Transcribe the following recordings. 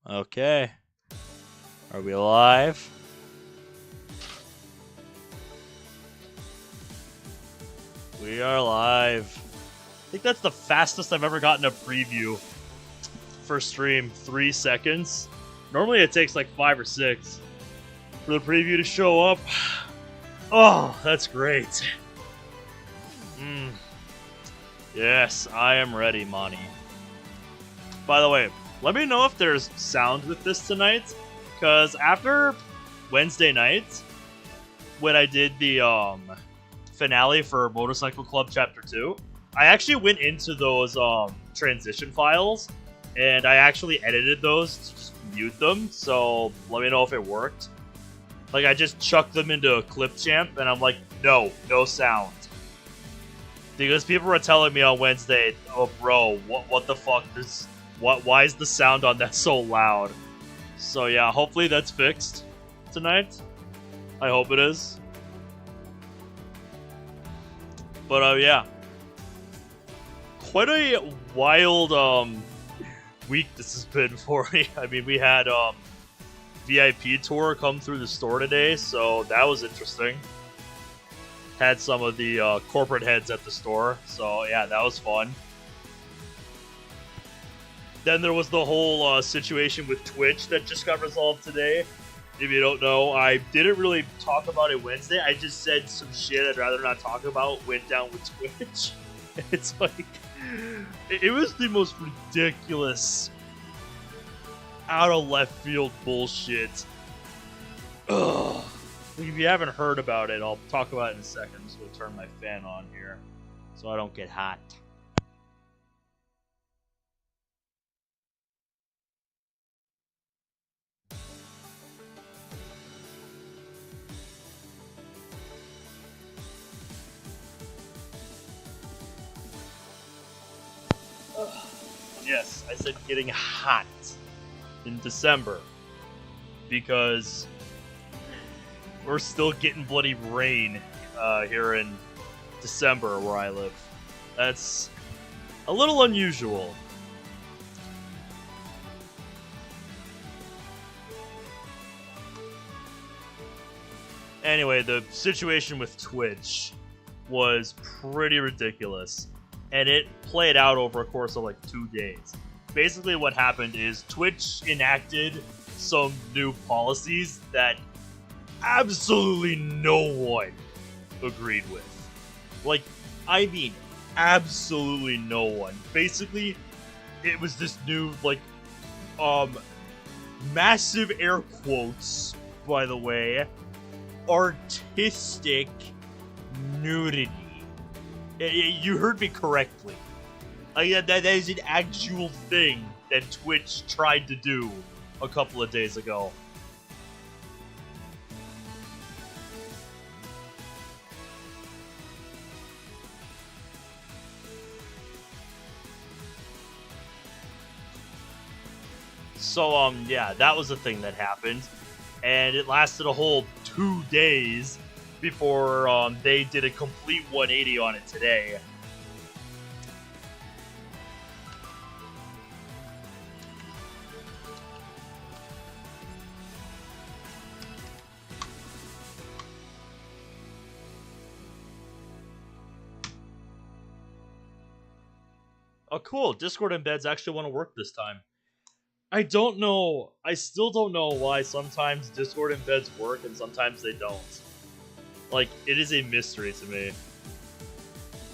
Okay. Are we live? We are live. I think that's the fastest I've ever gotten a preview for stream. 3 seconds. Normally it takes like 5 or 6 for the preview to show up. Oh, that's great. Yes, I am ready, Monty. By the way, let me know if there's sound with this tonight, because after Wednesday night, when I did the finale for Motorcycle Club Chapter 2, I actually went into those transition files, and I actually edited those to just mute them, so let me know if it worked. Like, I just chucked them into a Clipchamp, and I'm like, no sound. Because people were telling me on Wednesday, oh bro, what the fuck, why is the sound on that so loud? So yeah, hopefully that's fixed tonight. I hope it is. But yeah. Quite a wild week this has been for me. I mean, we had VIP tour come through the store today, so that was interesting. Had some of the corporate heads at the store, so yeah, that was fun. Then there was the whole situation with Twitch that just got resolved today. If you don't know, I didn't really talk about it Wednesday. I just said some shit I'd rather not talk about went down with Twitch. It's like, it was the most ridiculous, out of left field bullshit. Ugh. If you haven't heard about it, I'll talk about it in a second. I'm just going to turn my fan on here so I don't get hot. Yes, I said getting hot in December because we're still getting bloody rain here in December where I live. That's a little unusual. Anyway, the situation with Twitch was pretty ridiculous, and it played out over a course of like 2 days. Basically what happened is Twitch enacted some new policies that absolutely no one agreed with. Like, I mean, absolutely no one. Basically, it was this new, like, massive air quotes, by the way, artistic nudity. You heard me correctly. That is an actual thing that Twitch tried to do a couple of days ago. So, yeah, that was the thing that happened. And it lasted a whole 2 days before they did a complete 180 on it today. Oh, cool. Discord embeds actually want to work this time. I don't know. I still don't know why sometimes Discord embeds work and sometimes they don't. Like, it is a mystery to me.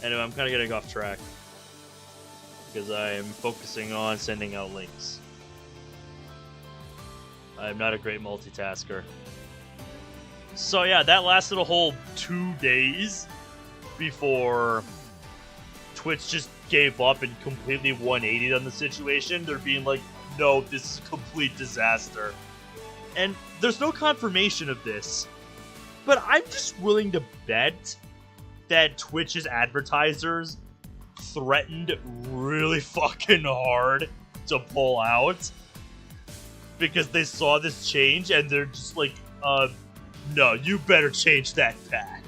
Anyway, I'm kind of getting off track because I am focusing on sending out links. I am not a great multitasker. So yeah, that lasted a whole 2 days before Twitch just gave up and completely 180'd on the situation. They're being like, no, this is a complete disaster. And there's no confirmation of this, but I'm just willing to bet that Twitch's advertisers threatened really fucking hard to pull out because they saw this change and they're just like, no, you better change that back.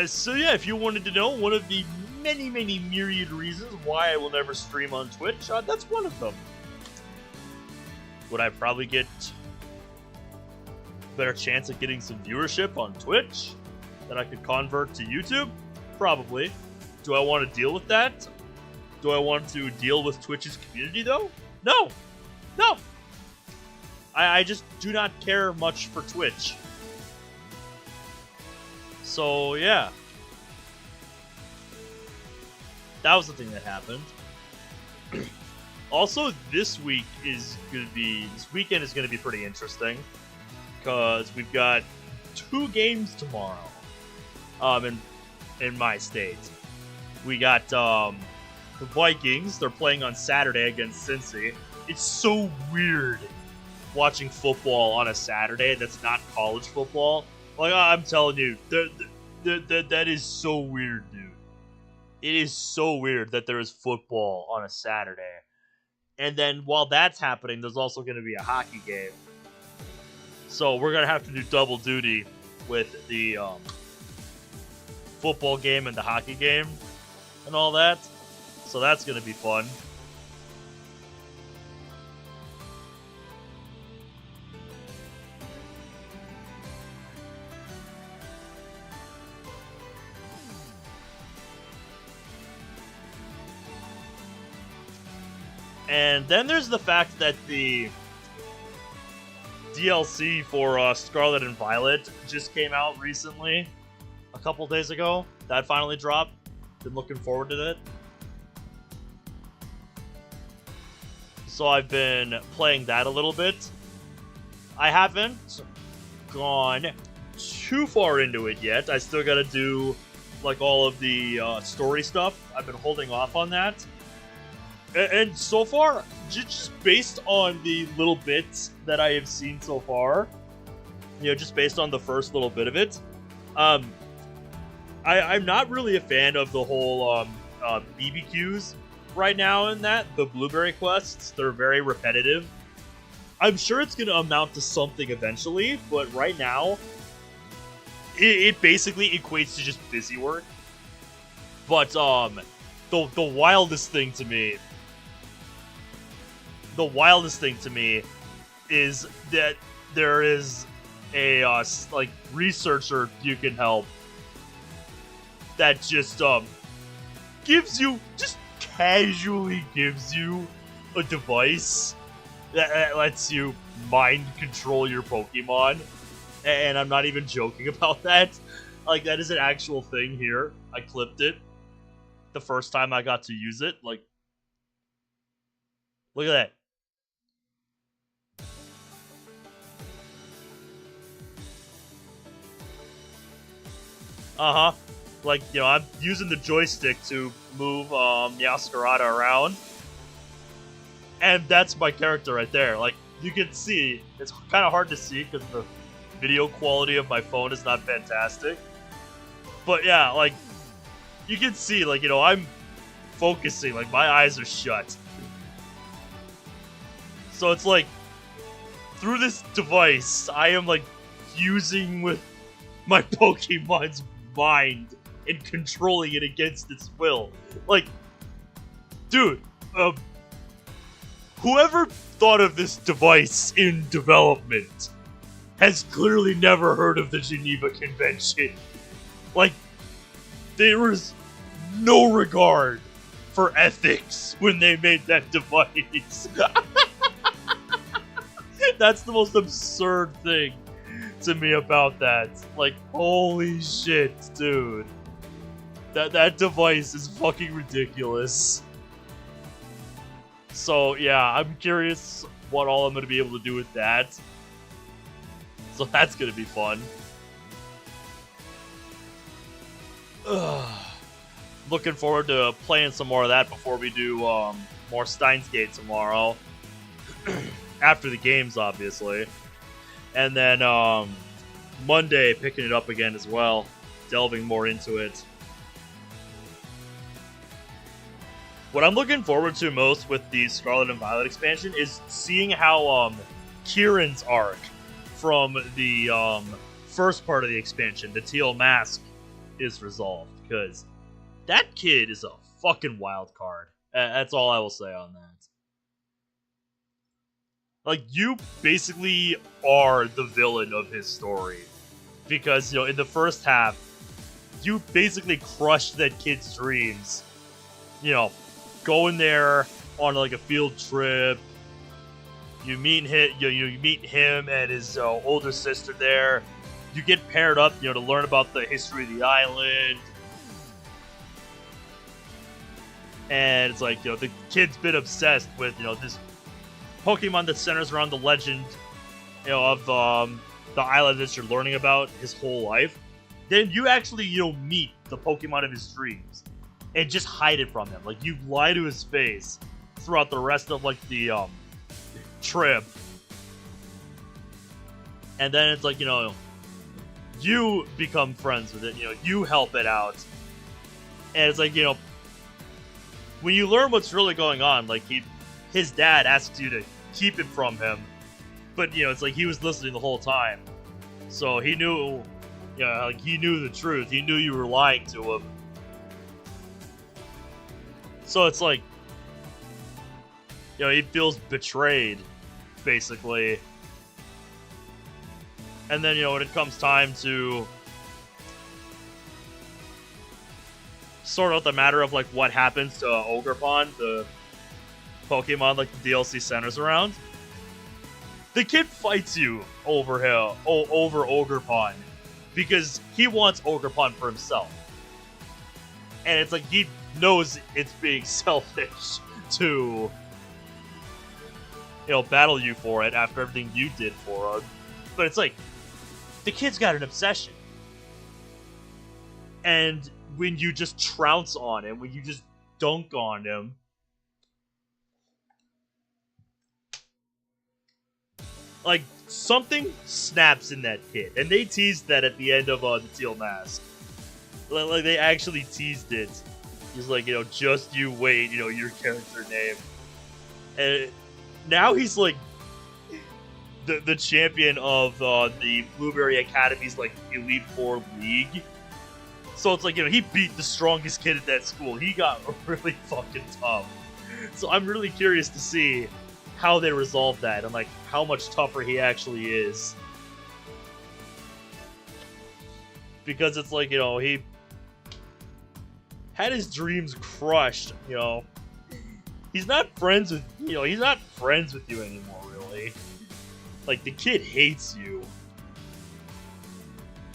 So yeah, if you wanted to know one of the many myriad reasons why I will never stream on Twitch, that's one of them. Would I probably get a better chance at getting some viewership on Twitch that I could convert to YouTube? Probably. Do I want to deal with that? Do I want to deal with Twitch's community, though? No! No! I just do not care much for Twitch. So, yeah. That was the thing that happened. Also, this weekend is going to be pretty interesting. Because we've got 2 games tomorrow. In my state. We got, the Vikings. They're playing on Saturday against Cincy. It's so weird watching football on a Saturday that's not college football. Like, I'm telling you, that is so weird, dude. It is so weird that there is football on a Saturday. And then while that's happening, there's also going to be a hockey game. So we're going to have to do double duty with the football game and the hockey game and all that. So that's going to be fun. And then there's the fact that the DLC for Scarlet and Violet just came out recently, a couple days ago. That finally dropped. Been looking forward to it. So I've been playing that a little bit. I haven't gone too far into it yet. I still gotta do like all of the story stuff. I've been holding off on that. And so far, just based on the little bits that I have seen so far, just based on the first little bit of it, I'm not really a fan of the whole BBQs right now in that. The blueberry quests, they're very repetitive. I'm sure it's going to amount to something eventually, but right now, it basically equates to just busy work. But the wildest thing to me... The wildest thing to me is that there is a researcher you can help that just casually gives you a device that lets you mind control your Pokemon, and I'm not even joking about that. Like, that is an actual thing here. I clipped it the first time I got to use it. Like, look at that. Like, I'm using the joystick to move Meowscarada around. And that's my character right there. Like, you can see, it's kind of hard to see because the video quality of my phone is not fantastic. But yeah, like, you can see, like, I'm focusing, like, my eyes are shut. So it's like, through this device, I am, like, fusing with my Pokemon's mind and controlling it against its will. Like, dude, whoever thought of this device in development has clearly never heard of the Geneva Convention. Like, there was no regard for ethics when they made that device. That's the most absurd thing to me about that. Like, holy shit, dude. That device is fucking ridiculous. So, yeah, I'm curious what all I'm going to be able to do with that. So that's going to be fun. Looking forward to playing some more of that before we do more Steins Gate tomorrow. After the games, obviously. And then Monday, picking it up again as well. Delving more into it. What I'm looking forward to most with the Scarlet and Violet expansion is seeing how Kieran's arc from the first part of the expansion, the Teal Mask, is resolved. Because that kid is a fucking wild card. That's all I will say on that. Like, you basically are the villain of his story. Because, in the first half, you basically crushed that kid's dreams. Going there on, like, a field trip. You meet him and his older sister there. You get paired up, to learn about the history of the island. And it's like, the kid's been obsessed with, this Pokemon that centers around the legend, of the island that you're learning about his whole life. Then you actually, meet the Pokemon of his dreams and just hide it from him. Like, you lie to his face throughout the rest of, like, the trip. And then it's like, you become friends with it. You help it out. And it's like, when you learn what's really going on, like, his dad asks you to keep it from him, but, it's like he was listening the whole time. So he knew, like, he knew the truth. He knew you were lying to him. So it's like, he feels betrayed, basically. And then, when it comes time to sort out the matter of, like, what happens to Ogerpon, the Pokemon, like, the DLC centers around, the kid fights you over Ogerpon because he wants Ogerpon for himself. And it's like he knows it's being selfish to, battle you for it after everything you did for him. But it's like, the kid's got an obsession. And when you just trounce on him, when you just dunk on him, like, something snaps in that kid. And they teased that at the end of the Teal Mask. Like, they actually teased it. He's like, just you wait, your character name. And now he's like the champion of the Blueberry Academy's, like, Elite Four League. So it's like, he beat the strongest kid at that school. He got really fucking tough. So I'm really curious to see how they resolve that and, like, how much tougher he actually is. Because it's like, he had his dreams crushed, He's not friends with, he's not friends with you anymore, really. Like, the kid hates you.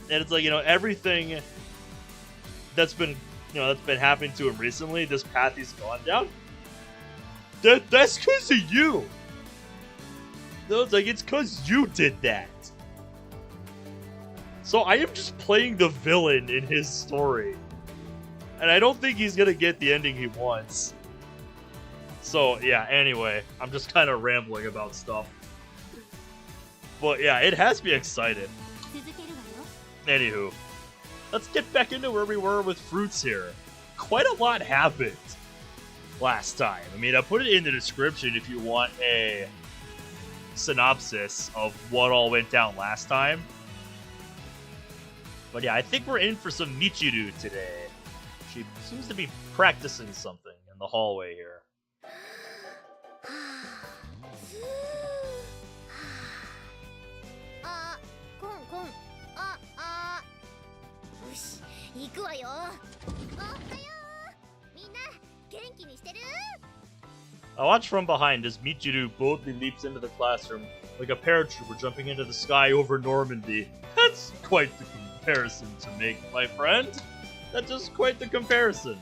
And it's like, everything that's been happening to him recently, this path he's gone down, that's because of you. No, it's like, it's because you did that. So I am just playing the villain in his story. And I don't think he's gonna get the ending he wants. So, yeah, anyway, I'm just kind of rambling about stuff. But yeah, it has me excited. Anywho, let's get back into where we were with fruits here. Quite a lot happened last time. I mean, I put it in the description if you want a synopsis of what all went down last time. But yeah, I think we're in for some Michiru today. She seems to be practicing something in the hallway here. I watch from behind as Michiru boldly leaps into the classroom like a paratrooper jumping into the sky over Normandy. That's quite the comparison to make, my friend. That's just quite the comparison.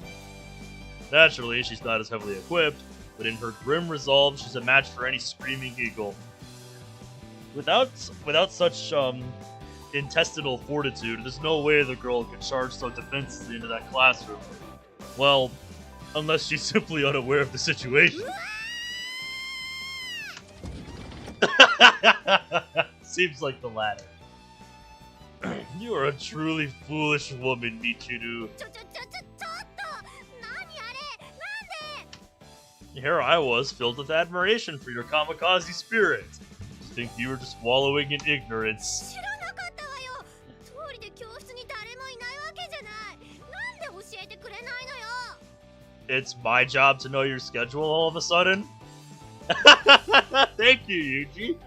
Naturally, she's not as heavily equipped, but in her grim resolve, she's a match for any screaming eagle. Without such intestinal fortitude, there's no way the girl could charge so defensively into that classroom. Well, unless she's simply unaware of the situation. Seems like the latter. You are a truly foolish woman, Michiru. Here I was, filled with admiration for your kamikaze spirit. To think you were just wallowing in ignorance. It's my job to know your schedule all of a sudden? Thank you, Yuji.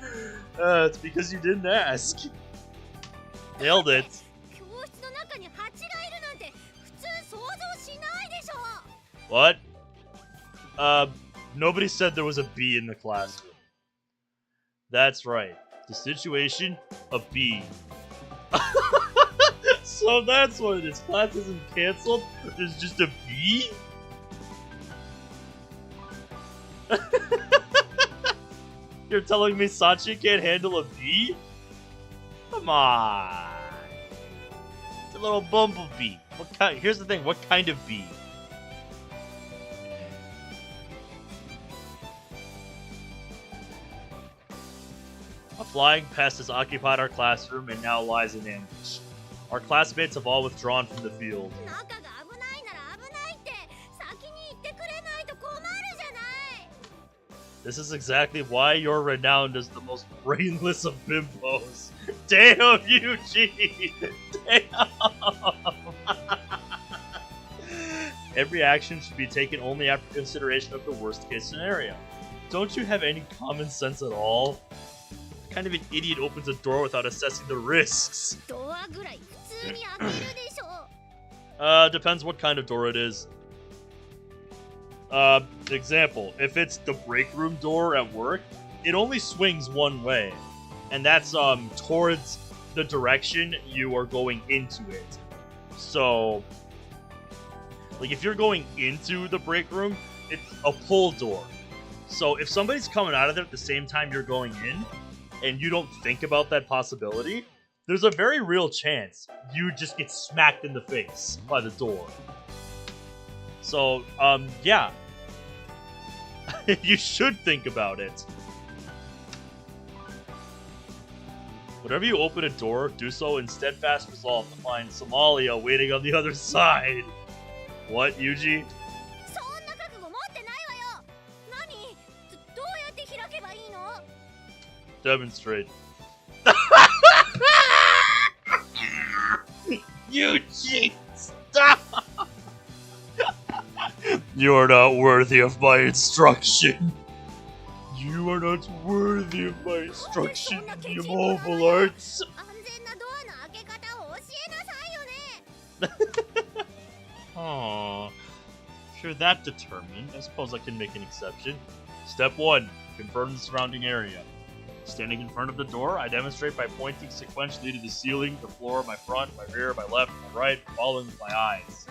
It's because you didn't ask. Nailed it. What? Nobody said there was a bee in the classroom. That's right. The situation, a bee. So that's what it is. Class isn't cancelled. There's just a bee? You're telling me Sachi can't handle a bee? Come on. It's a little bumblebee. What kind? Here's the thing. What kind of bee? A flying pest has occupied our classroom and now lies in ambush. Our classmates have all withdrawn from the field. This is exactly why you're renowned as the most brainless of bimbos. Damn, Yuji! Damn! Every action should be taken only after consideration of the worst case scenario. Don't you have any common sense at all? What kind of an idiot opens a door without assessing the risks? Depends what kind of door it is. Example, if it's the break room door at work, it only swings one way. And that's, towards the direction you are going into it. So, like, if you're going into the break room, it's a pull door. So, if somebody's coming out of there at the same time you're going in, and you don't think about that possibility, there's a very real chance you just get smacked in the face by the door. So, yeah. You should think about it. Whenever you open a door, do so in steadfast resolve to find Somalia waiting on the other side. What, Yuji? Demonstrate. Yuji, stop! You are not worthy of my instruction. You are not worthy of my instruction in the immobile arts. Aww. If you're that determined, I suppose I can make an exception. Step 1. Confirm the surrounding area. Standing in front of the door, I demonstrate by pointing sequentially to the ceiling, the floor, my front, my rear, my left, my right, following with my eyes.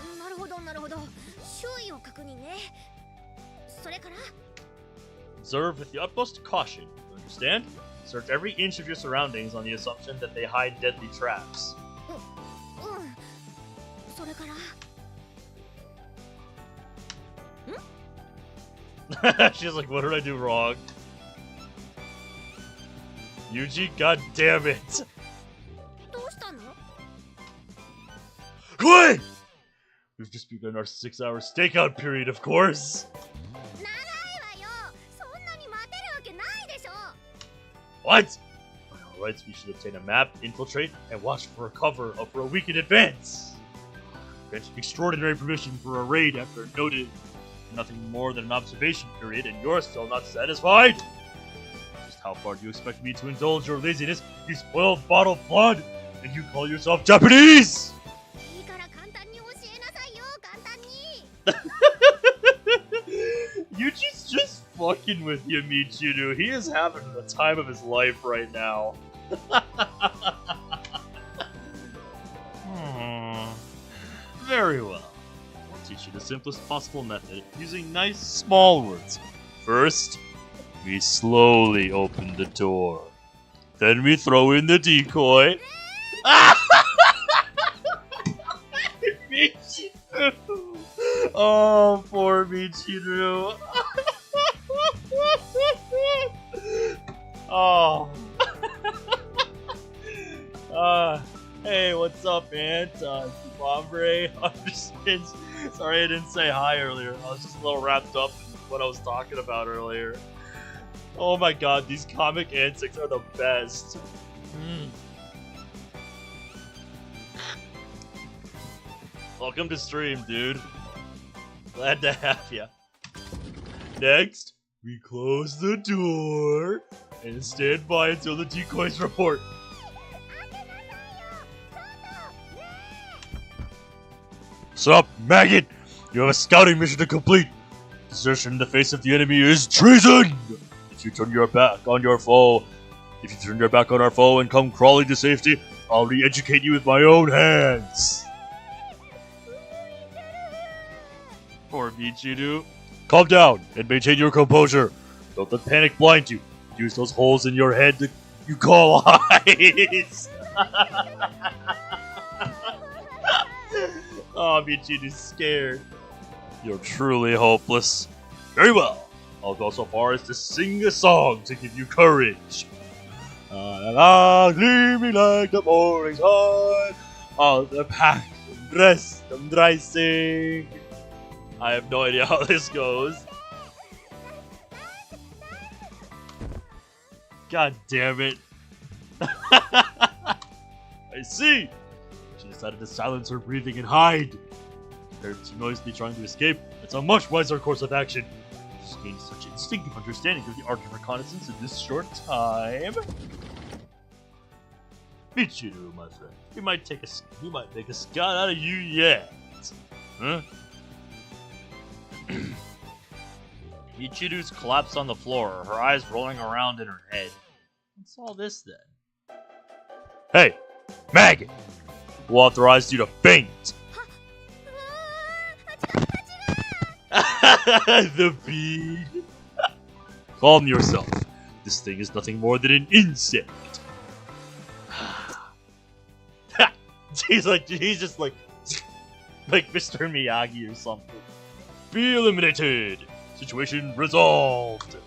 Observe with the utmost caution. You understand? Search every inch of your surroundings on the assumption that they hide deadly traps. She's like, what did I do wrong? Yuji, god damn it! Quiet! We've just begun our 6-hour stakeout period, of course! What? By all rights, we should obtain a map, infiltrate, and watch for a cover for a week in advance. Grant extraordinary permission for a raid after noted nothing more than an observation period, and you're still not satisfied? Just how far do you expect me to indulge your laziness, you spoiled bottled blood, and you call yourself Japanese? Yuji's just fucking with you, Michiru. He is having the time of his life right now. Very well. I'll teach you the simplest possible method using nice small words. First, we slowly open the door. Then we throw in the decoy. Michiru! Oh, poor Michiru. Oh. Hey, what's up, Aunt? Hombre? Sorry I didn't say hi earlier. I was just a little wrapped up in what I was talking about earlier. Oh my god, these comic antics are the best. Welcome to stream, dude. Glad to have ya. Next, we close the door and stand by until the decoys report. Sup, maggot! You have a scouting mission to complete. Desertion in the face of the enemy is treason! If you turn your back on our foe and come crawling to safety, I'll re-educate you with my own hands. Poor Michiru. Calm down and maintain your composure. Don't let panic blind you. Use those holes in your head that you call eyes. Oh, Michiru's scared. You're truly hopeless. Very well. I'll go so far as to sing a song to give you courage. Gleaming like the morning sun, all the pack dressed and rising. I have no idea how this goes. God damn it. I see. She decided to silence her breathing and hide. Compared to noisily trying to escape, it's a much wiser course of action. She's gained such instinctive understanding of the art of reconnaissance in this short time. Michiru, my friend, we might make a scout out of you yet. Huh? Michiru's collapsed on the floor, her eyes rolling around in her head. What's all this then? Hey, maggot! Who authorized you to faint? The bead. Calm yourself. This thing is nothing more than an insect. He's just like Mr. Miyagi or something. Be eliminated. Situation resolved.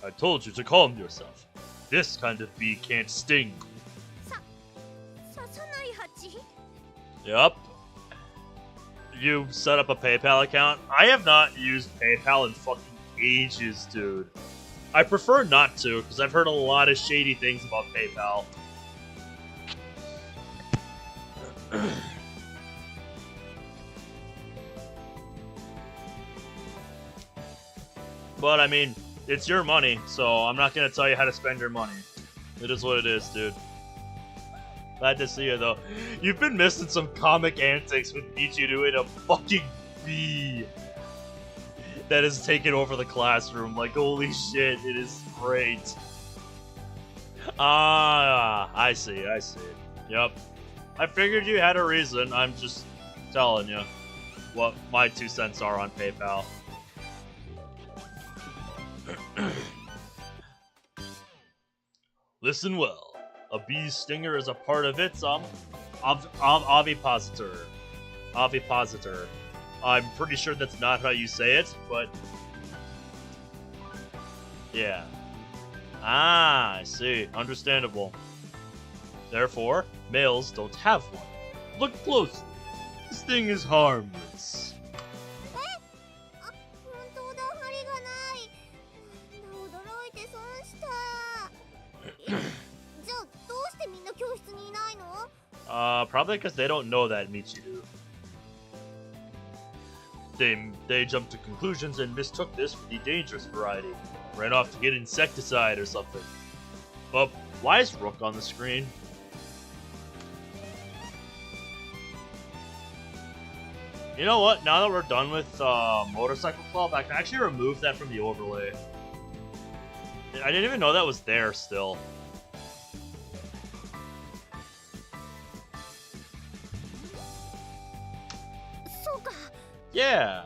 I told you to calm yourself. This kind of bee can't sting. Yup. You set up a PayPal account? I have not used PayPal in fucking ages, dude. I prefer not to, because I've heard a lot of shady things about PayPal. But, I mean, it's your money, so I'm not gonna tell you how to spend your money. It is what it is, dude. Glad to see you, though. You've been missing some comic antics with Michiru in a fucking bee that has taken over the classroom. Like, holy shit, it is great. Ah, I see. Yep. I figured you had a reason. I'm just telling you what my 2 cents are on PayPal. Listen well. A bee's stinger is a part of its ovipositor. Ovipositor. I'm pretty sure that's not how you say it, but yeah. Ah, I see. Understandable. Therefore, males don't have one. Look closely. This thing is harmless. Probably because they don't know that Michiru. They jumped to conclusions and mistook this for the dangerous variety. Ran off to get insecticide or something. But why is Rook on the screen? You know what? Now that we're done with Motorcycle Club, I can actually remove that from the overlay. I didn't even know that was there still. Yeah.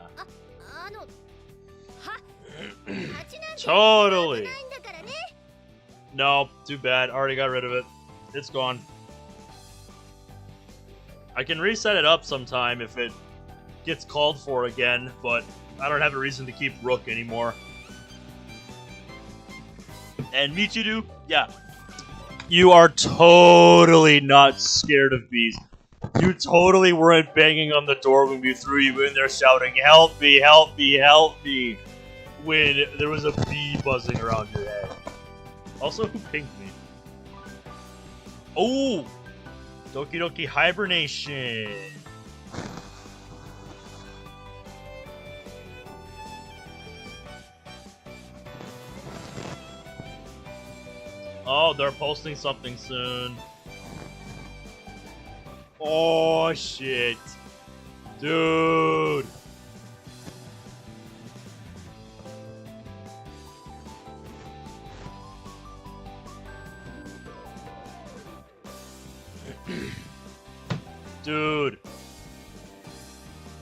Totally. No, too bad. Already got rid of it. It's gone. I can reset it up sometime if it gets called for again, but I don't have a reason to keep Rook anymore. And Michiru, yeah. You are totally not scared of bees. You totally weren't banging on the door when we threw you in there shouting, "Help me, help me, help me," when there was a bee buzzing around your head. Also, who pinged me? Oh! Doki Doki Hibernation! Oh, they're posting something soon. Oh, shit. Dude. Dude.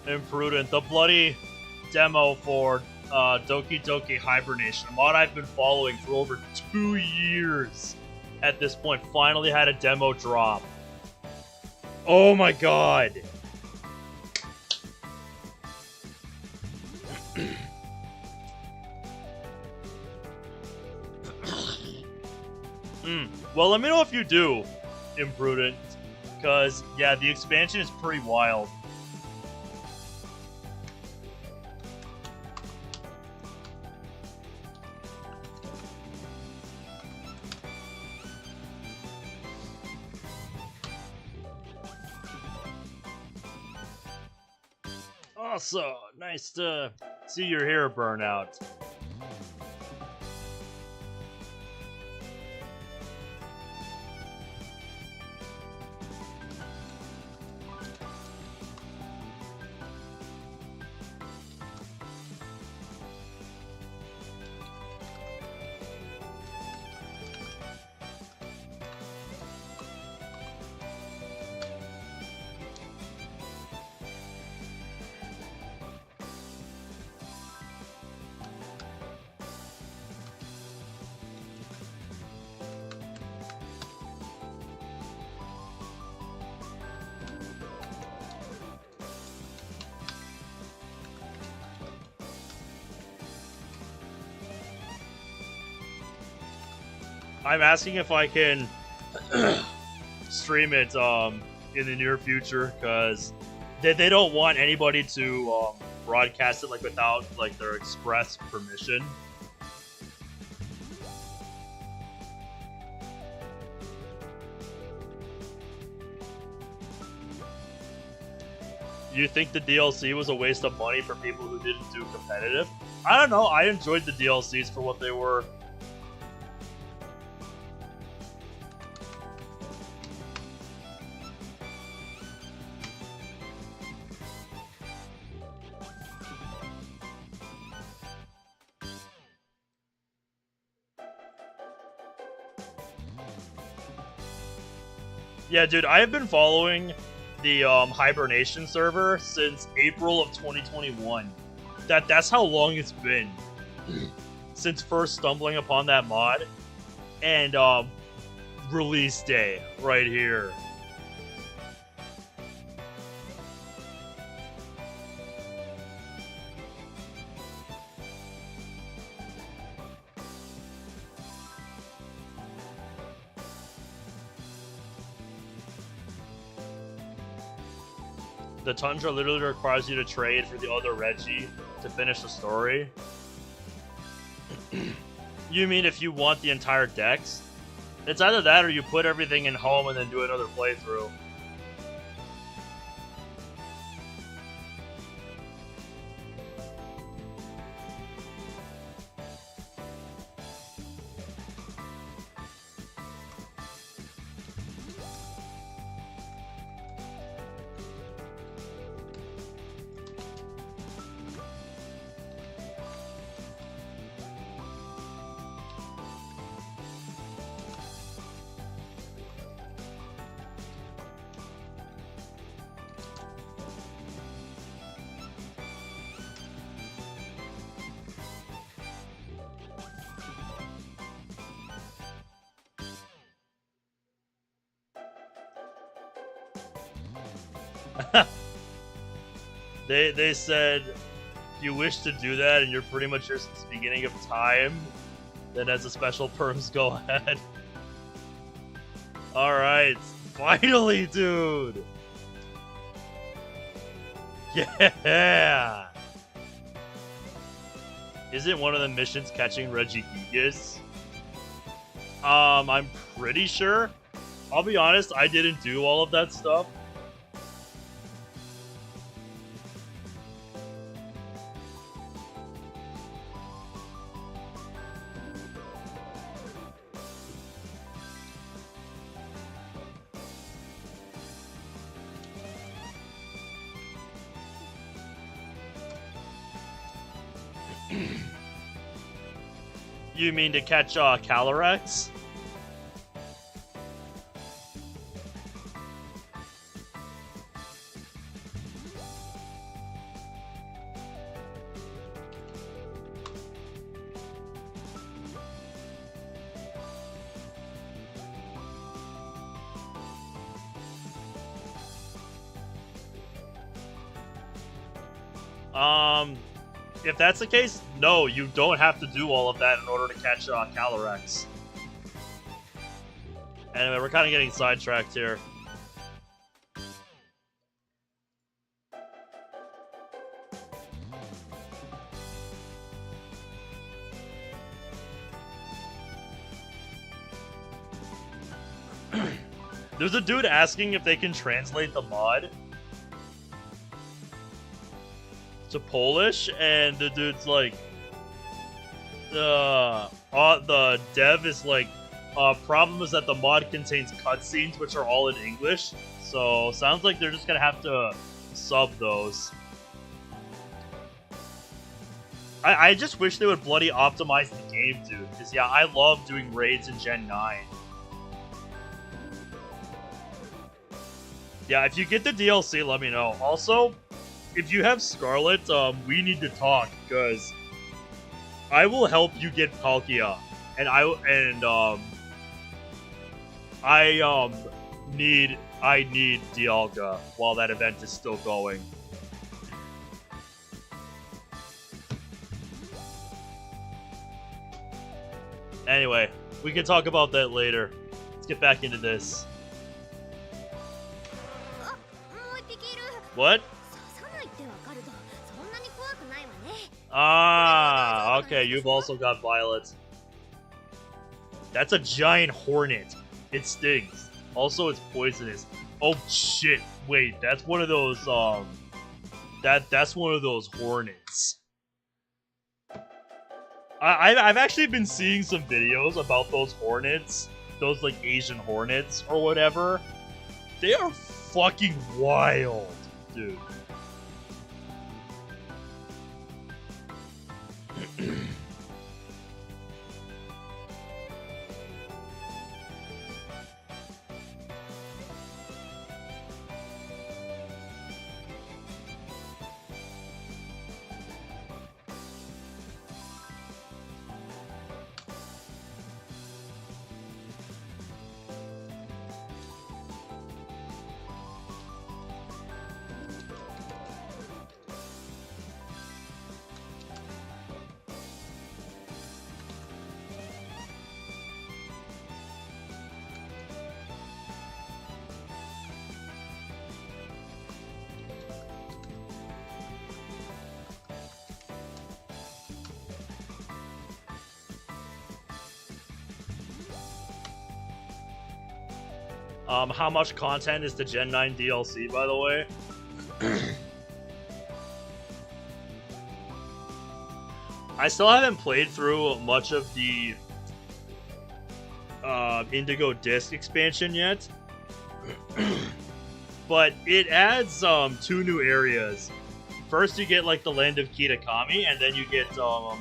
Imprudent. The bloody demo for Doki Doki Hibernation, a mod I've been following for over 2 years at this point, finally had a demo drop. Oh my god. Well, let me know if you do, Imprudent, because, yeah, the expansion is pretty wild. Also, nice to see your hair burn out. I'm asking if I can stream it in the near future, because they don't want anybody to broadcast it like without like their express permission. You think the DLC was a waste of money for people who didn't do competitive? I don't know. I enjoyed the DLCs for what they were. Yeah, dude, I have been following the Hibernation server since April of 2021. That's how long it's been since first stumbling upon that mod, and release day right here. The Tundra literally requires you to trade for the other Reggie to finish the story. You mean if you want the entire decks? It's either that or you put everything in home and then do another playthrough. They said, if you wish to do that and you're pretty much here since the beginning of time, then as a special perms, go ahead. Alright, finally, dude! Yeah! Isn't one of the missions catching Regigigas? I'm pretty sure. I'll be honest, I didn't do all of that stuff. You mean to catch Calyrex? If that's the case, no, you don't have to do all of that in order to catch Calyrex. Anyway, we're kind of getting sidetracked here. There's a dude asking if they can translate the mod to Polish, and the dude's like, the dev is like, problem is that the mod contains cutscenes which are all in English, so sounds like they're just gonna have to sub those. I just wish they would bloody optimize the game, dude, because yeah, I love doing raids in Gen 9. Yeah, if you get the DLC, let me know. Also, if you have Scarlet, we need to talk, because I will help you get Palkia, and I need Dialga while that event is still going. Anyway, we can talk about that later. Let's get back into this. What? Ah, okay, you've also got Violet. That's a giant hornet. It stings. Also, it's poisonous. Oh shit! Wait, that's one of those. That's one of those hornets. I've actually been seeing some videos about those hornets, those like Asian hornets or whatever. They are fucking wild, dude. How much content is the Gen 9 DLC, by the way? I still haven't played through much of the Indigo Disc expansion yet. But it adds 2 new areas. First you get like the land of Kitakami, and then you get the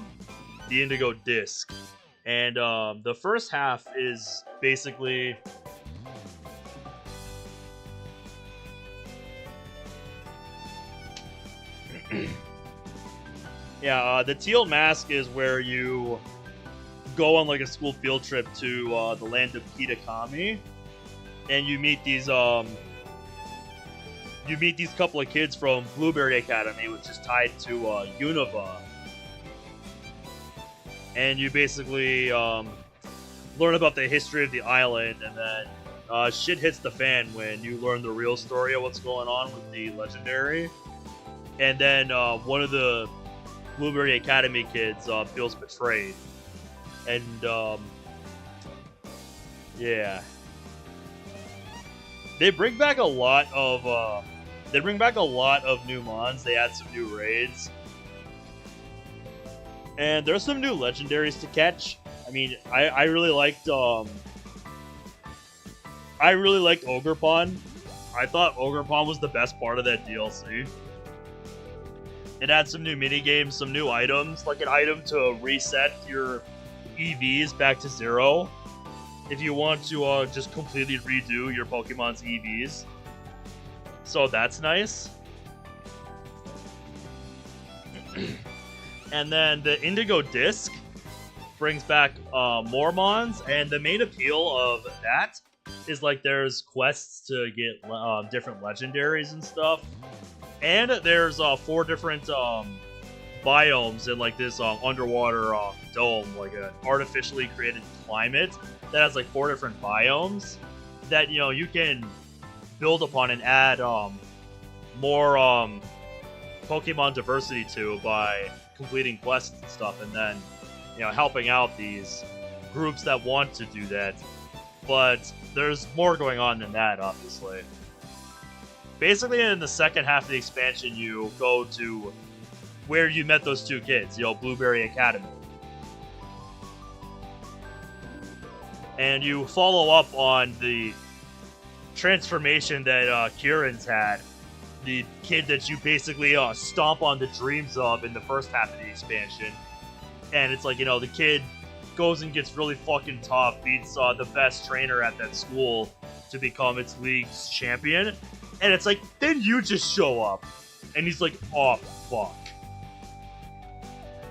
Indigo Disc. And the first half is basically... Yeah, the Teal Mask is where you go on like a school field trip to the land of Kitakami, and you meet these couple of kids from Blueberry Academy, which is tied to Unova, and you basically learn about the history of the island, and then shit hits the fan when you learn the real story of what's going on with the legendary. And then one of the Blueberry Academy kids feels betrayed, and yeah, they bring back a lot of new mons. They add some new raids, and there's some new legendaries to catch. I mean, I really liked Ogerpon. I thought Ogerpon was the best part of that DLC. It adds some new mini games, some new items, like an item to reset your EVs back to 0. If you want to just completely redo your Pokemon's EVs. So that's nice. And then the Indigo Disc brings back more Mons, and the main appeal of that is like there's quests to get different legendaries and stuff. And there's 4 different biomes in like this underwater dome, like an artificially created climate that has like 4 different biomes that you can build upon and add more Pokemon diversity to by completing quests and stuff, and then helping out these groups that want to do that. But there's more going on than that, obviously. Basically, in the second half of the expansion, you go to where you met those 2 kids, Blueberry Academy. And you follow up on the transformation that Kieran's had. The kid that you basically stomp on the dreams of in the first half of the expansion. And it's like, the kid goes and gets really fucking tough, beats the best trainer at that school to become its league's champion. And it's like, then you just show up. And he's like, oh, fuck.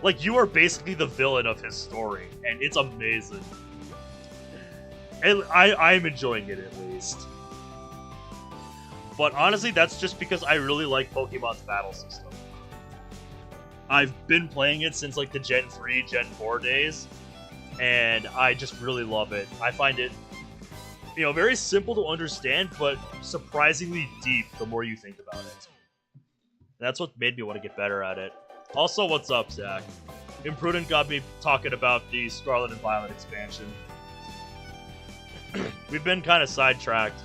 Like, you are basically the villain of his story. And it's amazing. And I'm enjoying it, at least. But honestly, that's just because I really like Pokemon's battle system. I've been playing it since like the Gen 3, Gen 4 days, and I just really love it. I find it, very simple to understand, but surprisingly deep the more you think about it. And that's what made me want to get better at it. Also, what's up, Zach? Imprudent got me talking about the Scarlet and Violet expansion. We've been kind of sidetracked.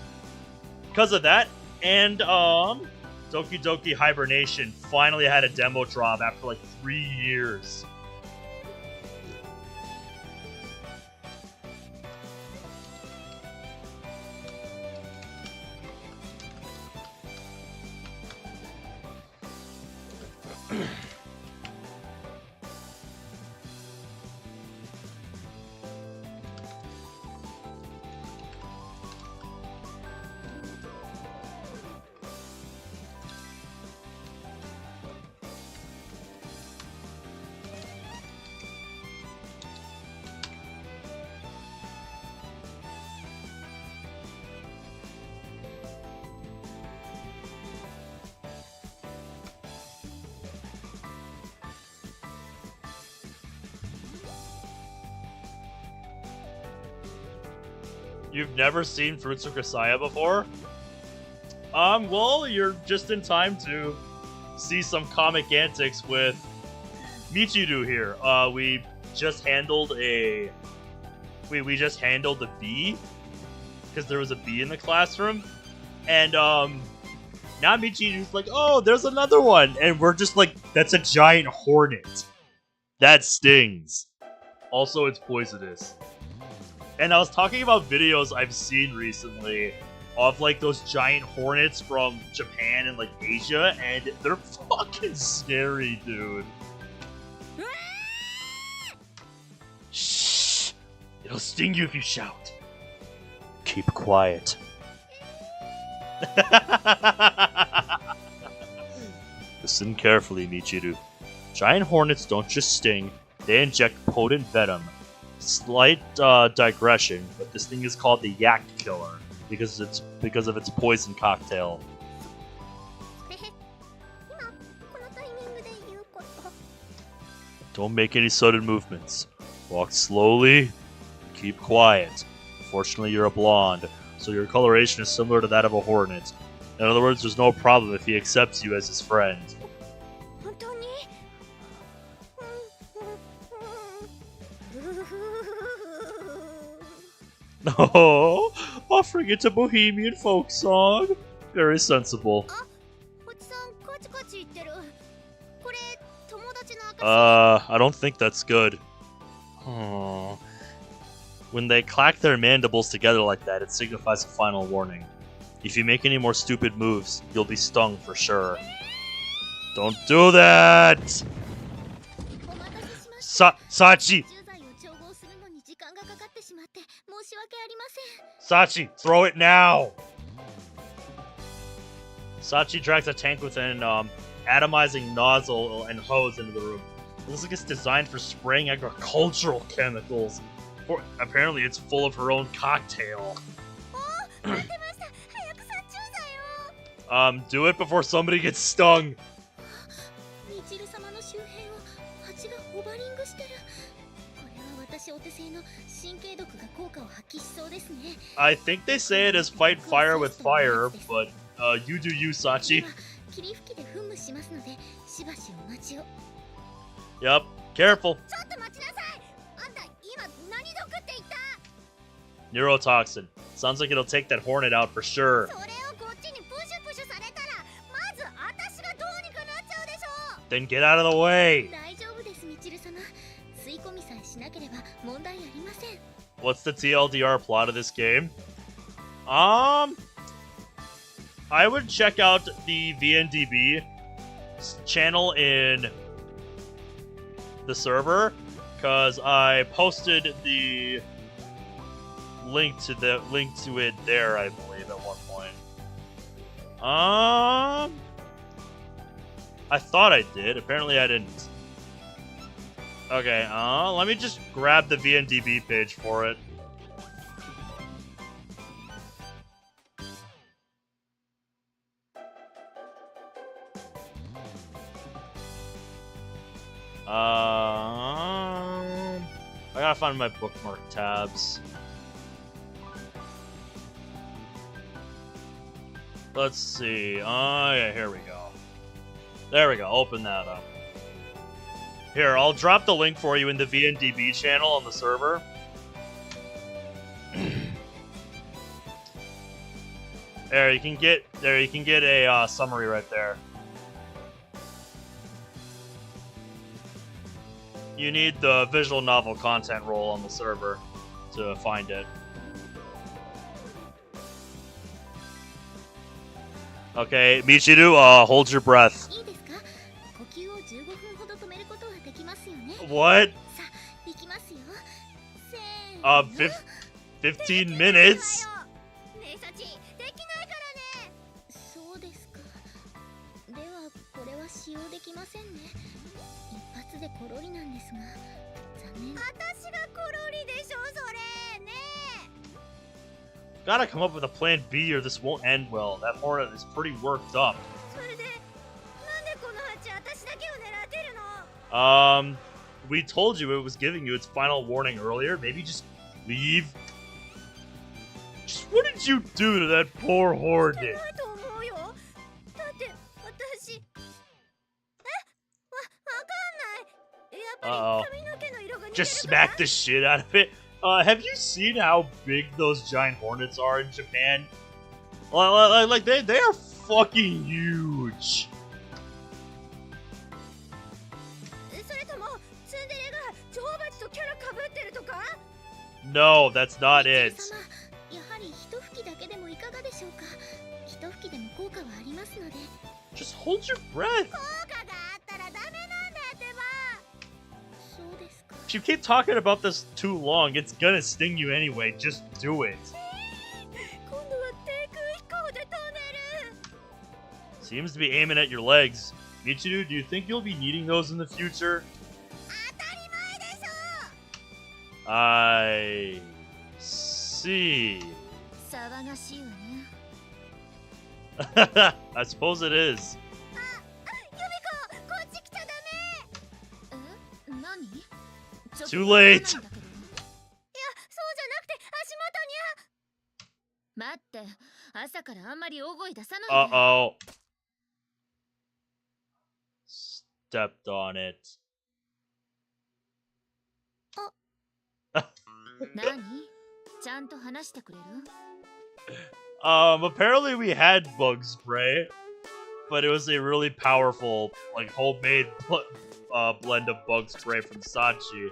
Because of that, and Doki Doki Hibernation finally had a demo drop after like 3 years. You've never seen Fruits of Grisaia before? Well, you're just in time to see some comic antics with Michiru here. We just handled a bee because there was a bee in the classroom, and now Michiru's like, oh, there's another one, and we're just like, that's a giant hornet. That stings. Also, it's poisonous. And I was talking about videos I've seen recently of like those giant hornets from Japan and like Asia, and they're fucking scary, dude. Shh! It'll sting you if you shout. Keep quiet. Listen carefully, Michiru. Giant hornets don't just sting, they inject potent venom. Slight digression, but this thing is called the Yak Killer because of its poison cocktail. Don't make any sudden movements. Walk slowly. Keep quiet. Fortunately, you're a blonde, so your coloration is similar to that of a hornet. In other words, there's no problem if he accepts you as his friend. Oh, offering it a bohemian folk song. Very sensible. I don't think that's good. Oh. When they clack their mandibles together like that, it signifies a final warning. If you make any more stupid moves, you'll be stung for sure. Don't do that! Sachi! Sachi, throw it now! Sachi drags a tank with an atomizing nozzle and hose into the room. It looks like it's designed for spraying agricultural chemicals. Apparently it's full of her own cocktail. Do it before somebody gets stung. I think they say it is fight fire with fire, but you do you, Sachi. Yep, careful. Neurotoxin. Sounds like it'll take that hornet out for sure. Then get out of the way. What's the TLDR plot of this game? I would check out the VNDB channel in the server, because I posted the link to it there, I believe, at one point. I thought I did. Apparently I didn't. Okay, let me just grab the VNDB page for it. I gotta find my bookmark tabs. Let's see. Yeah, here we go. There we go. Open that up. Here, I'll drop the link for you in the VNDB channel on the server. There, you can get a summary right there. You need the visual novel content role on the server to find it. Okay, Michiru, hold your breath. What? 15 minutes? Gotta come up with a plan B or this won't end well. That hornet is pretty worked up. We told you it was giving you its final warning earlier. Maybe just leave. Just what did you do to that poor hornet? Uh-oh. Just smack the shit out of it. Have you seen how big those giant hornets are in Japan? Like they are fucking huge. No, that's not it. Just hold your breath. If you keep talking about this too long, it's gonna sting you anyway. Just do it. Seems to be aiming at your legs. Michiru, do you think you'll be needing those in the future? I see. I suppose it is. Too late. Uh-oh. Stepped on it. Apparently we had bug spray, but it was a really powerful, like, homemade blend of bug spray from Sachi.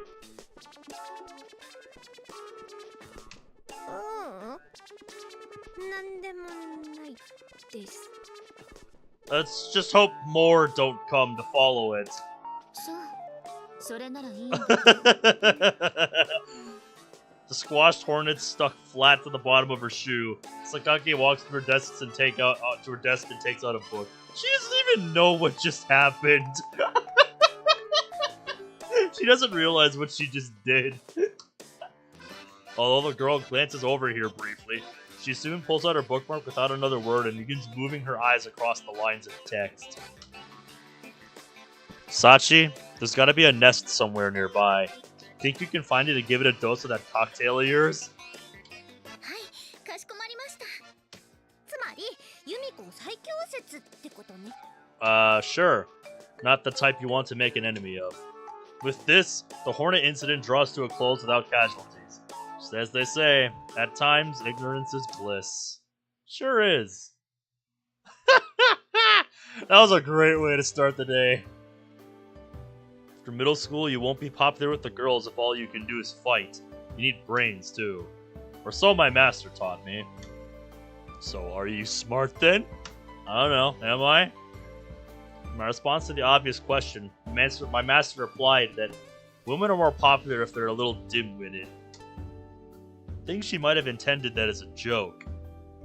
Let's just hope more don't come to follow it. The squashed hornet stuck flat to the bottom of her shoe. Sakaki walks to her desk and takes out a book. She doesn't even know what just happened. She doesn't realize what she just did. Although the girl glances over here briefly, she soon pulls out her bookmark without another word and begins moving her eyes across the lines of text. Sachi, there's gotta be a nest somewhere nearby. Think you can find it and give it a dose of that cocktail of yours? Sure. Not the type you want to make an enemy of. With this, the Hornet incident draws to a close without casualties. Just as they say, at times, ignorance is bliss. Sure is. That was a great way to start the day. After middle school, you won't be popular with the girls if all you can do is fight. You need brains, too. Or so my master taught me. So, are you smart then? I don't know, am I? In my response to the obvious question, my master replied that women are more popular if they're a little dim-witted. I think she might have intended that as a joke.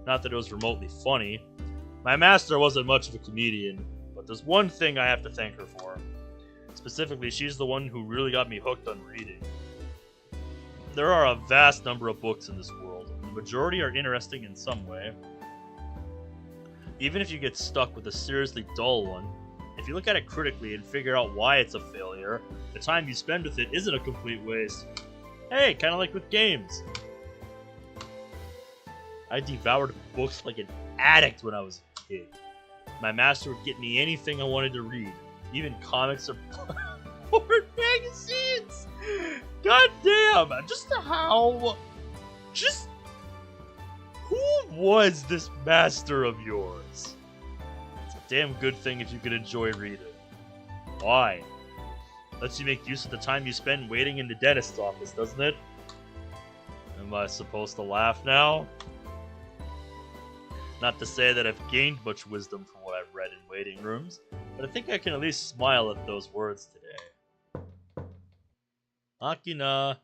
Not that it was remotely funny. My master wasn't much of a comedian, but there's one thing I have to thank her for. Specifically, she's the one who really got me hooked on reading. There are a vast number of books in this world, and the majority are interesting in some way. Even if you get stuck with a seriously dull one, if you look at it critically and figure out why it's a failure, the time you spend with it isn't a complete waste. Hey, kinda like with games. I devoured books like an addict when I was a kid. My master would get me anything I wanted to read, even comics or porn magazines. God damn, who was this master of yours? It's a damn good thing if you can enjoy reading. Why? Lets you make use of the time you spend waiting in the dentist's office, doesn't it? Am I supposed to laugh now? Not to say that I've gained much wisdom from what I've read in waiting rooms, but I think I can at least smile at those words today. Makina,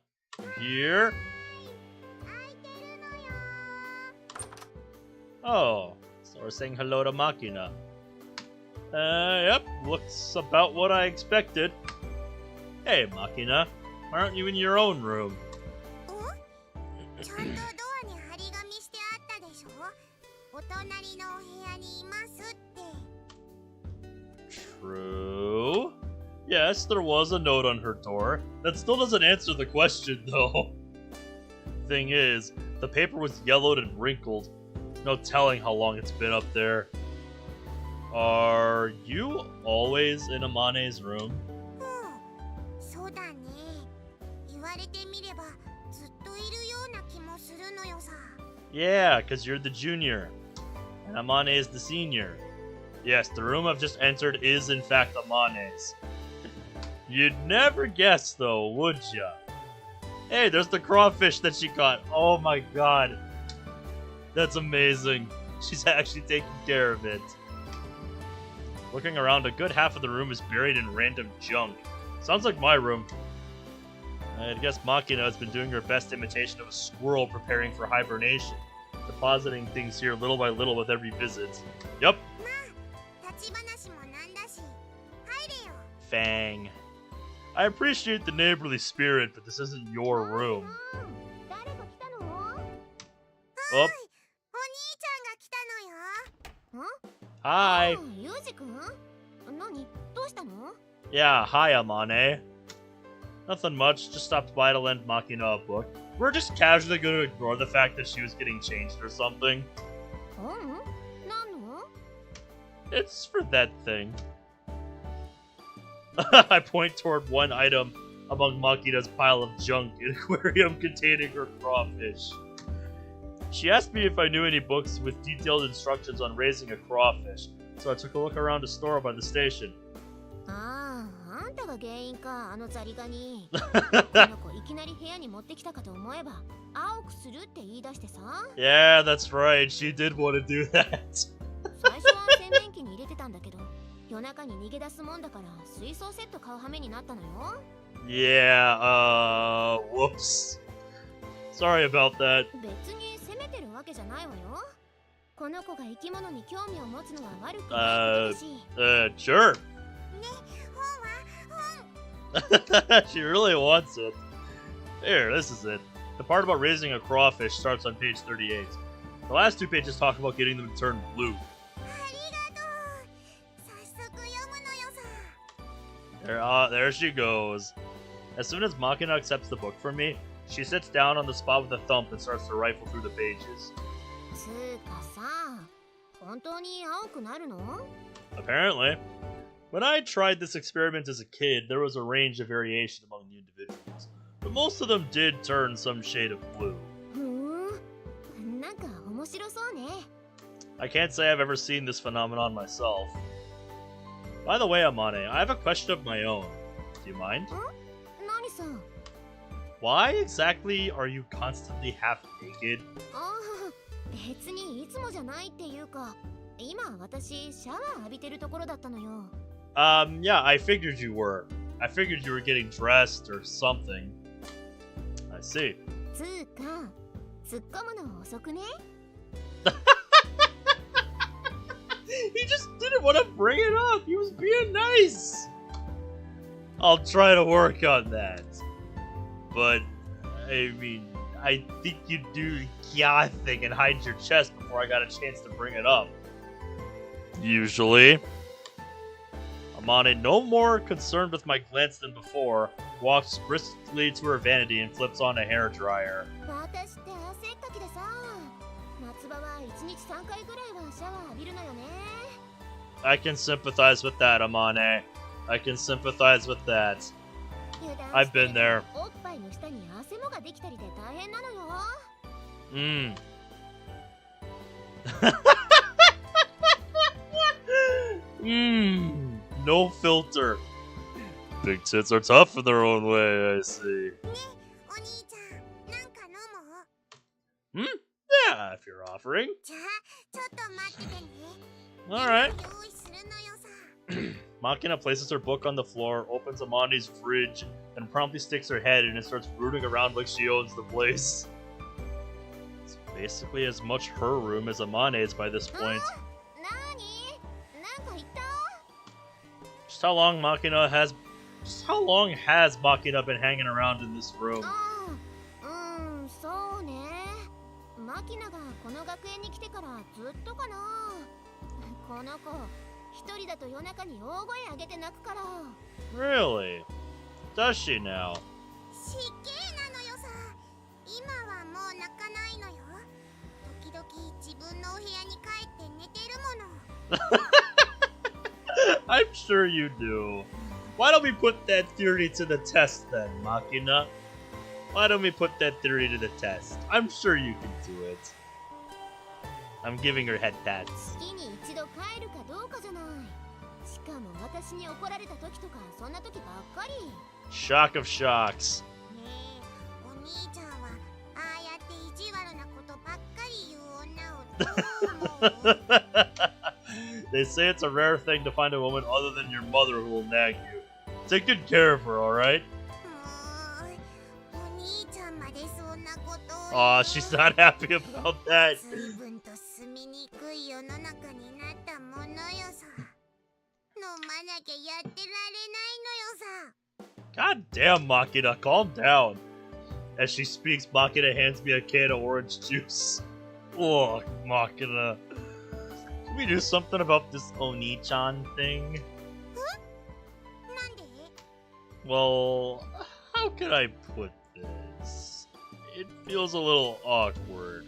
here? Oh, so we're saying hello to Makina. Yep, looks about what I expected. Hey, Makina, why aren't you in your own room? True. Yes, there was a note on her door. That still doesn't answer the question, though. Thing is, the paper was yellowed and wrinkled. No telling how long it's been up there. Are you always in Amane's room? Yeah, because you're the junior, and Amane is the senior. Yes, the room I've just entered is in fact Amane's. You'd never guess though, would ya? Hey, there's the crawfish that she caught. Oh my god. That's amazing. She's actually taking care of it. Looking around, a good half of the room is buried in random junk. Sounds like my room. I guess Makina has been doing her best imitation of a squirrel preparing for hibernation, depositing things here little by little with every visit. Yup. Fang. I appreciate the neighborly spirit, but this isn't your room. Oh. Hi. Yeah, hi, Amane. Nothing much, just stopped by to lend Makina a book. We're just casually going to ignore the fact that she was getting changed or something. It's for that thing. I point toward one item among Makina's pile of junk, an aquarium containing her crawfish. She asked me if I knew any books with detailed instructions on raising a crawfish, so I took a look around a store by the station. Yeah, that's right, she did want to do that. んだけど、夜中に逃げ出すもんだから水槽セット買う羽目になったのよ。 Yeah, whoops. Sorry about that. 別に責めてるわけじゃないわよ。この子が生き物に興味を持つのは悪くないことだし。Sure. ね、本は She really wants it. Here, this is it. The part about raising a crawfish starts on page 38. The last 2 pages talk about getting them to turn blue. There she goes. As soon as Makina accepts the book from me, she sits down on the spot with a thump and starts to rifle through the pages. Apparently. When I tried this experiment as a kid, there was a range of variation among the individuals, but most of them did turn some shade of blue. I can't say I've ever seen this phenomenon myself. By the way, Amane, I have a question of my own. Do you mind? Why exactly are you constantly half naked? Yeah, I figured you were. I figured you were getting dressed or something. I see. He just didn't want to bring it up. He was being nice. I'll try to work on that. But, I mean, I think you'd do the Kya thing and hide your chest before I got a chance to bring it up. Usually. Amane, no more concerned with my glance than before, walks briskly to her vanity and flips on a hairdryer. I can sympathize with that, Amane. I can sympathize with that. I've been there. No filter. Big tits are tough in their own way, I see. Yeah, if you're offering. Alright. Makina places her book on the floor, opens Amane's fridge, and promptly sticks her head in and starts rooting around like she owns the place. It's basically as much her room as Amane's by this point. Just how long has Makina been hanging around in this room? Really? Does she now? I'm sure you do. Why don't we put that theory to the test then, Makina? Why don't we put that theory to the test? I'm sure you can do it. I'm giving her head pats. Shock of shocks. They say it's a rare thing to find a woman other than your mother who will nag you. Take good care of her, alright? Aw, she's not happy about that. God damn, Makina, calm down. As she speaks, Makina hands me a can of orange juice. Ugh, Makina. Can we do something about this Oni-chan thing? Well, how can I put this? It feels a little awkward.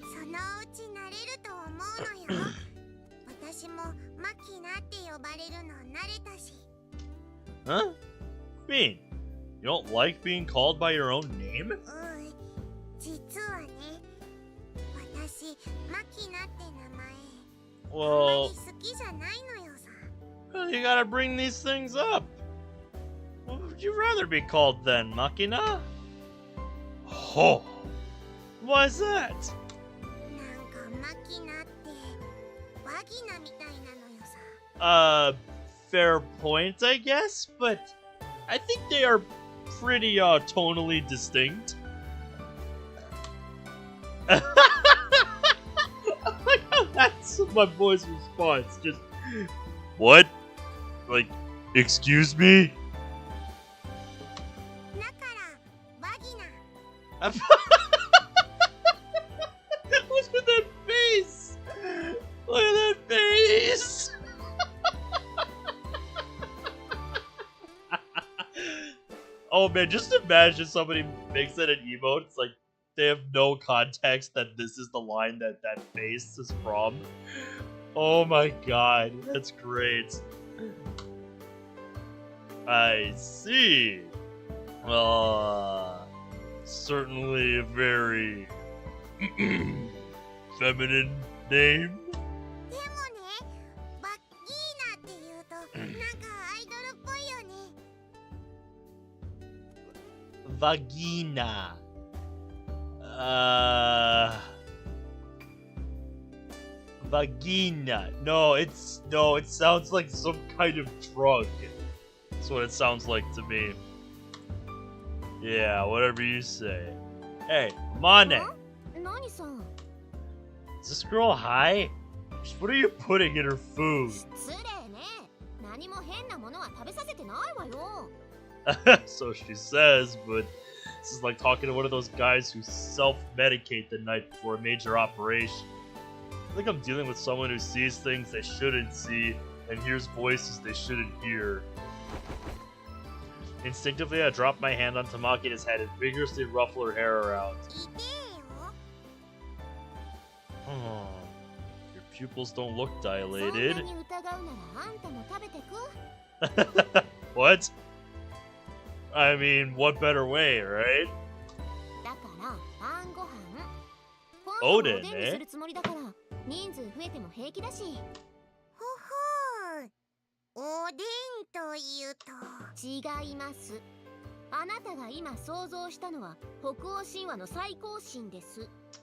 Huh? Mean? You don't like being called by your own name? Well, you gotta bring these things up. What would you rather be called then, Makina? Oh, why is that? Fair point, I guess, but I think they are pretty tonally distinct. That's my boy's response. Just what? Like, excuse me? Look at that face! Look at that face! Oh man, just imagine somebody makes that an emote. It's like they have no context that this is the line that that face is from. Oh my god, that's great. I see. Certainly a very feminine name. Vagina. Vagina. No, it sounds like some kind of drug. That's what it sounds like to me. Yeah, whatever you say. Hey, Mane. Is this girl high? Just what are you putting in her food? So she says, but this is like talking to one of those guys who self-medicate the night before a major operation. I think I'm dealing with someone who sees things they shouldn't see and hears voices they shouldn't hear. Instinctively, I drop my hand onto Makina's head and vigorously ruffle her hair around. Oh, your pupils don't look dilated. What? I mean, what better way, right? Odin, eh?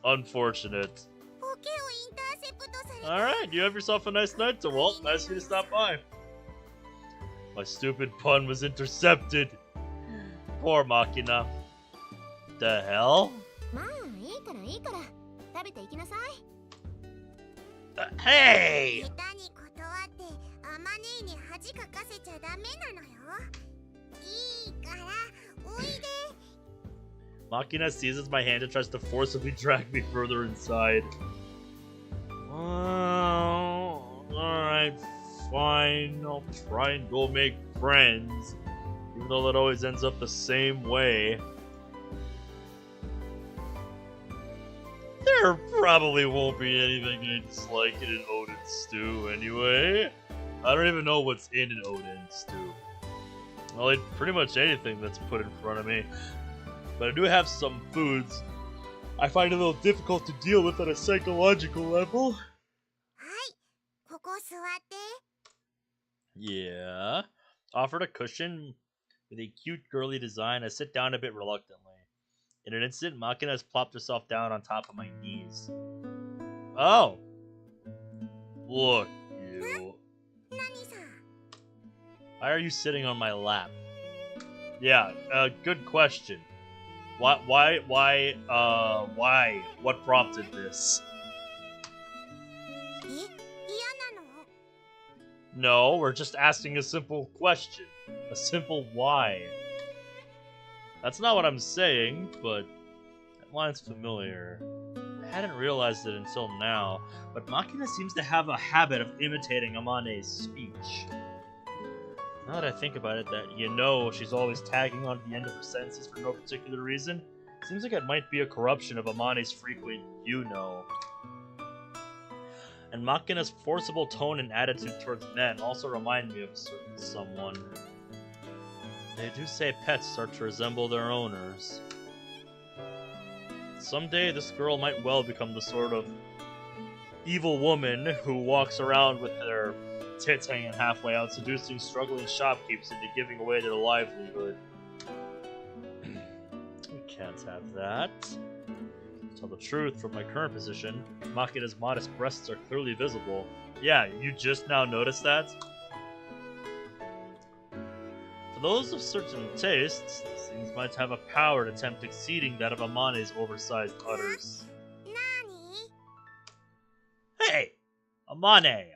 Unfortunate. Alright, you have yourself a nice night, DeWalt. Nice of you to stop by. My stupid pun was intercepted. Poor Makina. The hell? Hey! Makina seizes my hand and tries to forcibly drag me further inside. Alright, fine. I'll try and go make friends. Even though that always ends up the same way. There probably won't be anything I dislike in an Odin stew anyway. I don't even know what's in an Odin stew. I'll eat pretty much anything that's put in front of me. But I do have some foods I find a little difficult to deal with on a psychological level. Yeah. Offered a cushion with a cute girly design, I sit down a bit reluctantly. In an instant, Makina has plopped herself down on top of my knees. Oh! Look, you. Why are you sitting on my lap? Yeah, good question. Why? What prompted this? No, we're just asking a simple question. A simple why. That's not what I'm saying, but that line's familiar. I hadn't realized it until now, but Makina seems to have a habit of imitating Amane's speech. Now that I think about it, that she's always tagging on to the end of her sentences for no particular reason, seems like it might be a corruption of Amane's frequent And Makina's forcible tone and attitude towards men also remind me of a certain someone. They do say pets start to resemble their owners. Someday this girl might well become the sort of evil woman who walks around with their tits hanging halfway out, seducing struggling shopkeepers into giving away their livelihood. We can't have that. To tell the truth, from my current position, Makina's modest breasts are clearly visible, Yeah, you just now noticed that? For those of certain tastes, these things might have a power to tempt exceeding that of Amane's oversized udders. Hey! Amane!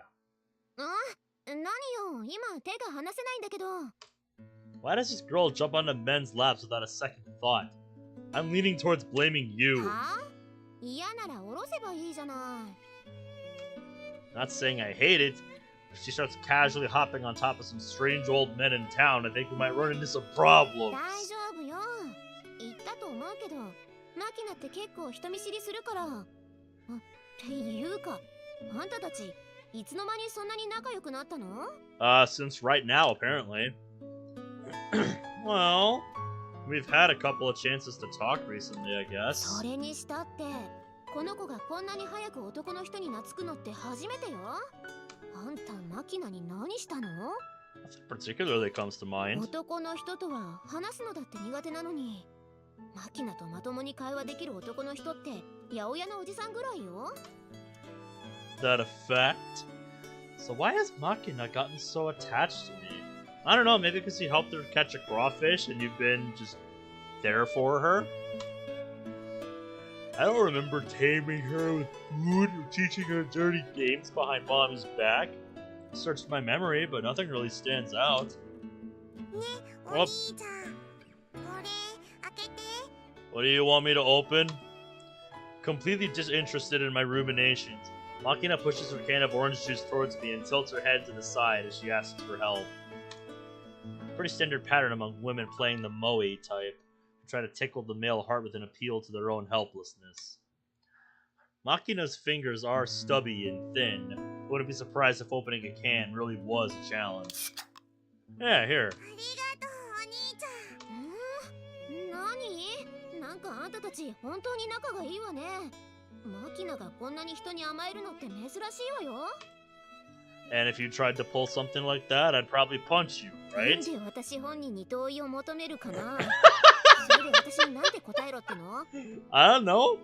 Why does this girl jump onto men's laps without a second thought? I'm leaning towards blaming you. Not saying I hate it. If she starts casually hopping on top of some strange old men in town, I think we might run into some problems. Since right now, apparently. Well, we've had a couple of chances to talk recently, I guess. Nothing particularly comes to mind. That a fact? So why has Makina gotten so attached to me? I don't know, maybe because you helped her catch a crawfish and you've been just there for her? I don't remember taming her with food or teaching her dirty games behind Mommy's back. I searched my memory, but nothing really stands out. Well, what do you want me to open? Completely disinterested in my ruminations, Makina pushes her can of orange juice towards me and tilts her head to the side as she asks for help. Pretty standard pattern among women playing the moe type, who try to tickle the male heart with an appeal to their own helplessness. Makina's fingers are stubby and thin. I wouldn't be surprised if opening a can really was a challenge. Yeah, here. And if you tried to pull something like that, I'd probably punch you, right? I don't know.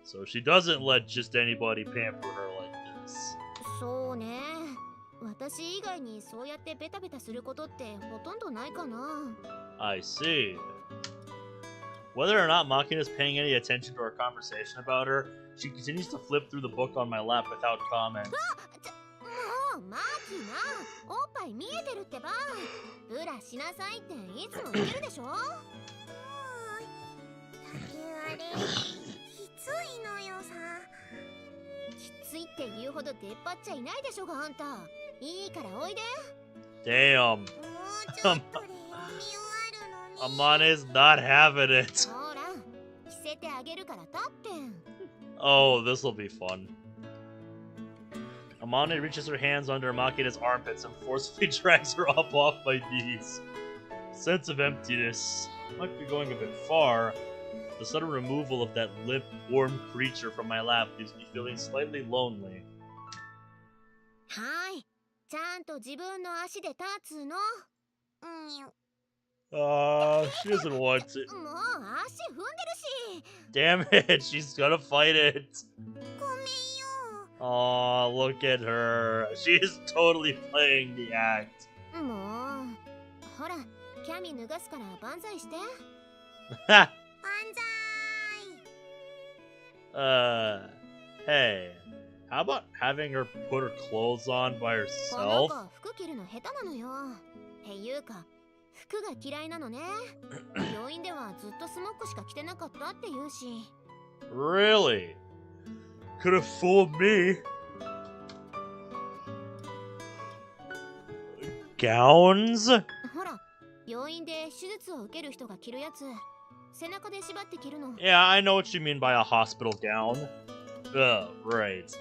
So she doesn't let just anybody pamper her like this. I see. Whether or not Makina is paying any attention to our conversation about her, she continues to flip through the book on my lap without comment. Damn. Amane's not having it. Oh, this'll be fun. Amane reaches her hands under Makina's armpits and forcefully drags her up off my knees. Sense of emptiness. Might be going a bit far. The sudden removal of that limp, warm creature from my lap leaves me feeling slightly lonely. She doesn't want to. Damn it, she's gonna fight it. Aw, look at her. She is totally playing the act. Hey, how about having her put her clothes on by herself? Really? Could have fooled me. Gowns? Yeah, I know what you mean by a hospital gown. Right.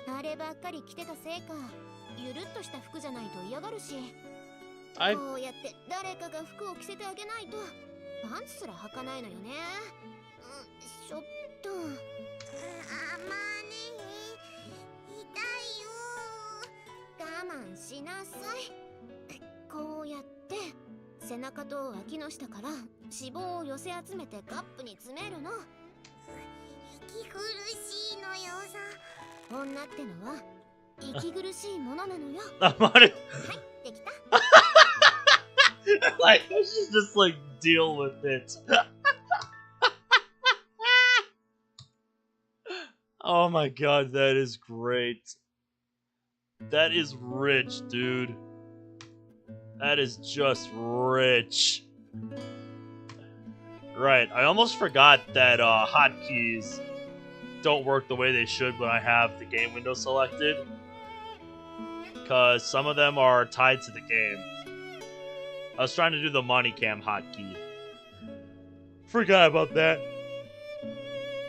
Money. Like, I should just like deal with it. Oh my god, that is great. That is rich, dude. That is just rich. Right, I almost forgot that hotkeys don't work the way they should when I have the game window selected. Because some of them are tied to the game. I was trying to do the money cam hotkey. Forgot about that.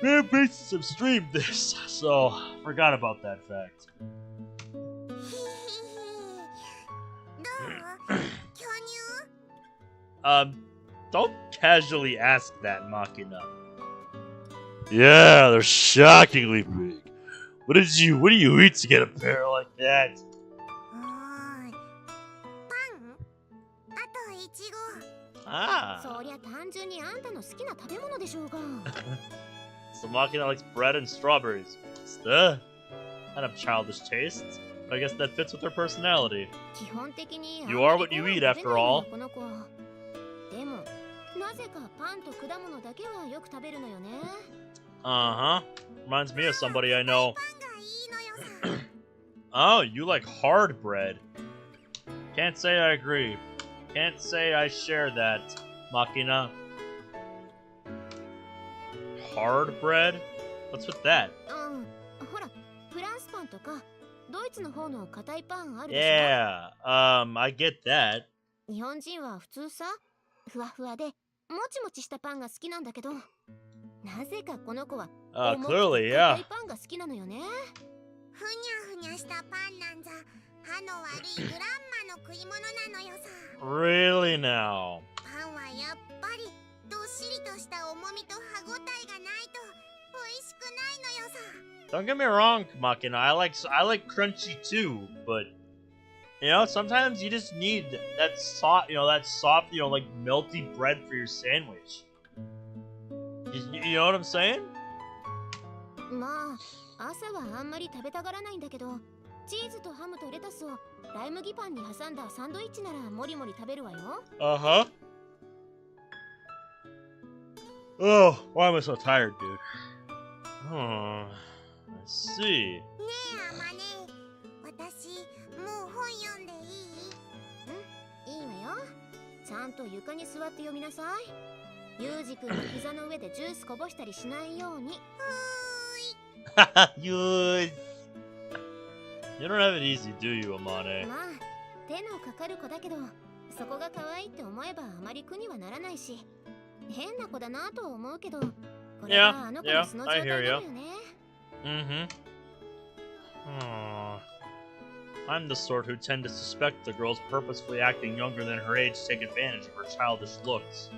Man, Basis have streamed this, so forgot about that fact. Don't casually ask that, Makina. Yeah, they're shockingly big. What do you eat to get a pair like that? Ah. So Makina likes bread and strawberries. It's the kind of childish taste. But I guess that fits with her personality. You are what you eat, after all. Uh-huh. Reminds me of somebody I know. Oh, you like hard bread. Can't say I agree. Can't say I share that, Makina. Hard bread? What's with that? Yeah, I get that. Clearly, yeah. Really now? Don't get me wrong, Makina. I like crunchy too, but you know, sometimes you just need that soft, like melty bread for your sandwich. You know what I'm saying? Uh-huh. Oh, why am I so tired, dude? Oh, let's see. You don't have it easy, do you, Amane? Yeah, I hear you. I'm the sort who tend to suspect the girl's purposefully acting younger than her age to take advantage of her childish looks.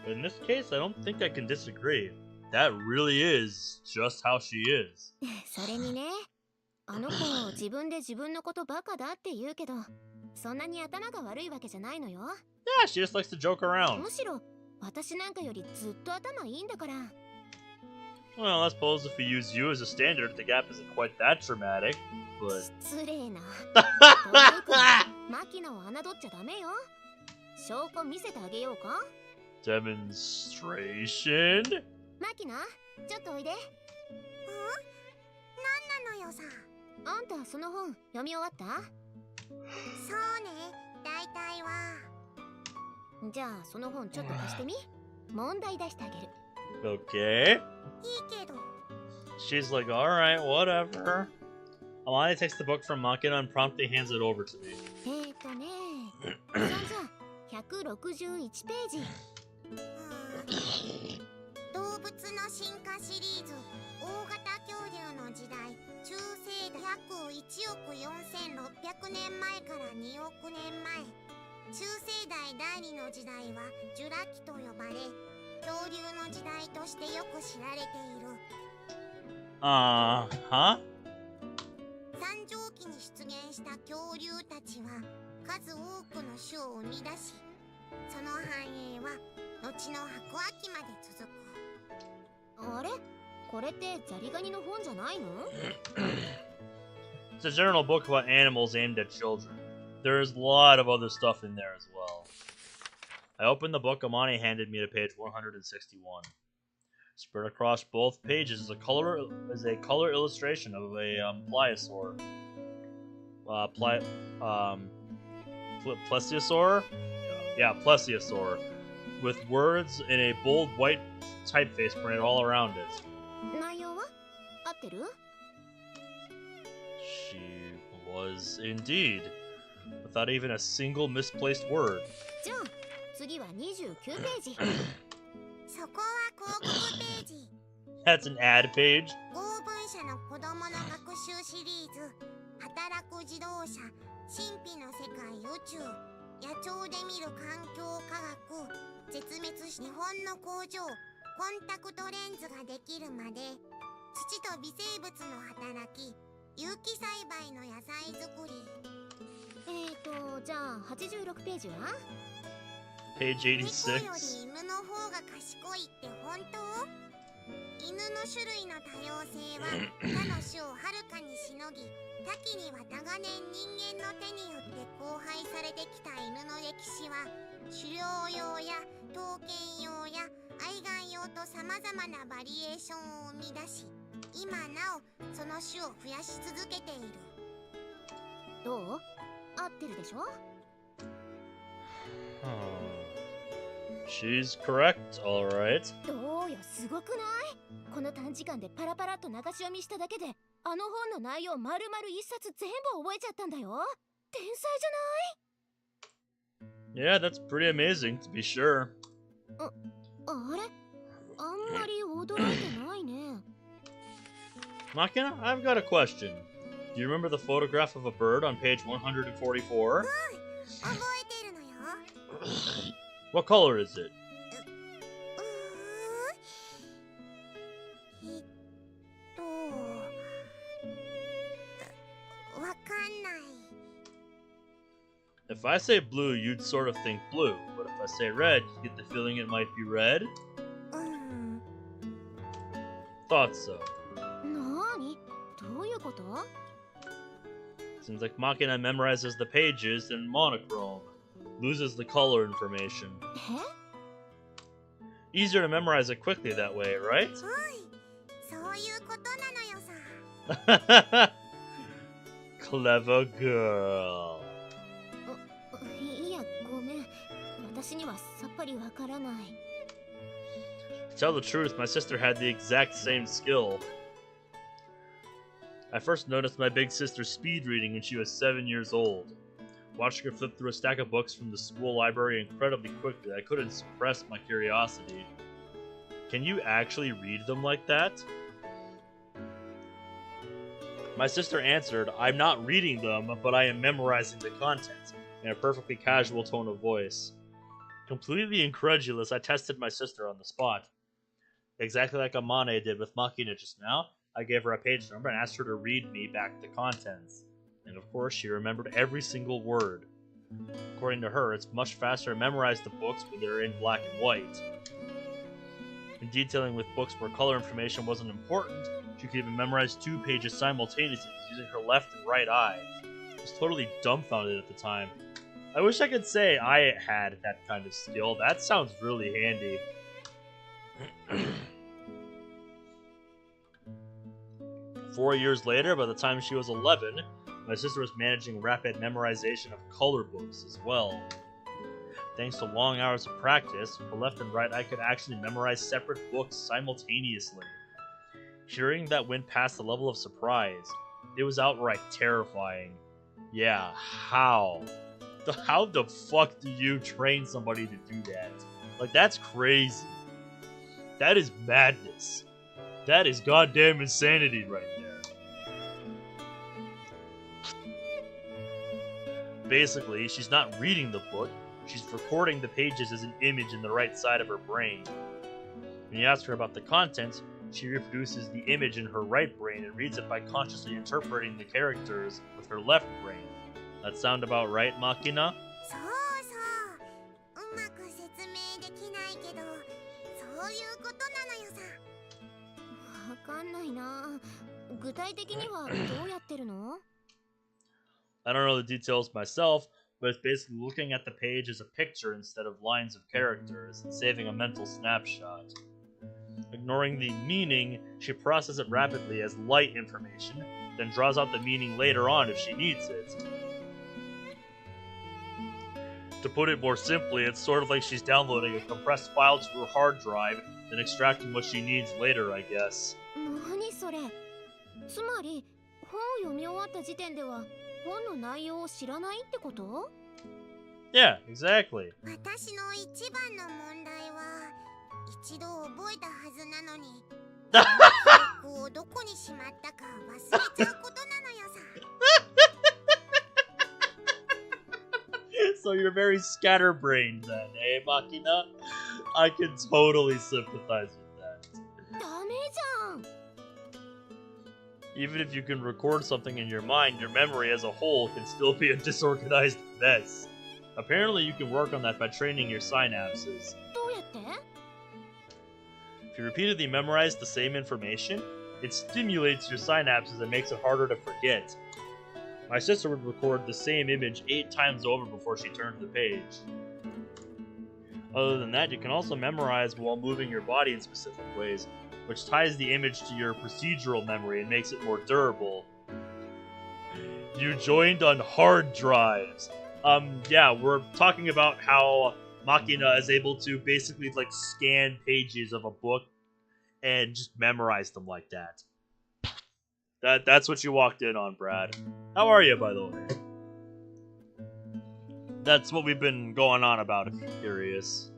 But in this case, I don't think I can disagree. That really is just how she is. Yeah, she just likes to joke around. Well, I suppose if we use you as a standard, the gap isn't quite that dramatic, but... Demonstration? Okay. She's like, alright, whatever. Alani takes the book from Makina and promptly hands it over to me. Uh-huh. It's a general book about animals aimed at children. There's a lot of other stuff in there as well. I opened the book Amani handed me to page 161. Spread across both pages is a color illustration of a plesiosaur. Plesiosaur? Yeah, plesiosaur. With words in a bold white typeface printed all around it. 内容は合ってる？ She was indeed, without even a single misplaced word. じゃあ次は29ページ。そこは広告ページ。That's an ad page. 公文社の子供の学習シリーズ、働く自動車、神秘の世界宇宙、野鳥で見る環境科学、絶滅し日本の工場、コンタクトレンズができるまで、土と微生物の働き、有機栽培の野菜作り。じゃあ86ページは Page 86. 猫より犬の方が賢いって本当？犬の種類の多様性は他の種をはるかにしのぎ、多岐には長年人間の手によって交配されてきた犬の歴史は狩猟用や刀剣用や愛玩用とさまざまなバリエーションを生み出し、今なおその種を増やし続けている。どう？合ってるでしょ？ She's correct, alright. どうよ、すごくない？この短時間でパラパラっと流し読みしただけで、あの本の内容丸々一冊全部覚えちゃったんだよ。天才じゃない？ Yeah, that's pretty amazing, to be sure. あれ？あんまり驚いてないね。Makina, I've got a question. Do you remember the photograph of a bird on page 144? 覚えてるのよ。What color is it? わかんない。 If I say blue, you'd sort of think blue, but if I say red, you get the feeling it might be red? Thought so. なに？どういうこと？ Seems like Makina memorizes the pages in monochrome, loses the color information. え？ Easier to memorize it quickly that way, right? そういうことなのよさ。Clever girl. いや、ごめん。私にはさっぱりわからない。To tell the truth, my sister had the exact same skill. I first noticed my big sister's speed reading when she was 7 years old. Watching her flip through a stack of books from the school library incredibly quickly, I couldn't suppress my curiosity. Can you actually read them like that? My sister answered, I'm not reading them, but I am memorizing the content, in a perfectly casual tone of voice. Completely incredulous, I tested my sister on the spot. Exactly like Amane did with Makina just now, I gave her a page number and asked her to read me back the contents. And of course, she remembered every single word. According to her, it's much faster to memorize the books when they're in black and white. In detailing with books where color information wasn't important, she could even memorize 2 pages simultaneously using her left and right eye. I was totally dumbfounded at the time. I wish I could say I had that kind of skill. That sounds really handy. 4 years later, by the time she was 11, my sister was managing rapid memorization of color books as well. Thanks to long hours of practice, her left and right eye could actually memorize separate books simultaneously. Hearing that went past the level of surprise. It was outright terrifying. Yeah, how? How the fuck do you train somebody to do that? Like, that's crazy. That is madness. That is goddamn insanity right there. Basically, she's not reading the book, she's recording the pages as an image in the right side of her brain. When you ask her about the content, she reproduces the image in her right brain and reads it by consciously interpreting the characters with her left brain. That sound about right, Makina? そうそう。うまく説明できないけど、そういうことなのよさ。わかんないな。具体的にはどうやってるの？ I don't know the details myself, but it's basically looking at the page as a picture instead of lines of characters and saving a mental snapshot. Ignoring the meaning, she processes it rapidly as light information, then draws out the meaning later on if she needs it. To put it more simply, it's sort of like she's downloading a compressed file to her hard drive, then extracting what she needs later, I guess. 何それ。つまり本を読み終わった時点では本の内容を知らないってこと？ Yeah, exactly. 私の一番の問題は一度覚えたはずなのに記憶をどこにしまったか忘れちゃうことなのよさ。So you're very scatterbrained then, eh, Makina? I can totally sympathize with that. ダメじゃん。 Even if you can record something in your mind, your memory as a whole can still be a disorganized mess. Apparently you can work on that by training your synapses. どうやって？ If you repeatedly memorize the same information, it stimulates your synapses and makes it harder to forget. My sister would record the same image 8 times over before she turned the page. Other than that, you can also memorize while moving your body in specific ways, which ties the image to your procedural memory and makes it more durable. You joined on hard drives. Yeah, we're talking about how Makina is able to basically like scan pages of a book and just memorize them like that. That's what you walked in on, Brad. How are you, by the way? That's what we've been going on about, if you're curious.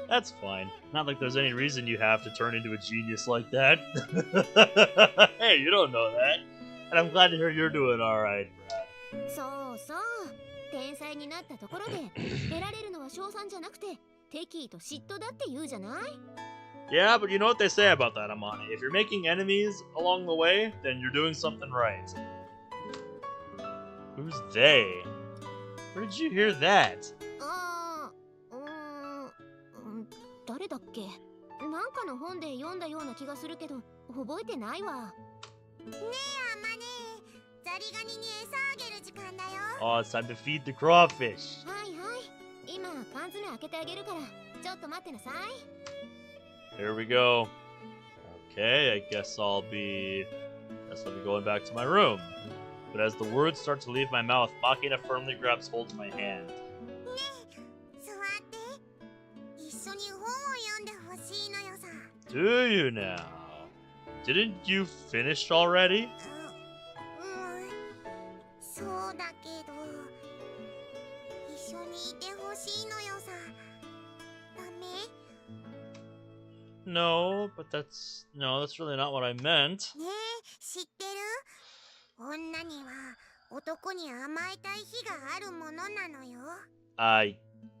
That's fine. Not like there's any reason you have to turn into a genius like that. Hey, you don't know that. And I'm glad to hear you're doing alright, Brad. そうそう。天才になったところで得られるのは賞賛じゃなくて敵意と嫉妬だって言うじゃない？ Yeah, but you know what they say about that, Amani. If you're making enemies along the way, then you're doing something right. Who's they? Where did you hear that? 誰だっけ？なんかの本で読んだような気がするけど覚えてないわ。ねえ、アマネ。ザリガニに餌あげる時間だよ。Oh, it's time to feed the crawfish. はいはい。今缶詰開けてあげるからちょっと待ってなさい。Here we go. Okay, I guess I'll be going back to my room. But as the words start to leave my mouth, Makina firmly grabs hold of my hand. ねえ、座って。一緒に本を読んでほしいのよさ。Do you now? Didn't you finish already? そうだけど、一緒にいてほしいのよさ。ダメ？ No, but that's really not what I meant. ねえ、知ってる？女には男に甘えたい日があるものなのよ。I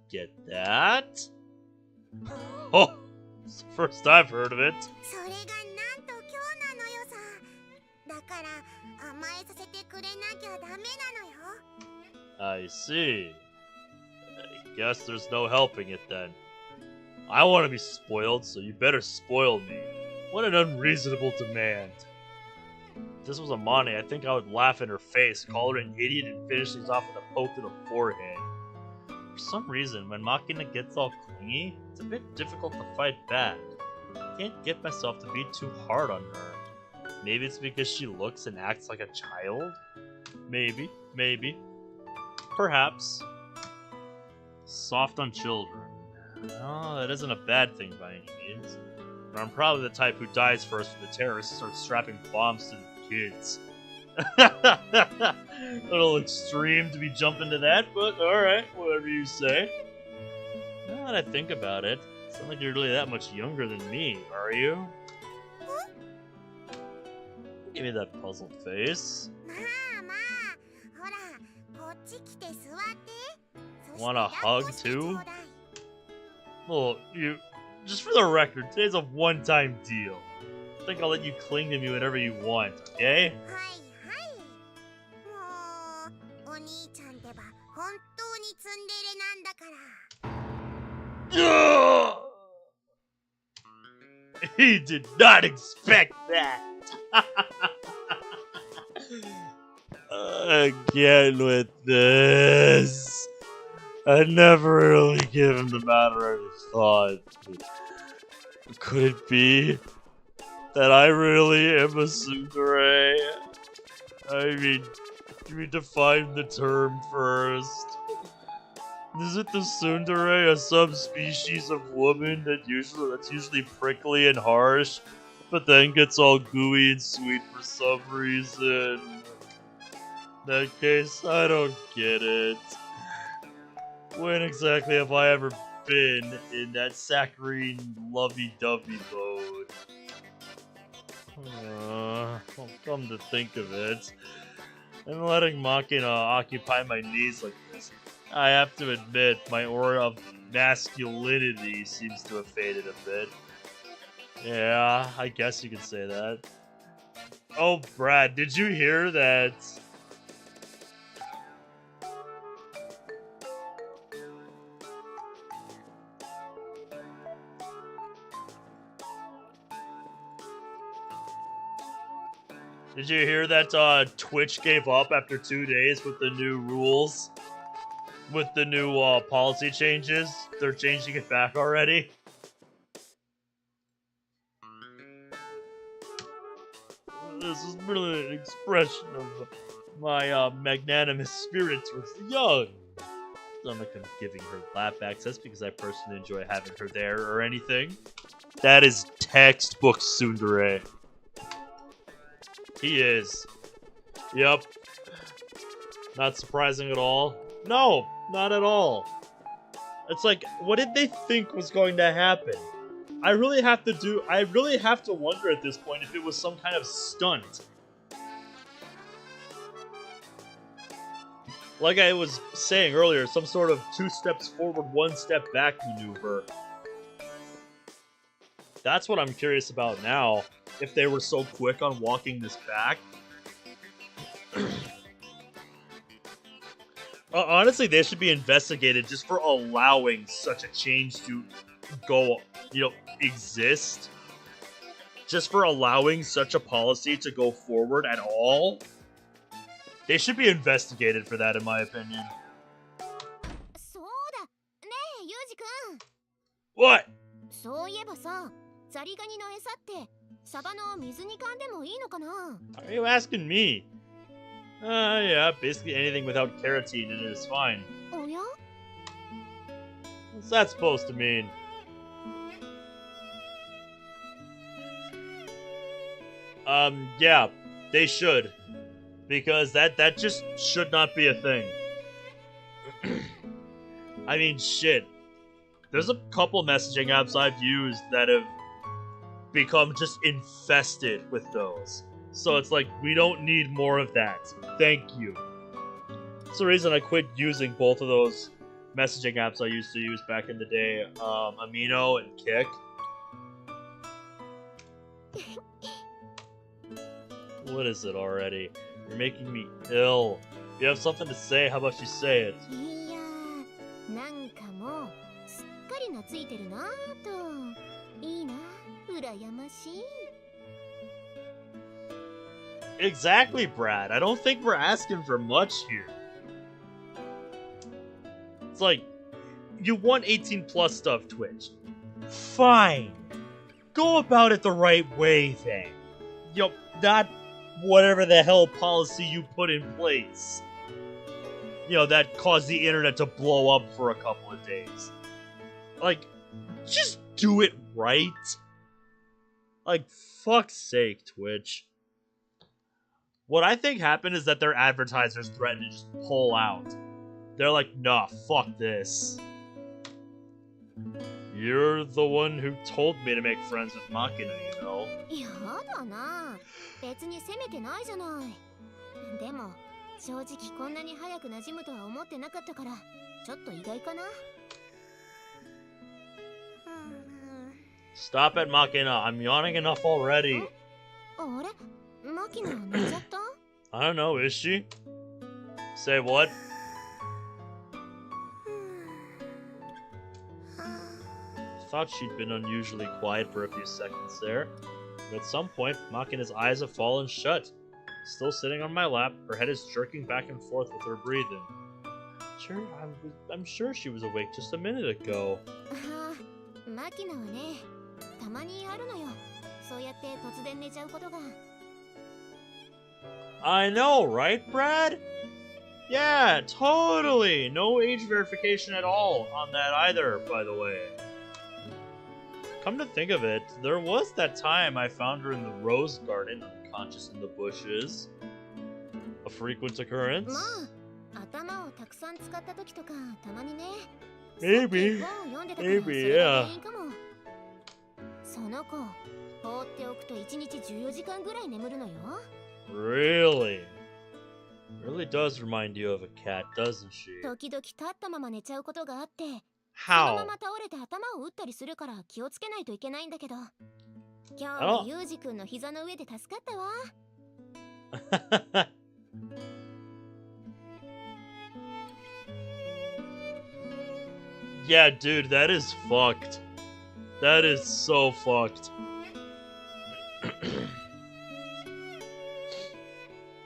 get that. Oh, it's the first I've heard of it. それがなんと今日なのよさ。だから甘えさせてくれなきゃダメなのよ。I see. I guess there's no helping it then. I want to be spoiled, so you better spoil me. What an unreasonable demand. If this was Amani, I think I would laugh in her face, call her an idiot, and finish things off with a poke to the forehead. For some reason, when Makina gets all clingy, it's a bit difficult to fight back. I can't get myself to be too hard on her. Maybe it's because she looks and acts like a child? Maybe. Perhaps. Soft on children. Oh, that isn't a bad thing by any means. But I'm probably the type who dies first when the terrorists start strapping bombs to the kids. A little extreme to be jumping to that, but alright, whatever you say. Now that I think about it, it's not like you're really that much younger than me, are you? Give me that puzzled face. Want a hug too? Well, just for the record, today's a one-time deal. I think I'll let you cling to me whenever you want, okay? He did not expect that. Again with this. I never really given the matter any thought. Could it be that I really am a tsundere? I mean, can we define the term first? Isn't the tsundere a subspecies of woman that's usually prickly and harsh, but then gets all gooey and sweet for some reason? In that case, I don't get it. When exactly have I ever been in that saccharine lovey-dovey mode? Well, come to think of it, and letting Makina occupy my knees like this, I have to admit my aura of masculinity seems to have faded a bit. Yeah, I guess you could say that. Oh, Brad, did you hear that? Did you hear that Twitch gave up after 2 days with the new rules? With the new policy changes? They're changing it back already? This is really an expression of my magnanimous spirit towards the young. It's not like I'm giving her lap access because I personally enjoy having her there or anything. That is textbook tsundere. He is. Yep. Not surprising at all. No, not at all. It's like, what did they think was going to happen? I really have to wonder at this point if it was some kind of stunt. Like I was saying earlier, some sort of 2 steps forward, 1 step back maneuver. That's what I'm curious about now. If they were so quick on walking this back. Honestly, they should be investigated just for allowing such a change to go, exist. Just for allowing such a policy to go forward at all. They should be investigated for that, in my opinion. What? Are you asking me? Yeah, basically anything without carotene in it is fine. What's that supposed to mean? Yeah, they should. Because that just should not be a thing. I mean, shit. There's a couple messaging apps I've used that have become just infested with those. So it's like, we don't need more of that. Thank you. That's the reason I quit using both of those messaging apps I used to use back in the day. Amino and Kik. What is it already? You're making me ill. If you have something to say, how about you say it? Exactly, Brad. I don't think we're asking for much here. It's like, you want 18 plus stuff, Twitch. Fine. Go about it the right way, then. Not whatever the hell policy you put in place. That caused the internet to blow up for a couple of days. Like, just do it right. Like, fuck's sake, Twitch. What I think happened is that their advertisers threatened to just pull out. They're like, nah, fuck this. You're the one who told me to make friends with Makina, you know. Stop it, Makina. I'm yawning enough already. I don't know, is she? Say what? thought she'd been unusually quiet for a few seconds there, but at some point, Makina's eyes have fallen shut. Still sitting on my lap, her head is jerking back and forth with her breathing. Sure, I'm sure she was awake just a minute ago. Makina はね、たまにあるのよ。そうやって突然寝ちゃうことが。I know, right, Brad? Yeah, totally! No age verification at all on that either, by the way. Come to think of it, there was that time I found her in the rose garden, unconscious in the bushes. A frequent occurrence? Maybe. Maybe, yeah. Really? Really does remind you of a cat, doesn't she? How? Yeah, dude, that is fucked. That is so fucked.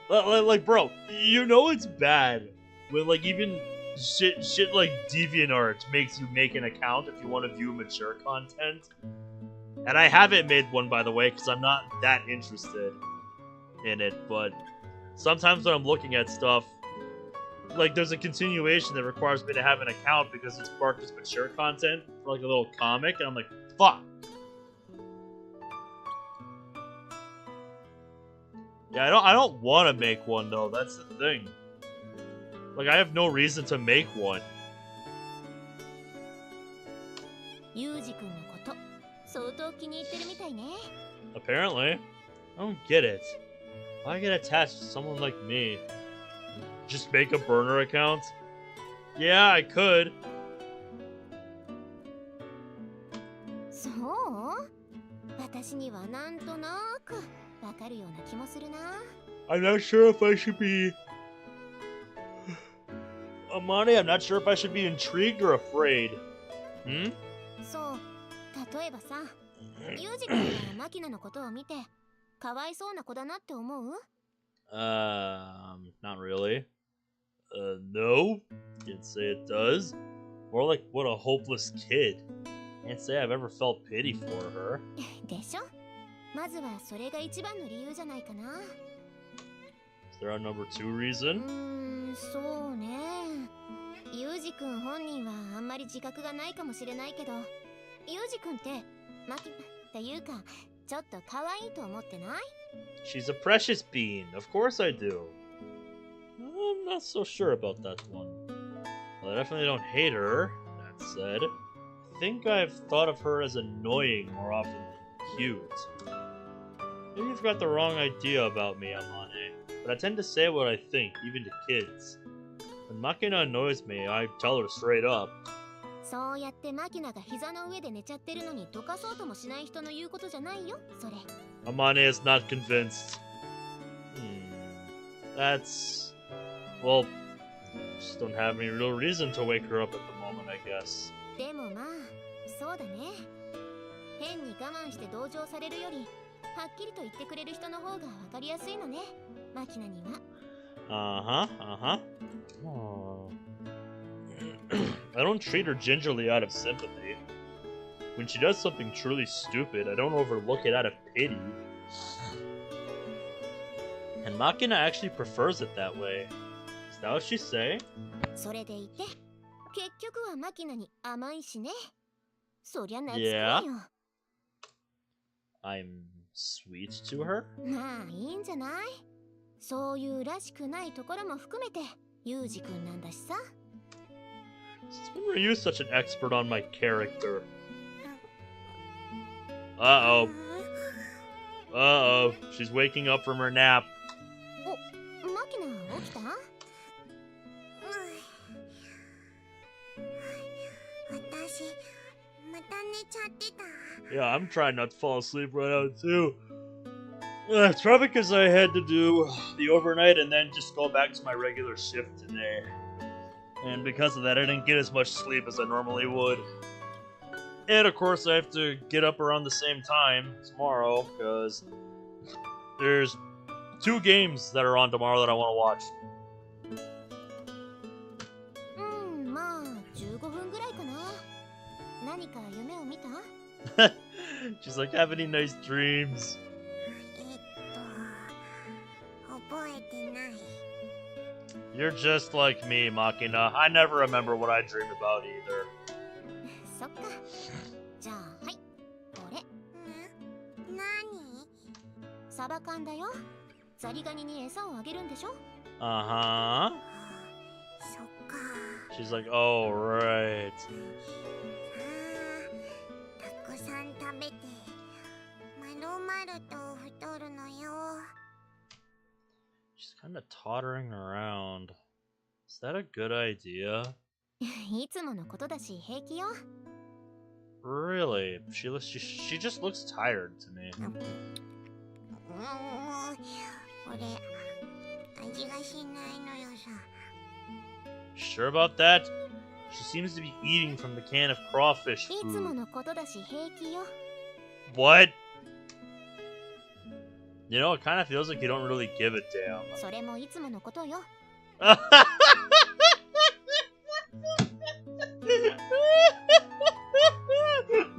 Like, bro, you know it's bad when, like, even shit like DeviantArt makes you make an account if you want to view mature content. And I haven't made one, by the way, because I'm not that interested in it, but sometimes when I'm looking at stuff, like, there's a continuation that requires me to have an account because it's marked as mature content for, like, a little comic, and I'm like, fuck! Yeah, I don't want to make one, though, that's the thing. Like, I have no reason to make one. Apparently. I don't get it. Why get attached to someone like me? Just make a burner account? Yeah, I could. I'm not sure if I should be... Amani, I'm not sure if I should be intrigued or afraid. Hmm? Not really. No. Can't say it does. More like, what a hopeless kid. Can't say I've ever felt pity for her. Is there a number 2 reason? She's a precious bean. Of course I do. I'm not so sure about that one. Well, I definitely don't hate her. That said, I think I've thought of her as annoying more often than cute. Maybe you've got the wrong idea about me, Amane, but I tend to say what I think, even to kids. When Makina annoys me, I tell her straight up. Amane is not convinced. That's... well, just don't have any real reason to wake her up at the moment, I guess. Oh. I don't treat her gingerly out of sympathy. When she does something truly stupid, I don't overlook it out of pity. And Makina actually prefers it that way. Is that what she say? Yeah. I'm sweet to her? Since when were you such an expert on my character? Uh-oh. Uh-oh. She's waking up from her nap. Yeah, I'm trying not to fall asleep right now, too. It's probably because I had to do the overnight and then just go back to my regular shift today. And because of that, I didn't get as much sleep as I normally would. And of course, I have to get up around the same time tomorrow because there's 2 games that are on tomorrow that I want to watch. まあ15分ぐらいかな。何か夢を見た？ She's like, have any nice dreams? 覚えてない。 You're just like me, Makina. I never remember what I dream about either. そっか。じゃあはい。これ。何？サバ缶だよ。ザリガニに餌をあげるんでしょ？ Uh-huh. そっか。 She's like, oh, right. たくさん食べて、まるまると太るのよ。 She's kind of tottering around. Is that a good idea? いつものことだし平気よ。 Really? She just looks tired to me. これ味がしないのよさ。 Sure about that? She seems to be eating from the can of crawfish いつも food. のことだし平気よ。 What? You know, it kind of feels like you don't really give a damn. それもいつものことよ。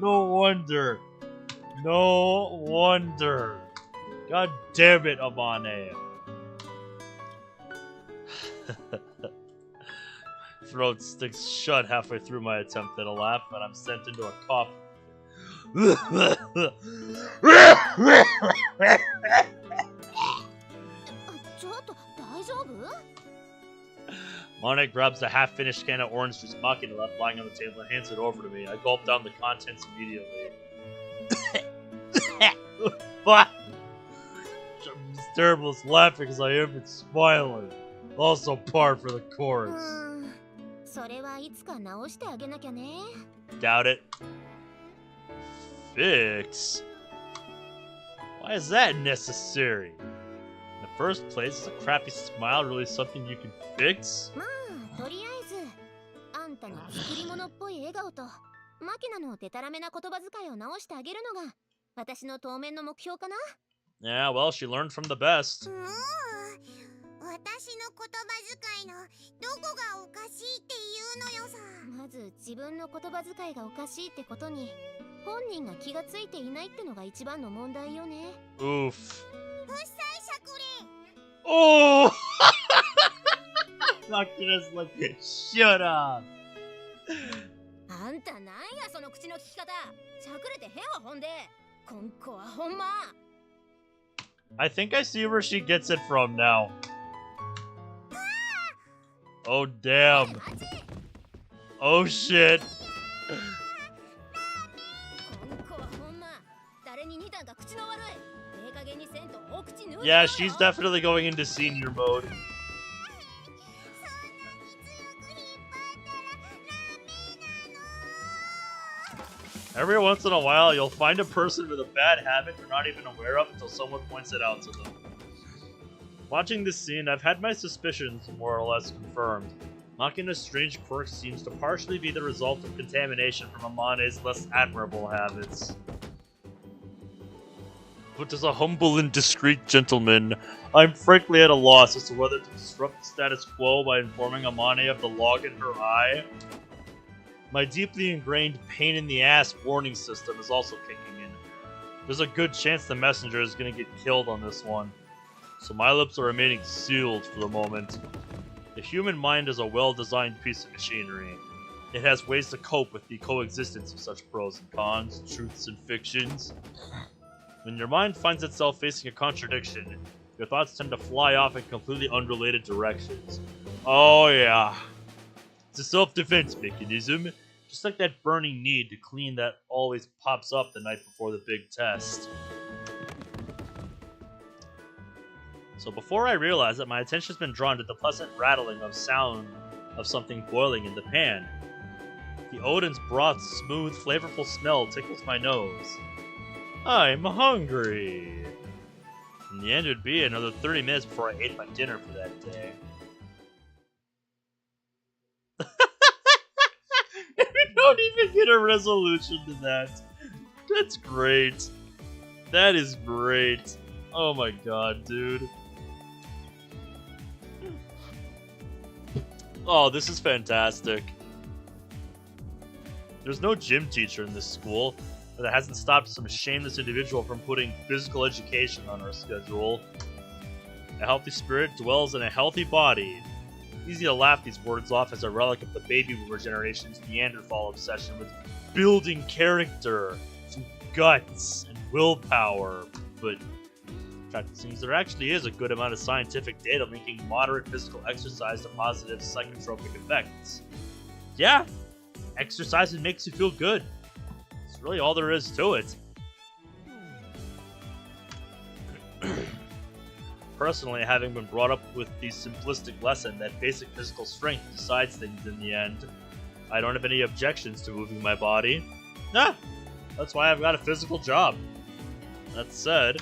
No wonder. No wonder. God damn it, Amane. Throat sticks shut halfway through my attempt at a laugh, and I'm sent into a cough. Monet grabs the half-finished can of orange juice Makina left lying on the table and hands it over to me. I gulp down the contents immediately. What? I'm as terrible as laughing as I am at smiling. Also par for the course. それはいつか直してあげなきゃね。 Doubt it. Fix? Why is that necessary? In the first place, is a crappy smile really something you can fix? まあ、とりあえずあんたに作り物っぽい笑顔とマキナのデタラメな言葉遣いを直してあげるのが私の当面の目標かな。 Yeah, well, she learned from the best. もう私の言葉遣いのどこがおかしいっていうのよさ。まず自分の言葉遣いがおかしいってことに本人が気がついていないってのが一番の問題よね。 Oof. 不採釈れ。 Oh! Makina's like, shut up. あんたなんやその口の利き方。しゃくれてへんわほんで。こんこはほんま。 I think I see where she gets it from now. Oh, damn. Oh, shit. Yeah, she's definitely going into senior mode. Every once in a while, you'll find a person with a bad habit you're not even aware of until someone points it out to them. Watching this scene, I've had my suspicions more or less confirmed. Makina's strange quirk seems to partially be the result of contamination from Amane's less admirable habits. But as a humble and discreet gentleman, I'm frankly at a loss as to whether to disrupt the status quo by informing Amane of the log in her eye. My deeply ingrained pain-in-the-ass warning system is also kicking in. There's a good chance the messenger is going to get killed on this one, so my lips are remaining sealed for the moment. The human mind is a well-designed piece of machinery. It has ways to cope with the coexistence of such pros and cons, truths and fictions. When your mind finds itself facing a contradiction, your thoughts tend to fly off in completely unrelated directions. Oh yeah. It's a self-defense mechanism, just like that burning need to clean that always pops up the night before the big test. So before I realize it, my attention's been drawn to the pleasant rattling of sound of something boiling in the pan. The Odin's broth's smooth, flavorful smell tickles my nose. I'm hungry. In the end, it would be another 30 minutes before I ate my dinner for that day. We don't even get a resolution to that. That's great. That is great. Oh my god, dude. Oh, this is fantastic. There's no gym teacher in this school, but that hasn't stopped some shameless individual from putting physical education on our schedule. A healthy spirit dwells in a healthy body. Easy to laugh these words off as a relic of the baby boomer generation's Neanderthal obsession with building character, some guts, and willpower. But in fact, it seems there actually is a good amount of scientific data linking moderate physical exercise to positive psychotropic effects. Yeah, exercising makes you feel good. That's really all there is to it. Personally, having been brought up with the simplistic lesson that basic physical strength decides things in the end, I don't have any objections to moving my body. Nah, that's why I've got a physical job. That said,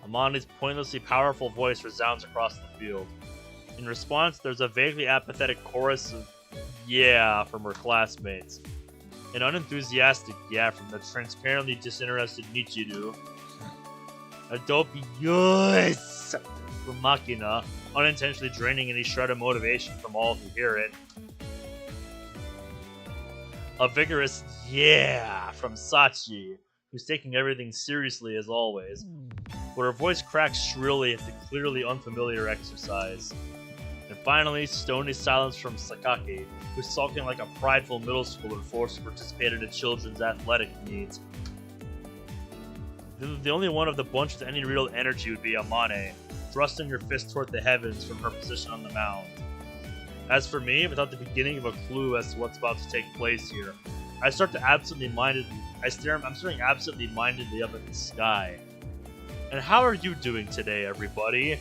Amani's pointlessly powerful voice resounds across the field. In response, there's a vaguely apathetic chorus of "yeah" from her classmates. An unenthusiastic "yeah" from the transparently disinterested Michiru. A dopey "yes" from Makina, unintentionally draining any shred of motivation from all who hear it. A vigorous "yeah" from Sachi, who's taking everything seriously as always, but her voice cracks shrilly at the clearly unfamiliar exercise. And finally, stony silence from Sakaki, who's sulking like a prideful middle schooler forced to participate in a children's athletic meet. The only one of the bunch with any real energy would be Amane, thrusting her fist toward the heavens from her position on the mound. As for me, without the beginning of a clue as to what's about to take place here, I'm staring absently mindedly up at the sky. And how are you doing today, everybody?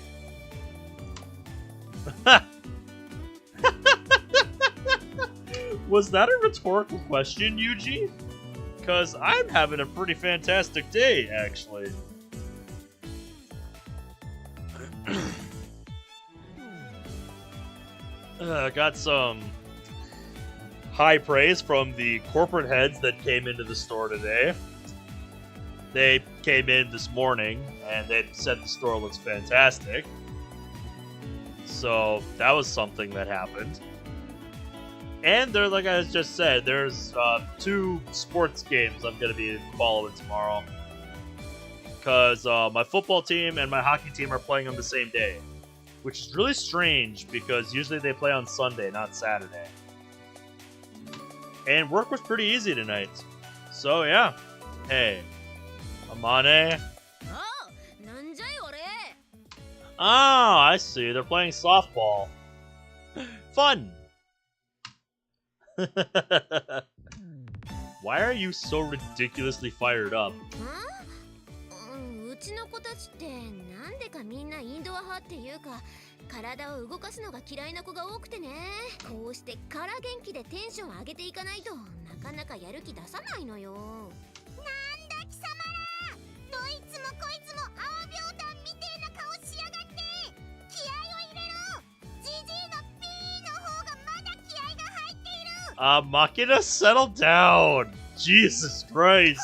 Was that a rhetorical question, Yuji? Because I'm having a pretty fantastic day, actually. Got some high praise from the corporate heads that came into the store today. They came in this morning, and they said the store looks fantastic. So that was something that happened. And there, like I just said, there's 2 sports games I'm going to be following tomorrow. Because my football team and my hockey team are playing on the same day. Which is really strange, because usually they play on Sunday, not Saturday. And work was pretty easy tonight. So yeah. Hey. Amane. Oh, I see. They're playing softball. Fun! Why are you so ridiculously fired up? うちの子たちってなんでかみんなインドア派っていうか体を動かすのが嫌いな子が多くてね。こうしてから元気でテンション上げていかないとなかなかやる気出さないのよ。なんだ貴様ら、どいつもこいつも青秒団みてえな顔しやがって。気合を入れろ。ジジイのピーの方がまだ気合が入っている。Makina, settle down. Jesus Christ.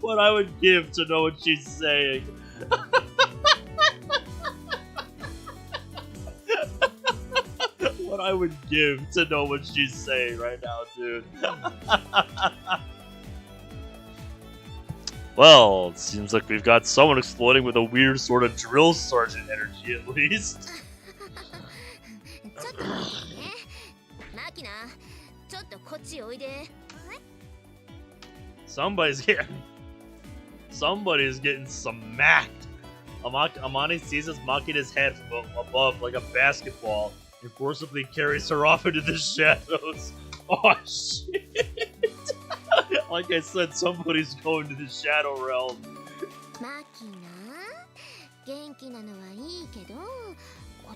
What I would give to know what she's saying. What I would give to know what she's saying right now, dude. Well, it seems like we've got someone exploding with a weird sort of drill sergeant energy, at least. Somebody's getting smacked. Amani seizes Makina's head from above like a basketball and forcibly carries her off into the shadows. Oh shit! Like I said, somebody's going to the shadow realm. Makina, 元気なのはいいけど、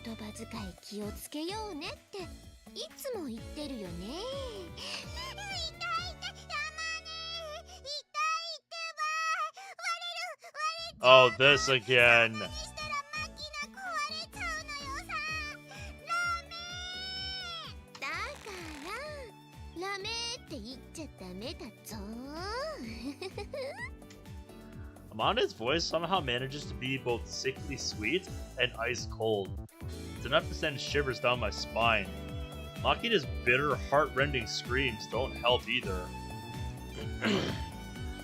言葉遣い気をつけようねっていつも言ってるよね。痛いってば、割れ Oh, this again. したらマキナ壊れちゃうのよさ。だからラメって言っちゃダメだぞ。Amanda's voice somehow manages to be both sickly sweet and ice cold. It's enough to send shivers down my spine. Makina's bitter, heart-rending screams don't help either.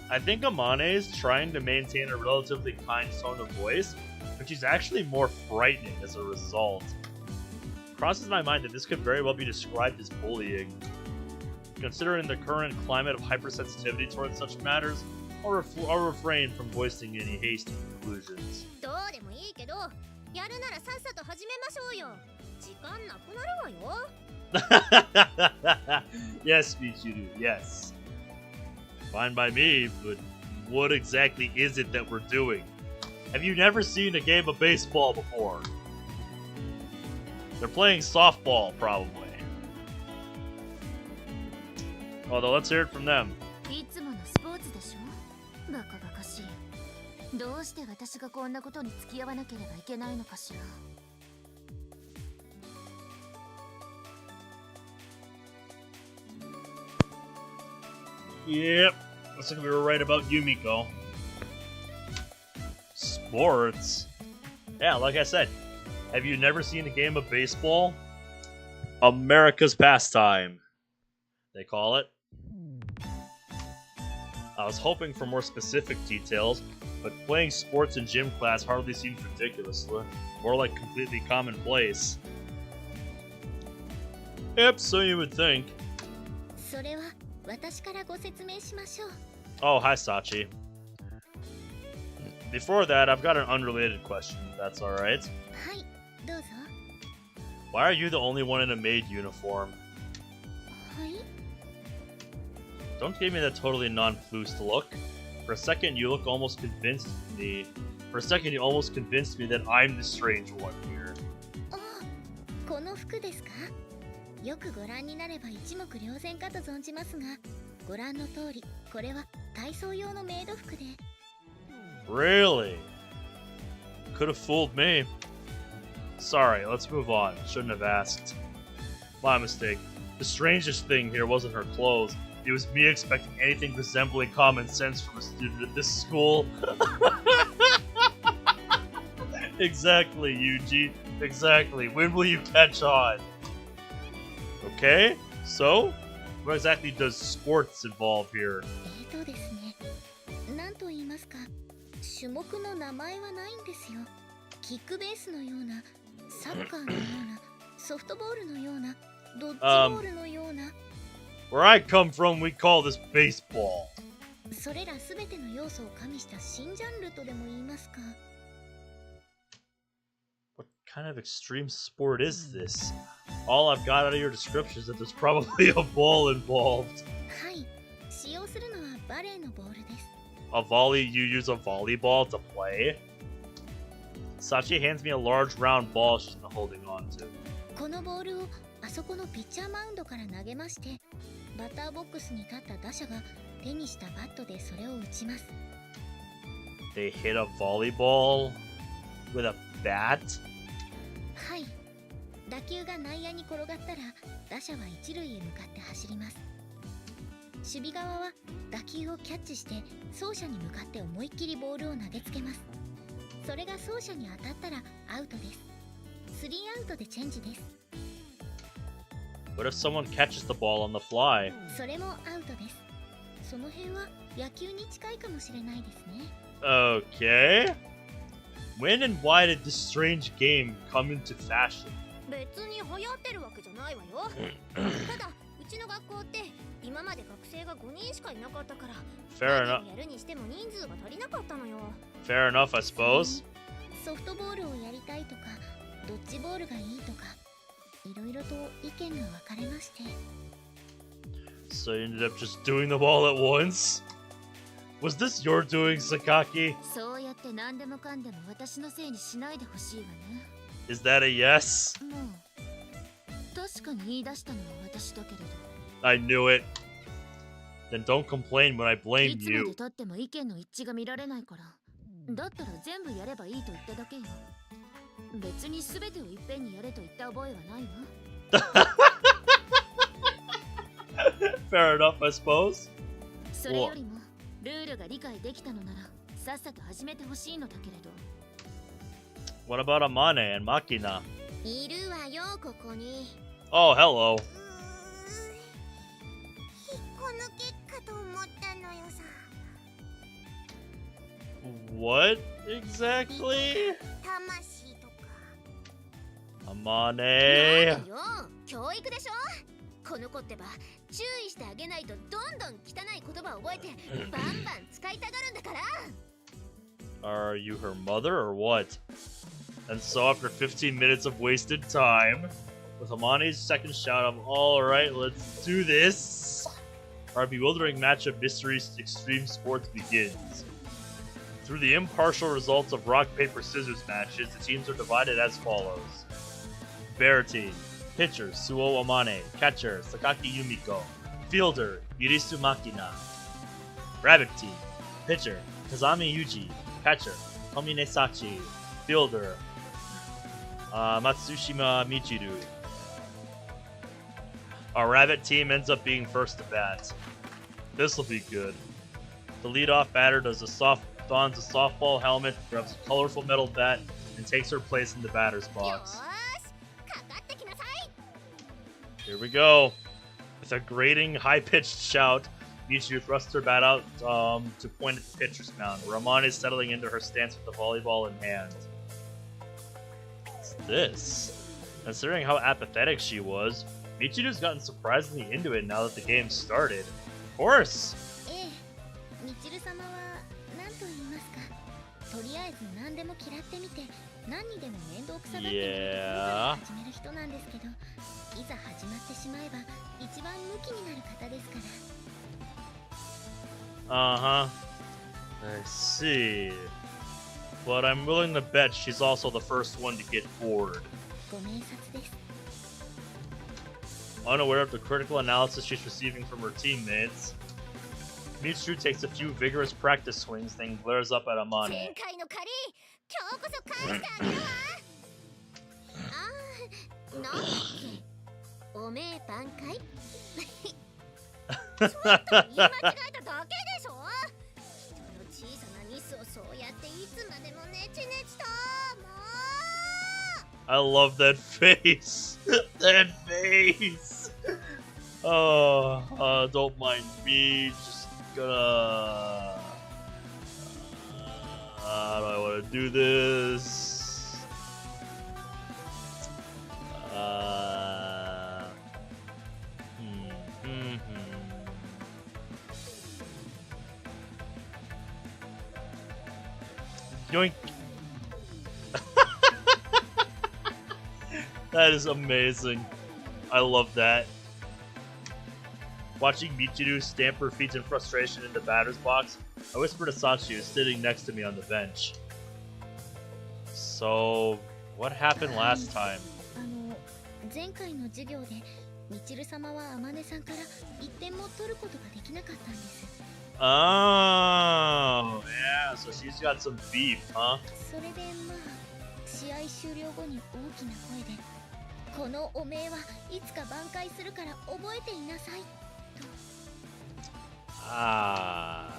I think Amane is trying to maintain a relatively kind tone of voice, but she's actually more frightening as a result. It crosses my mind that this could very well be described as bullying. Considering the current climate of hypersensitivity towards such matters, I'll refrain from voicing any hasty conclusions. どうでもいいけど、やるならさっさと始めましょうよ。時間なくなるわよ。Yes, Michiru, yes. Fine by me, but what exactly is it that we're doing? Have you never seen a game of baseball before? They're playing softball, probably. Although, let's hear it from them. いつものスポーツでしょ。バカバカしい。どうして私がこんなことに付き合わなければいけないのかしら。Yep, looks like we were right about Yumiko. Sports? Yeah, like I said, have you never seen a game of baseball? America's pastime, they call it. I was hoping for more specific details, but playing sports in gym class hardly seems ridiculous, more like completely commonplace. Yep, so you would think. それは私からご説明しましょう。 Oh, hi, Sachi. Before that, I've got an unrelated question, if that's alright. はい、どうぞ。 Why are you the only one in a maid uniform? はい。 Don't give me that totally nonplussed look. For a second, you almost convinced me that I'm the strange one here. あ、この服ですか？よくご覧になれば一目瞭然かと存じますが、ご覧の通り、これは体操用のメイド服で。 Really? Could have fooled me. Sorry, let's move on. Shouldn't have asked. My mistake. The strangest thing here wasn't her clothes. It was me expecting anything resembling common sense from a student at this school. Exactly, Yuji. Exactly. When will you catch on? Okay, so what exactly does sports involve here? ですね。なんと言いますか、種目の名前はないんですよ。キックベースのような、サッカーのような、ソフトボールのような、ドッジボールのような。Where I come from, we call this baseball. それらすべての要素を加味した新ジャンルとでも言いますか。 What kind of extreme sport is this? All I've got out of your description is that there's probably a ball involved. はい、使用するのはバレーのボールです。 A volley? You use a volleyball to play? Sachi hands me a large round ball she's been holding on to. このボールをあそこのピッチャーマウンドから投げまして、バッターボックスに立った打者が手にしたバットでそれを打ちます。 They hit a volleyball with a bat? はい。打球が内野に転がったら、打者は一塁へ向かって走ります。守備側は打球をキャッチして、走者に向かって思いっきりボールを投げつけます。それが走者に当たったらアウトです。スリーアウトでチェンジです。 What if someone catches the ball on the fly? それもアウトです。その辺は野球に近いかもしれないですね。 Okay. When and why did this strange game come into fashion? 別に流行ってるわけじゃないわよ。ただ、うちの学校って今まで学生が5人しかいなかったから、 Fair enough. やるにしても人数が足りなかったのよ。 Fair enough, I suppose. ソフトボールをやりたいとか、ドッジボールがいいとか、いろいろと意見が分かれまして。 So you ended up just doing them all at once? Was this your doing, Sakaki? そうやって何でもかんでも私のせいにしないでほしいわね。 Is that a yes? もう確かに言い出したのは私だけれど。I knew it. Then don't complain when I い blame つまで you. 経っても意見の一致が見られないから。だったら全部やればいいと言っただけよ。別に全てをいっぺんにやれと言った覚えはないわ。Fair enough, I suppose. それよりもルールが理解できたのならさっさと始めてほしいのだけれど。What about Amane and Makina? いるわよ、ここに。 Oh, hello. 引っこ抜けかと思ったのよさ。 What exactly? 魂とか。 Amane. なんだよ、教育でしょ。この子ってば注意してあげないとどんどん汚い言葉を覚えてバンバン使いたがるんだから。 Are you her mother or what? And so after 15 minutes of wasted time, with Amane's second shout of "Alright, let's do this," our bewildering match of mystery extreme sports begins. Through the impartial results of rock, paper, scissors matches, the teams are divided as follows. Bear team. Pitcher, Suo Amane. Catcher, Sakaki Yumiko. Fielder, Irisu Makina. Rabbit team. Pitcher, Kazami Yuji. Catcher, Tomine Sachi. Fielder, Matsushima Michiru. Our rabbit team ends up being first to bat. This'll be good. The leadoff batter dons a softball helmet, grabs a colorful metal bat, and takes her place in the batter's box. Here we go. With a grating, high-pitched shout, Michiru thrusts her bat out to point at the pitcher's mound, where Amane is settling into her stance with the volleyball in hand. What's this? Considering how apathetic she was, Michiru's gotten surprisingly into it now that the game started. Of course! ええ、みちる様は何と言いますか。とりあえず何でも嫌ってみて、何にでも面倒くさがってみるところから始める人なんですけど、いざ始まってしまえば一番ムキになる方ですから。Uh-huh. I see. But I'm willing to bet she's also the first one to get bored. ご明察です。 Unaware of the critical analysis she's receiving from her teammates, Michiru takes a few vigorous practice swings, then glares up at Amane. 前回の借り、今日こそ返してあげるわ。ああ、なんだっけ。おめえ挽回。ちょっと言い間違えただけでしょ。人の小さなミスをそうやっていつまでもネチネチと。もう。 I love that face. That face. Oh, don't mind me. Just gonna. How do I want to do this? Yoink. That is amazing. I love that. Watching Michiru stamp her feet in frustration in the batter's box, I whispered to Sachi, who's sitting next to me on the bench. So, what happened last time? 前回の授業でみちる様はあまねさんから1点も取ることができなかったんです。 Oh, yeah, so she's got some beef, huh? それでまあ試合終了後に大きな声でこのおめえはいつか挽回するから覚えていなさいと。 Ah.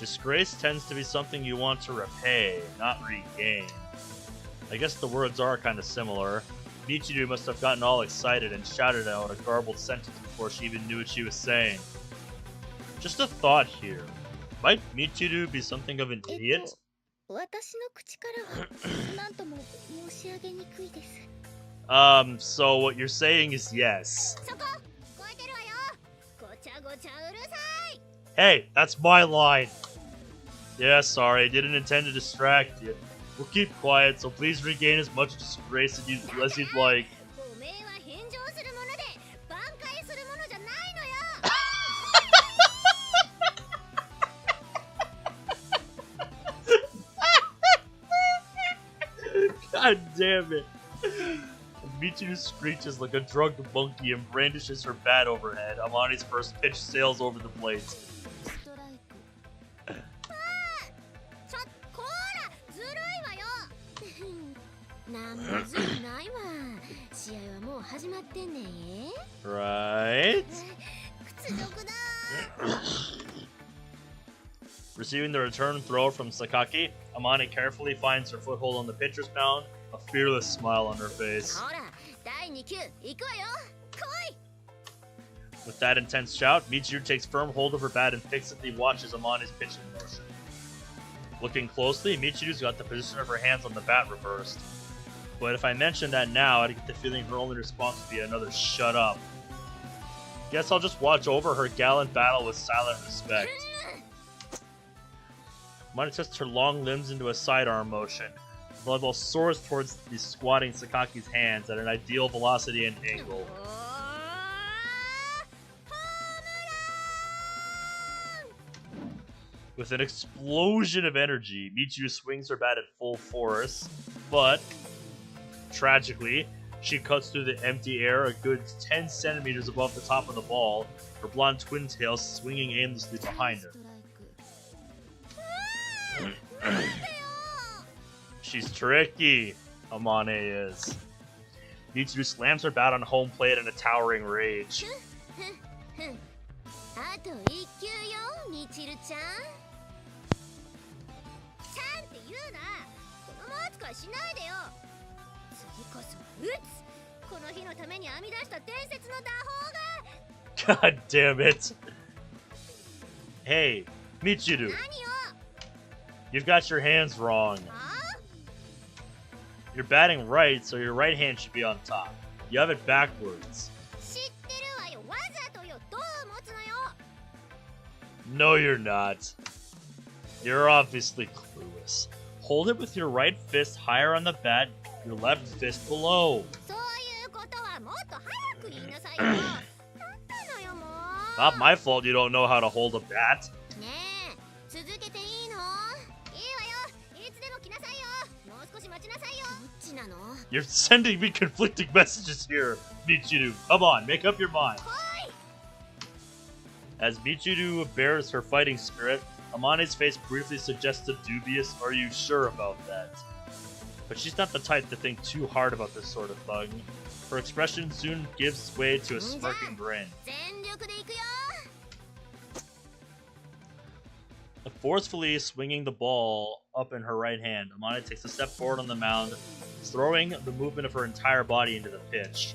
Disgrace tends to be something you want to repay, not regain. I guess the words are kind of similar. Michiru must have gotten all excited and shouted out a garbled sentence before she even knew what she was saying. Just a thought here. Might Michiru be something of an idiot? 私の口からは何とも申し上げにくいです。 So what you're saying is yes. そこ聞こえてるわよ。ごちゃごちゃうるさい。 Hey, that's my line. Yeah, sorry, I didn't intend to distract you. We'll keep quiet, so please regain as much disgrace as you'd like. おめえは返上するもので挽回するものじゃないのよ。 God damn it. Michiru screeches like a drugged monkey and brandishes her bat overhead. Amane's first pitch sails over the plate. ストライク。ちょこ Right? 屈辱だ Receiving the return throw from Sakaki, Amane carefully finds her foothold on the pitcher's mound, a fearless smile on her face. ほら第2球行くわよ来い With that intense shout, Michiru takes firm hold of her bat and fixedly watches Amane's pitching motion. Looking closely, Michiru's got the position of her hands on the bat reversed. But if I mention that now, I'd get the feeling her only response would be another shut up. Guess I'll just watch over her gallant battle with silent respect. Amane twists her long limbs into a sidearm motion. The blood ball soars towards the squatting Sakaki's hands at an ideal velocity and angle. With an explosion of energy, Michiru swings her bat at full force, but tragically, she cuts through the empty air a good 10 centimeters above the top of the ball, her blonde twin tail swinging aimlessly behind her. She's tricky, Amane is. Michiru slams her bat on home plate in a towering rage. あと1球よみちるちゃんちゃんって言うな子供扱いしないでよ次こそ打つこの日のために編み出した伝説の打法が God damn it. Hey, Michiru. 何よ You've got your hands wrong. You're batting right, so your right hand should be on top. You have it backwards. 知ってるわよわざとよどう持つのよ No, you're not. You're obviously clueless. Hold it with your right fist higher on the bat, your left fist below. そういうことはもっと早く言いなさいよなんなのよもう Not my fault you don't know how to hold a bat. ねえ続けていいのいいわよいつでも来なさいよもう少し待ちなさいよどっちなの You're sending me conflicting messages here, Michiru. Come on, make up your mind. As Michiru bears her fighting spirit, Amane's face briefly suggests a dubious, "Are you sure about that?" But she's not the type to think too hard about this sort of thing. Her expression soon gives way to a smirking grin. 全力で行くよ Forcefully swinging the ball up in her right hand, Amane takes a step forward on the mound, throwing the movement of her entire body into the pitch.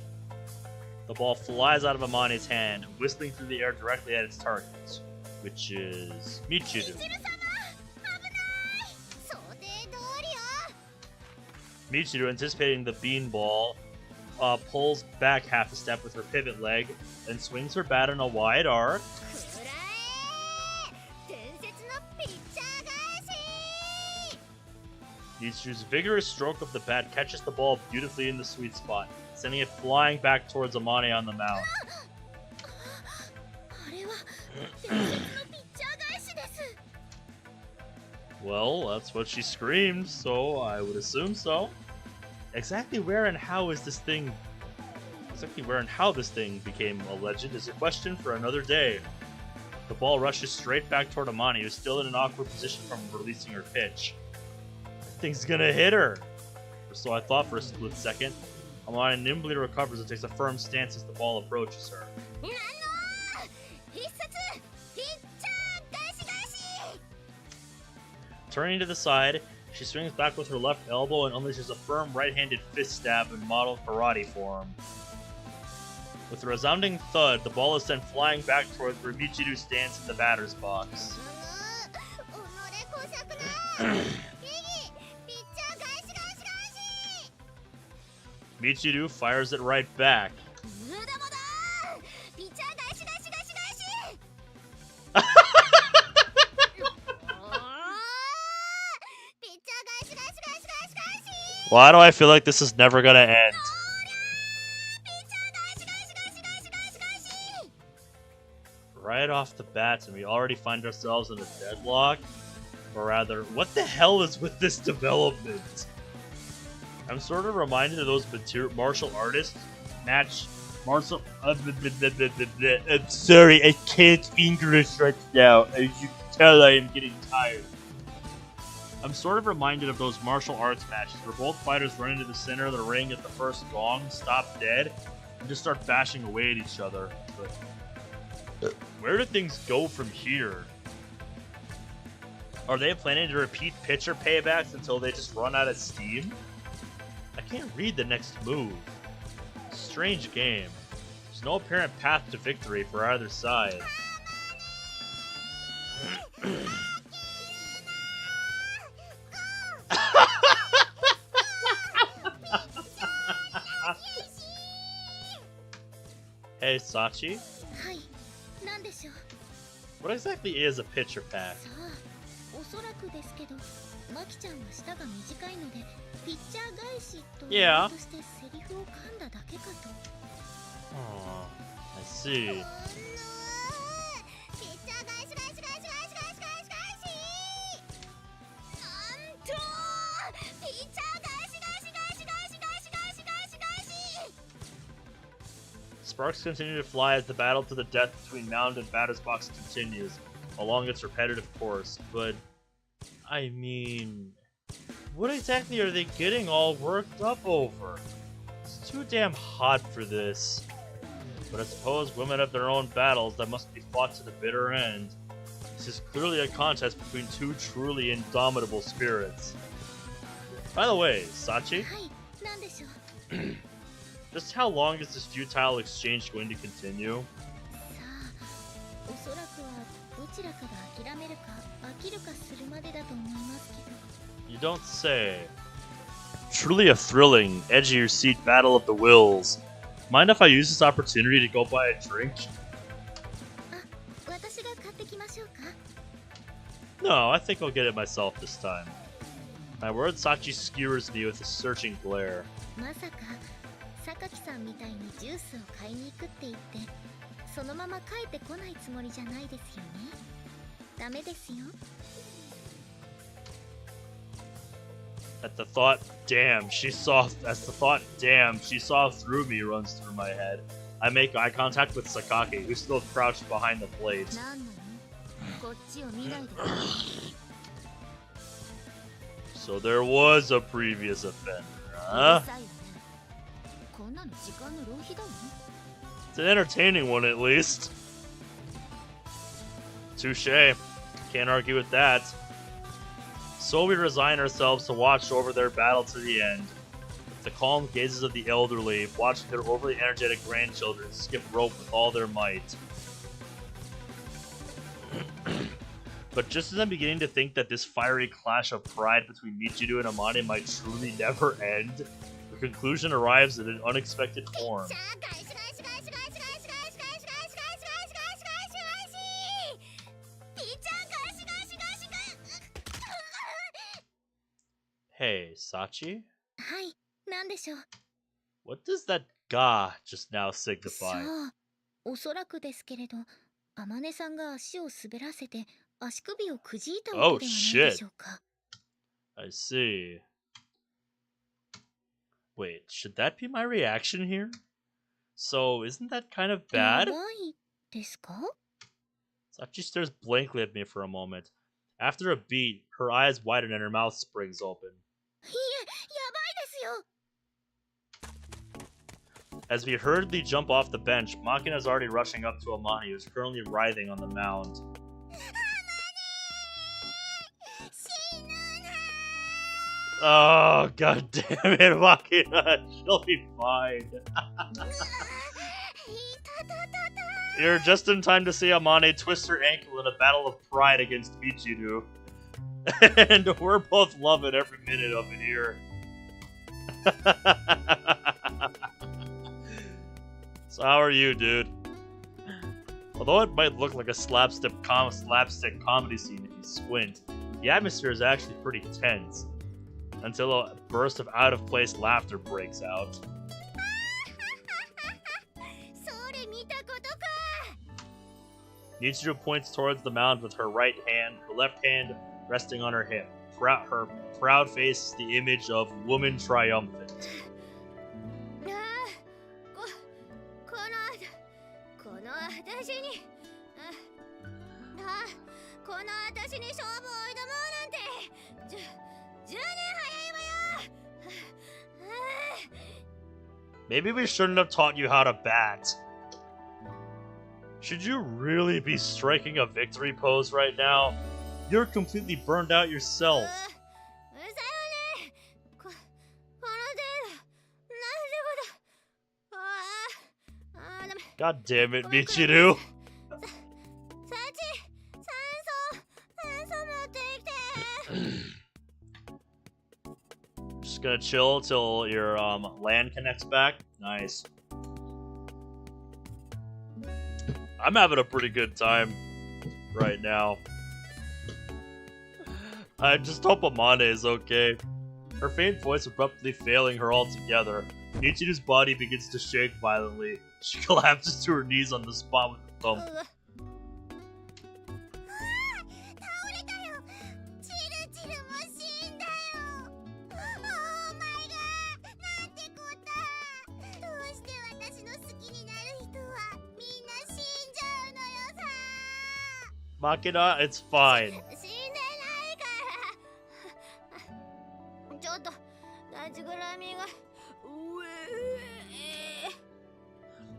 The ball flies out of Amane's hand, whistling through the air directly at its target, which is Michiru. みちる様危ない想定通りよ Michiru, anticipating the beanball, pulls back half a step with her pivot leg, then swings her bat in a wide arc. くらえ伝説のピッチャー返し Michiru's vigorous stroke of the bat catches the ball beautifully in the sweet spot, sending it flying back towards Amane on the mound. あれは伝説のピッチャー返しです Well, that's what she screamed, so I would assume so. Exactly where and how this thing became a legend is a question for another day. The ball rushes straight back toward Amane, who's still in an awkward position from releasing her pitch. That thing's gonna hit her! Or so I thought for a split second. Amane nimbly recovers and takes a firm stance as the ball approaches her. なんの必殺ピッチャー返し返し Turning to the side, she swings back with her left elbow and unleashes a firm right-handed fist stab in model karate form. With a resounding thud, the ball is sent flying back towards where Michiru stands in the batter's box. 己こさくな右ピッチャー返し返し返し Michiru fires it right back. 無駄もだピッチャー返し返し返し返しピッチャー返し返し返し返し返し Why do I feel like this is never gonna end? ピッチャー返し返し返し返し返し返し Right off the bat, and we already find ourselves in a deadlock? Or rather, what the hell is with this development? I'm sort of reminded of those martial artists martial. I'm sorry, I can't English right now. As you can tell, I am getting tired. I'm sort of reminded of those martial arts matches where both fighters run into the center of the ring at the first gong, stop dead, and just start bashing away at each other. But where do things go from here? Are they planning to repeat pitcher paybacks until they just run out of steam? I can't read the next move. Strange game. There's no apparent path to victory for either side. Hey, Sachi? What exactly is a pitcher pack? Yeah. Oh, I see. Sparks continue to fly as the battle to the death between Mound and Batter's Box continues, along its repetitive course, but I mean, what exactly are they getting all worked up over? It's too damn hot for this. But I suppose women have their own battles that must be fought to the bitter end. This is clearly a contest between two truly indomitable spirits. By the way, Sachi? Just how long is this futile exchange going to continue? You don't say. Truly a thrilling, edge-of-your-seat battle of the wills. Mind if I use this opportunity to go buy a drink? No, I think I'll get it myself this time. My word, Sachi skewers me with a searching glare. At the thought, damn, she saw through me runs through my head. I make eye contact with Sakaki, who's still crouched behind the plate. So there was a previous offender, huh? It's an entertaining one, at least. Touché. Can't argue with that. So we resign ourselves to watch over their battle to the end. With the calm gazes of the elderly, watching their overly energetic grandchildren skip rope with all their might. But just as I'm beginning to think that this fiery clash of pride between Michiru and Amane might truly never end, the conclusion arrives in an unexpected form. Hey, Sachi? What does that ga just now signify? Oh shit. I see. Wait, should that be my reaction here? So, isn't that kind of bad? Sachi stares blankly at me for a moment. After a beat, her eyes widen and her mouth springs open. As we hurriedly jump off the bench, Makina is already rushing up to Amane, who is currently writhing on the mound. Oh, god damn it, Makina! She'll be fine. You're just in time to see Amane twist her ankle in a battle of pride against Michiru. And we're both loving every minute of it here. So how are you, dude? Although it might look like a slapstick comedy scene if you squint, the atmosphere is actually pretty tense, until a burst of out-of-place laughter breaks out. Michiru points towards the mound with her right hand, her left hand resting on her hip. Her proud face is the image of woman triumphant. Maybe we shouldn't have taught you how to bat. Should you really be striking a victory pose right now? You're completely burned out yourself. God damn it, Michiru. Just gonna chill till your land connects back. Nice. I'm having a pretty good time right now. I just hope Amane is okay. Her faint voice abruptly failing her altogether. Michiru's body begins to shake violently. She collapses to her knees on the spot with a thump. Makina, it's fine.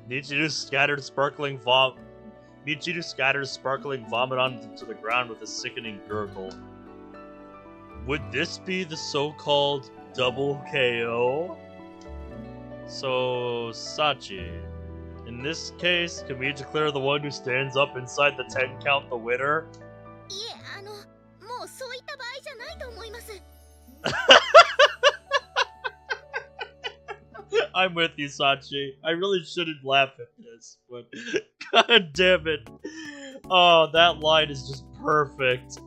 Michiru scatters sparkling vomit onto the ground with a sickening gurgle. Would this be the so-called double KO? So, Sachi. In this case, can we declare the one who stands up inside the 10 count the winner? I'm with you, Sachi. I really shouldn't laugh at this, but god damn it. Oh, that line is just perfect.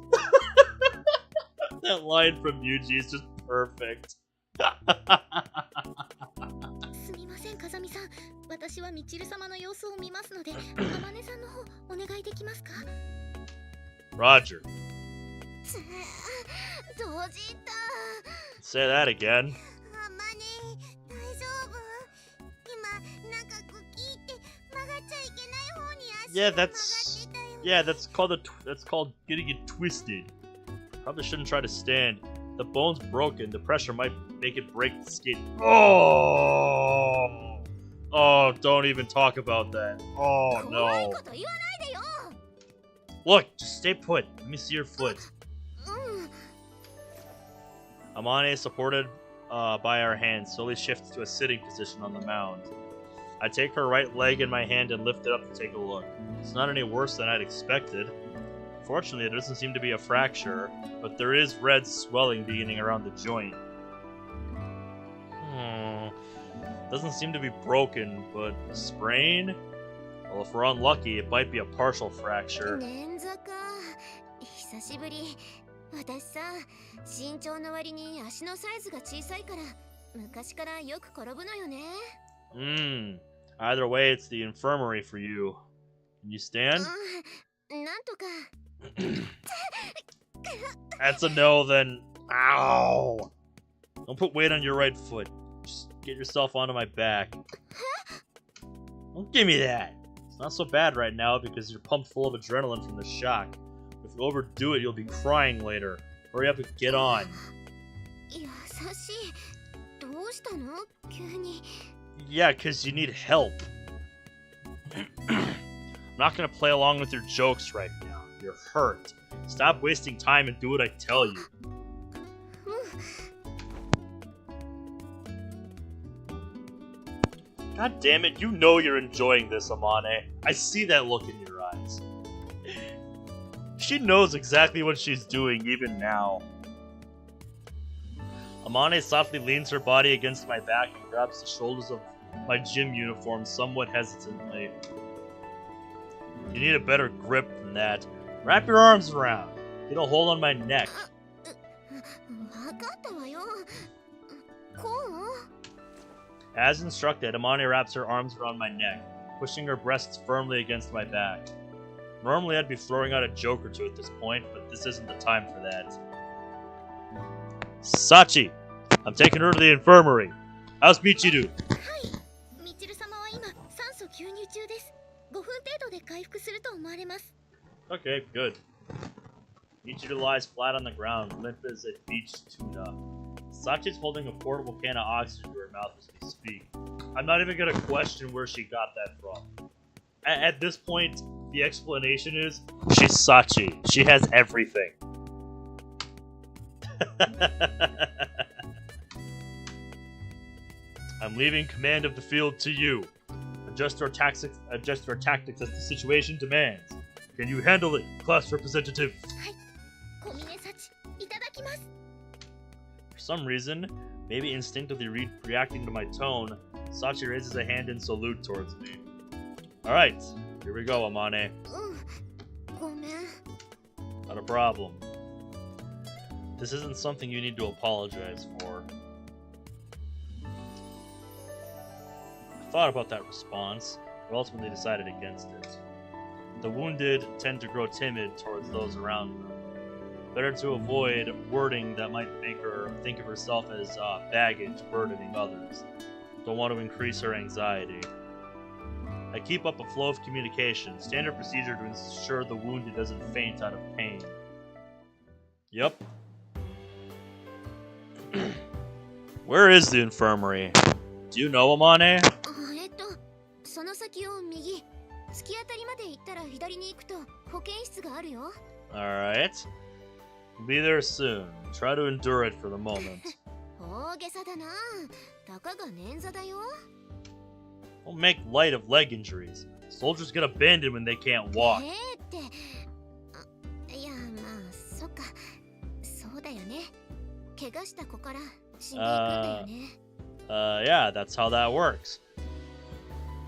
That line from Yuji is just perfect. Roger. Say that again. That's called getting it twisted. Probably shouldn't try to stand. The bone's broken. The pressure might make it break the skin. Oh, don't even talk about that. Oh no. Look, just stay put. Let me see your foot. Amane, supported by our hands, slowly shifts to a sitting position on the mound. I take her right leg in my hand and lift it up to take a look. It's not any worse than I'd expected. Fortunately, there doesn't seem to be a fracture, but there is red swelling beginning around the joint. Doesn't seem to be broken, but sprain? Well, if we're unlucky, it might be a partial fracture. Either way, it's the infirmary for you. Can you stand? That's a no then. Ow! Don't put weight on your right foot. Just get yourself onto my back. Don't give me that. It's not so bad right now because you're pumped full of adrenaline from the shock. If you overdo it, you'll be crying later. Hurry up and get on. Yeah, because you need help. I'm not gonna play along with your jokes right now. You're hurt. Stop wasting time and do what I tell you. God damn it, you know you're enjoying this, Amane. I see that look in your eyes. She knows exactly what she's doing even now. Amane softly leans her body against my back and grabs the shoulders of my gym uniform somewhat hesitantly. You need a better grip than that. Wrap your arms around. Get a hold on my neck. As instructed, Amane wraps her arms around my neck, pushing her breasts firmly against my back. Normally I'd be throwing out a joke or two at this point, but this isn't the time for that. Sachi! I'm taking her to the infirmary. How's Michiru? Okay, good. Michiru lies flat on the ground, limp as a beached tuna. Sachi's holding a portable can of oxygen to her mouth as we speak. I'm not even gonna question where she got that from. At this point, the explanation is, she's Sachi. She has everything. I'm leaving command of the field to you. Adjust our tactics as the situation demands. Can you handle it, class representative? For some reason, maybe instinctively reacting to my tone, Sachi raises a hand in salute towards me. Alright, here we go, Amane. Not a problem. This isn't something you need to apologize for. I thought about that response, but ultimately decided against it. The wounded tend to grow timid towards those around them. Better to avoid wording that might make her think of herself as baggage burdening others. Don't want to increase her anxiety. I keep up a flow of communication, standard procedure to ensure the wounded doesn't faint out of pain. Yep. Where is the infirmary? Do you know, Amane? その先を右。突き当たりまで行ったら左に行くと保健室があるよ。Alright. We'll be there soon. Try to endure it for the moment. 大げさだな。たかが捻挫だよ。Don't make light of leg injuries. Soldiers get abandoned when they can't walk. って。いや、まあ、そっか。そうだよね。怪我した子から死んでいくんだよね。Yeah, that's how that works.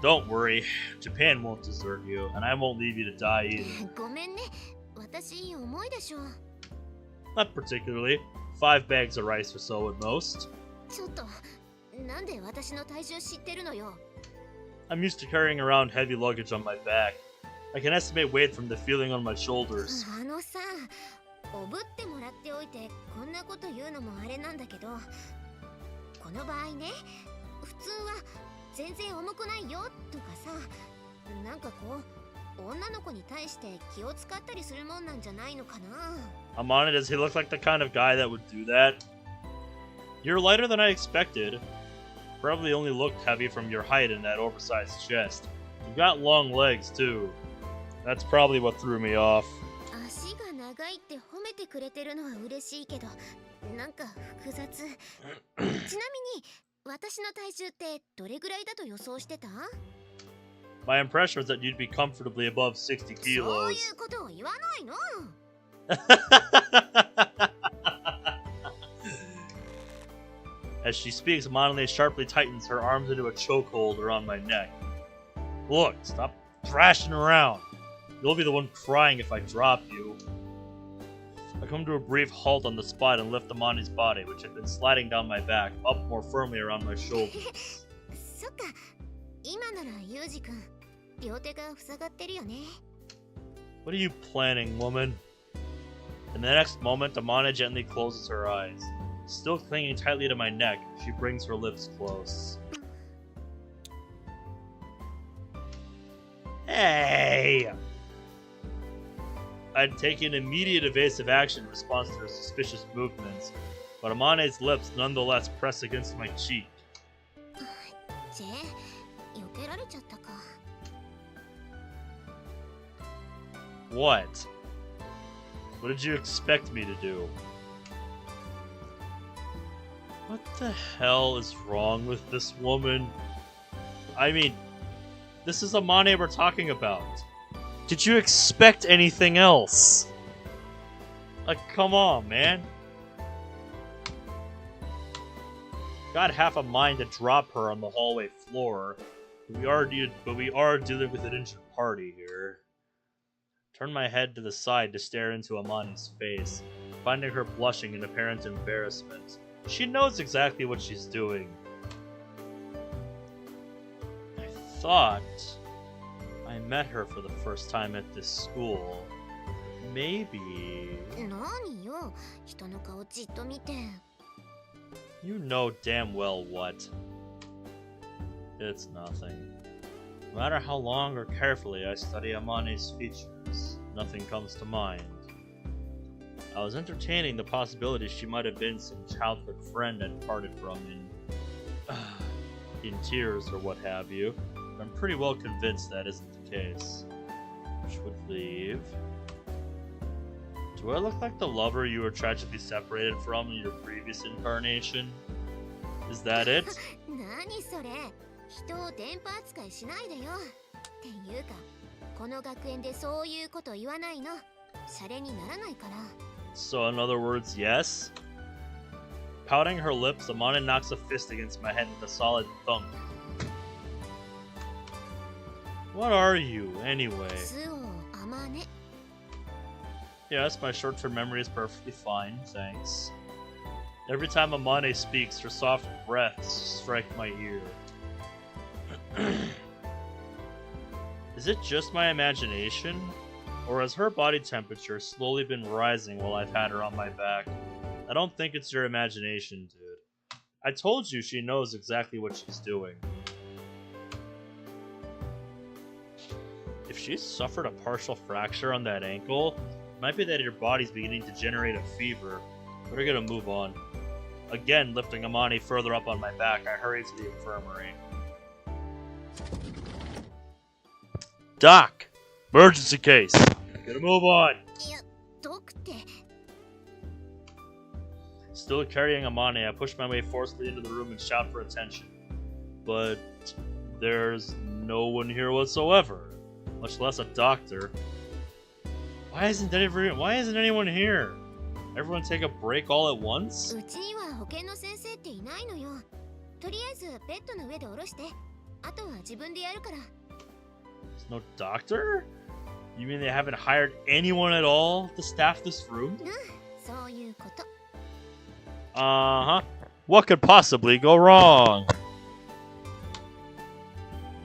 Don't worry, Japan won't desert you, and I won't leave you to die either. ごめんね。私、重いでしょ。Not particularly. 5 bags of rice or so at most. ちょっと、なんで私の体重知ってるのよ。I'm used to carrying around heavy luggage on my back. I can estimate weight from the feeling on my shoulders. あのさ、おぶってもらっておいてこんなこと言うのもあれなんだけど、この場合ね、普通は全然重くないよとかさ、なんかこう女の子に対して気を使ったりするもんなんじゃないのかな。Amane, does he look like the kind of guy that would do that? You're lighter than I expected. Probably only looked heavy from your height and that oversized chest. You've got long legs too. That's probably what threw me off. 足が長いって褒めてくれてるのは嬉しいけど、なんか複雑。ちなみに私の体重ってどれぐらいだと予想してた？ My impression was that you'd be comfortably above 60 kilos. そういうことを言わないの。As she speaks, Monale sharply tightens her arms into a chokehold around my neck. Look, stop thrashing around. You'll be the one crying if I drop you. I come to a brief halt on the spot and lift Amane's body, which had been sliding down my back, up more firmly around my shoulders. そっか、今ならユウジ君、両手が塞がってるよね。What are you planning, woman? In the next moment, Amane gently closes her eyes. Still clinging tightly to my neck, she brings her lips close. Hey! I'd taken immediate evasive action in response to her suspicious movements, but Amane's lips nonetheless press against my cheek. ジェ、避けられちゃったか。What? What did you expect me to do? What the hell is wrong with this woman? I mean, this is Amane we're talking about. Did you expect anything else? Like, come on, man. Got half a mind to drop her on the hallway floor, but we are dealing with an injured party here. Turn my head to the side to stare into Amane's face, finding her blushing in apparent embarrassment. She knows exactly what she's doing. I thought I met her for the first time at this school. Maybe... 何よ、人の顔じっと見て。You know damn well what. It's nothing. No matter how long or carefully I study Amane's features, nothing comes to mind. I was entertaining the possibility she might have been some childhood friend I'd parted from in tears or what have you. But I'm pretty well convinced that isn't the case. Which would leave... Do I look like the lover you were tragically separated from in your previous incarnation? Is that it? 何それ、人を電波扱いしないでよ。っていうか、この学園でそういうこと言わないの。シャレにならないから。So in other words, yes? Pouting her lips, Amane knocks a fist against my head with a solid thunk. What are you, anyway? Yes, my short-term memory is perfectly fine, thanks. Every time Amane speaks, her soft breaths strike my ear. Is it just my imagination? Or has her body temperature slowly been rising while I've had her on my back? I don't think it's your imagination, dude. I told you she knows exactly what she's doing. If she's suffered a partial fracture on that ankle, it might be that your body's beginning to generate a fever. We're gonna move on. Again, lifting Amane further up on my back, I hurry to the infirmary. Doc! Emergency case! Gotta move on! Still carrying Amane, I push my way forcefully into the room and shout for attention. But there's no one here whatsoever, much less a doctor. Why isn't anyone here? Everyone take a break all at once? There's no doctor? You mean they haven't hired anyone at all to staff this room? Uh-huh. What could possibly go wrong?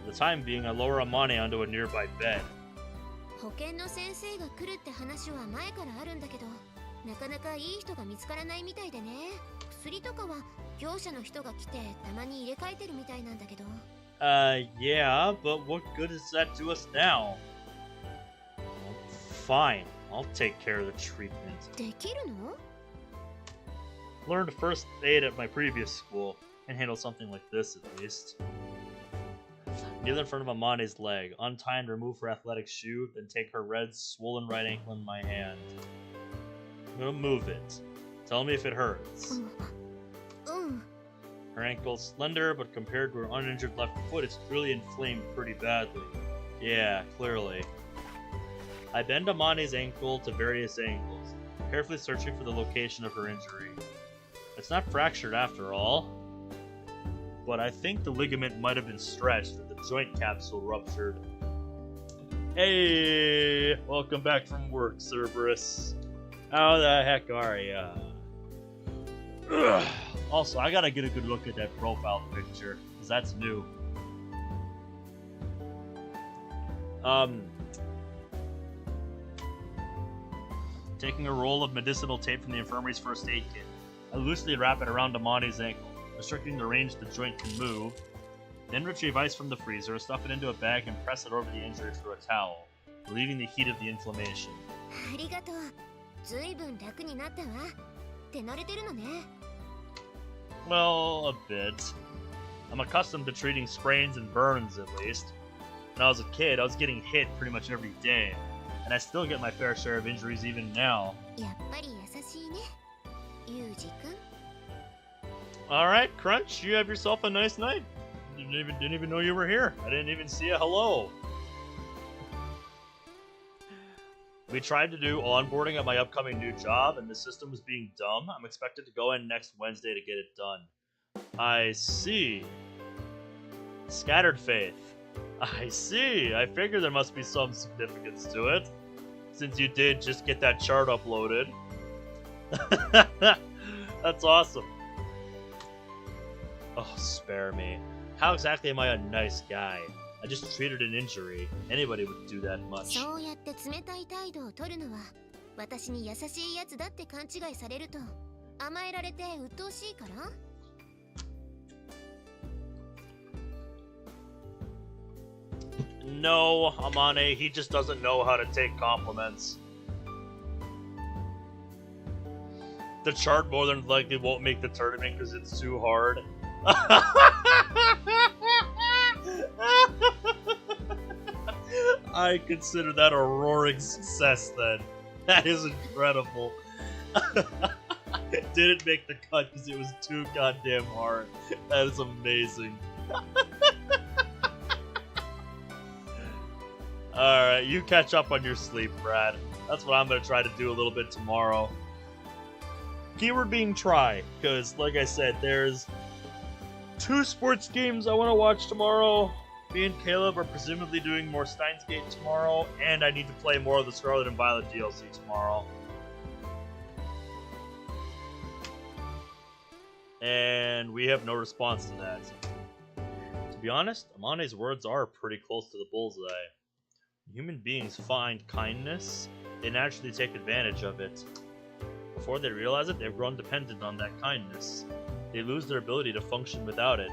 For the time being, I lower Amane onto a nearby bed. Yeah, but what good does that do us now? Well, fine, I'll take care of the treatment. Learned first aid at my previous school. Can handle something like this at least. Kneel in front of Amane's leg, untie and remove her athletic shoe, then take her red, swollen right ankle in my hand. I'm gonna move it. Tell me if it hurts. Her ankle's slender, but compared to her uninjured left foot, it's clearly inflamed pretty badly. Yeah, clearly. I bend Amane's ankle to various angles, carefully searching for the location of her injury. It's not fractured after all, but I think the ligament might have been stretched and the joint capsule ruptured. Hey, welcome back from work, Cerberus. How the heck are ya? Also, I gotta get a good look at that profile picture, because that's new. Taking a roll of medicinal tape from the infirmary's first aid kit, I loosely wrap it around Amane's ankle, restricting the range the joint can move, then retrieve ice from the freezer, stuff it into a bag, and press it over the injury through a towel, relieving the heat of the inflammation. Well, a bit. I'm accustomed to treating sprains and burns, at least. When I was a kid, I was getting hit pretty much every day, and I still get my fair share of injuries even now. Alright, Crunch, you have yourself a nice night. Didn't even know you were here. I didn't even see a hello. We tried to do onboarding at my upcoming new job, and the system was being dumb. I'm expected to go in next Wednesday to get it done. I see. Scattered faith. I see. I figure there must be some significance to it, since you did just get that chart uploaded. That's awesome. Oh, spare me. How exactly am I a nice guy? I just treated an injury. Anybody would do that much. No, Amane, he just doesn't know how to take compliments. The chart more than likely won't make the tournament because it's too hard. I consider that a roaring success then. That is incredible. It didn't make the cut because it was too goddamn hard. That is amazing. Alright, you catch up on your sleep, Brad. That's what I'm going to try to do a little bit tomorrow. Keyword being try, because like I said, there's 2 sports games I want to watch tomorrow. Me and Caleb are presumably doing more Steins Gate tomorrow, and I need to play more of the Scarlet and Violet DLC tomorrow. And we have no response to that. To be honest, Amane's words are pretty close to the bullseye. When human beings find kindness, they naturally take advantage of it. Before they realize it, they've grown dependent on that kindness. They lose their ability to function without it.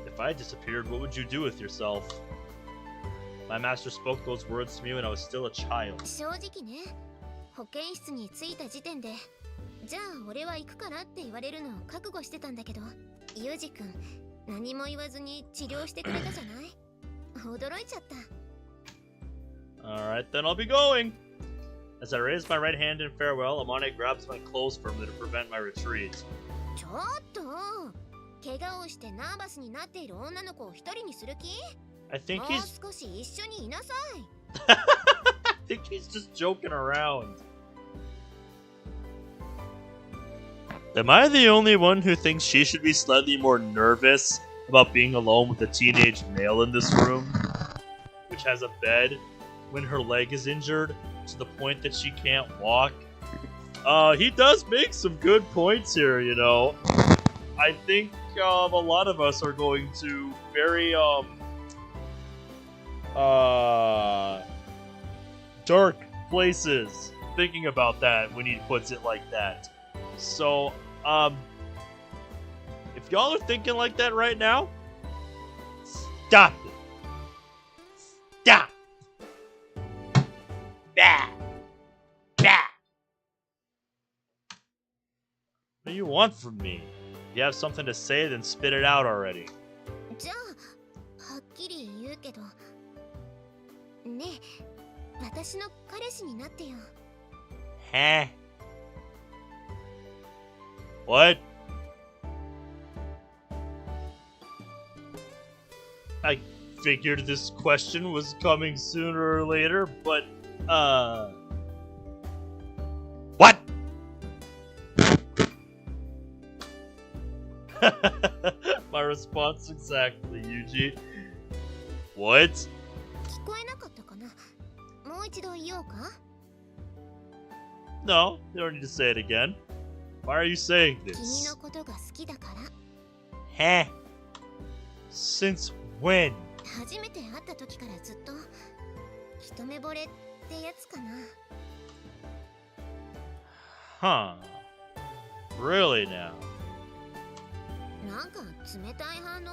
If I disappeared, what would you do with yourself? My master spoke those words to me when I was still a child. 正直ね、保健室に着いた時点で、じゃあ俺は行くからって言われるのを覚悟してたんだけど、ユージ君、何も言わずに治療してくれたじゃない？驚いちゃった。Alright, then I'll be going! As I raise my right hand in farewell, Amane grabs my clothes firmly to prevent my retreat. ちょっと、怪我をしてナーバスになっている女の子を一人にする気？ I think もう he's... 少し一緒にいなさい。I think he's just joking around. Am I the only one who thinks she should be slightly more nervous about being alone with a teenage male in this room, which has a bed, when her leg is injured to the point that she can't walk? He does make some good points here, you know. I think a lot of us are going to very dark places thinking about that when he puts it like that. So, if y'all are thinking like that right now, stop it. Stop. Bah. Bah. What do you want from me? If you have something to say, then spit it out already. じゃあ、はっきり言うけど、ねえ、私の彼氏になってよ。Huh? What? I figured this question was coming sooner or later, but, What? My response exactly, Yuji. What? 聞こえなかったかな？もう一度言おうか？ No, you don't need to say it again. Why are you saying 君 this? のことが好きだから。 Huh? Since when? 初めて会った時からずっと一目惚れってやつかな。 Huh. Really now? なんか冷たい反応。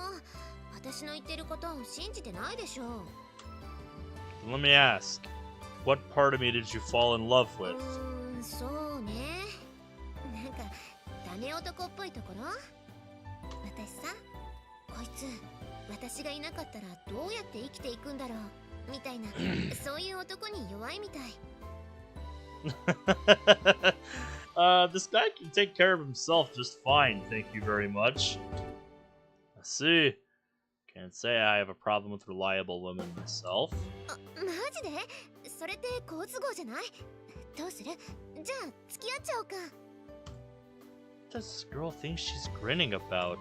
私の言ってることを信じてないでしょ。Let me ask, what part of me did you fall in love with? そうね。なんかダメ男っぽいところ。私さ、こいつ私がいなかったらどうやって生きていくんだろうみたいなそういう男に弱いみたい。This guy can take care of himself just fine, thank you very much. I see. Can't say I have a problem with reliable women myself. マジで？それって好都合じゃない？どうする？じゃあ付き合っちゃおうか。What does this girl think she's grinning about?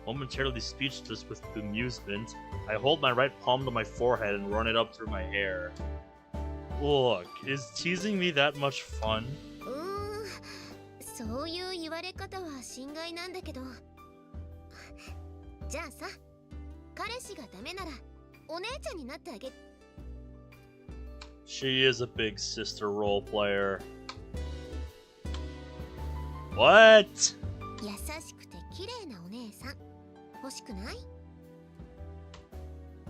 Momentarily speechless with bemusement, I hold my right palm to my forehead and run it up through my hair. Look, is teasing me that much fun? そういう言われ方は心外なんだけど。じゃあさ、彼氏がダメならお姉ちゃんになってあげ。She is a big sister role player. What? 優しくて綺麗なお姉さん欲しくない？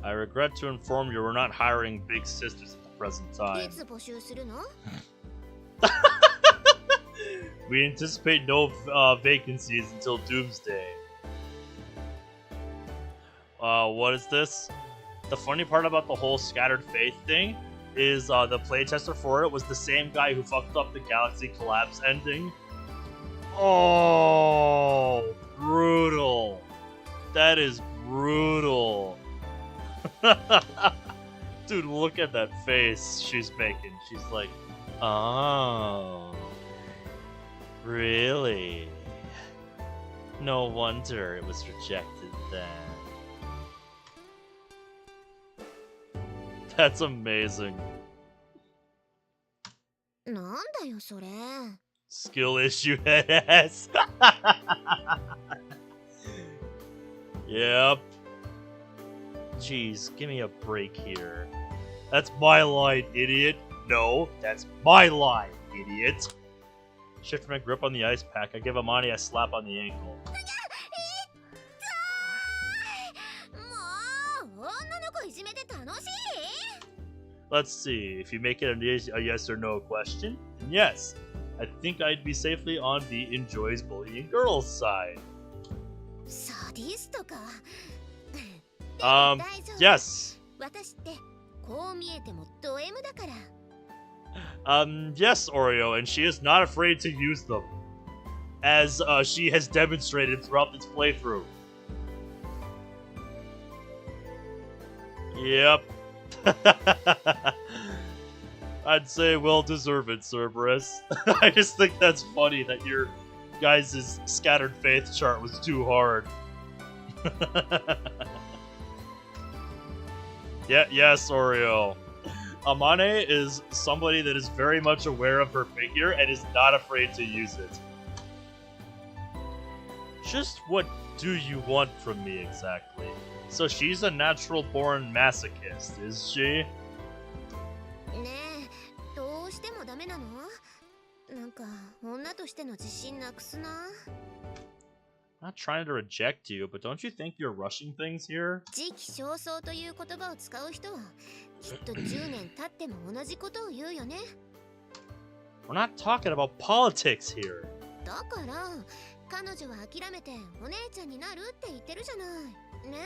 I regret to inform you we're not hiring big sisters at the present time. いつ募集するの？ We anticipate no vacancies until Doomsday. What is this? The funny part about the whole Scattered Faith thing is the playtester for it was the same guy who fucked up the Galaxy Collapse ending. Oh, brutal. That is brutal. Dude, look at that face she's making. She's like, oh, really? No wonder it was rejected then. That's amazing. なんだよそれ。 Skill issue ass. Yep. Jeez, give me a break here. That's my line, idiot. No, that's my line, idiot. Shift my grip on the ice pack. I give Amani a slap on the ankle. もう女の子いじめて楽しい？ Let's see. If you make it a yes or no question, then yes. I think I'd be safely on the enjoys bullying girls side. サディストか。Yes. 私ってこう見えてもド M だから。Yes, Oreo, and she is not afraid to use them, as she has demonstrated throughout this playthrough. Yep. I'd say well deserved, Cerberus. I just think that's funny that your guys' Scattered Faith chart was too hard. Yeah, yes, Oreo. Amane is somebody that is very much aware of her figure and is not afraid to use it. Just what do you want from me exactly? So she's a natural-born masochist, is she? ねえ、どうしてもダメなの？なんか女としての自信なくすな。Not trying to reject you, but don't you think you're rushing things here? 時期尚早という言葉を使う人はきっと10年経っても同じことを言うよね。We're not talking about politics here. だから彼女は諦めてお姉ちゃんになるって言ってるじゃない。ね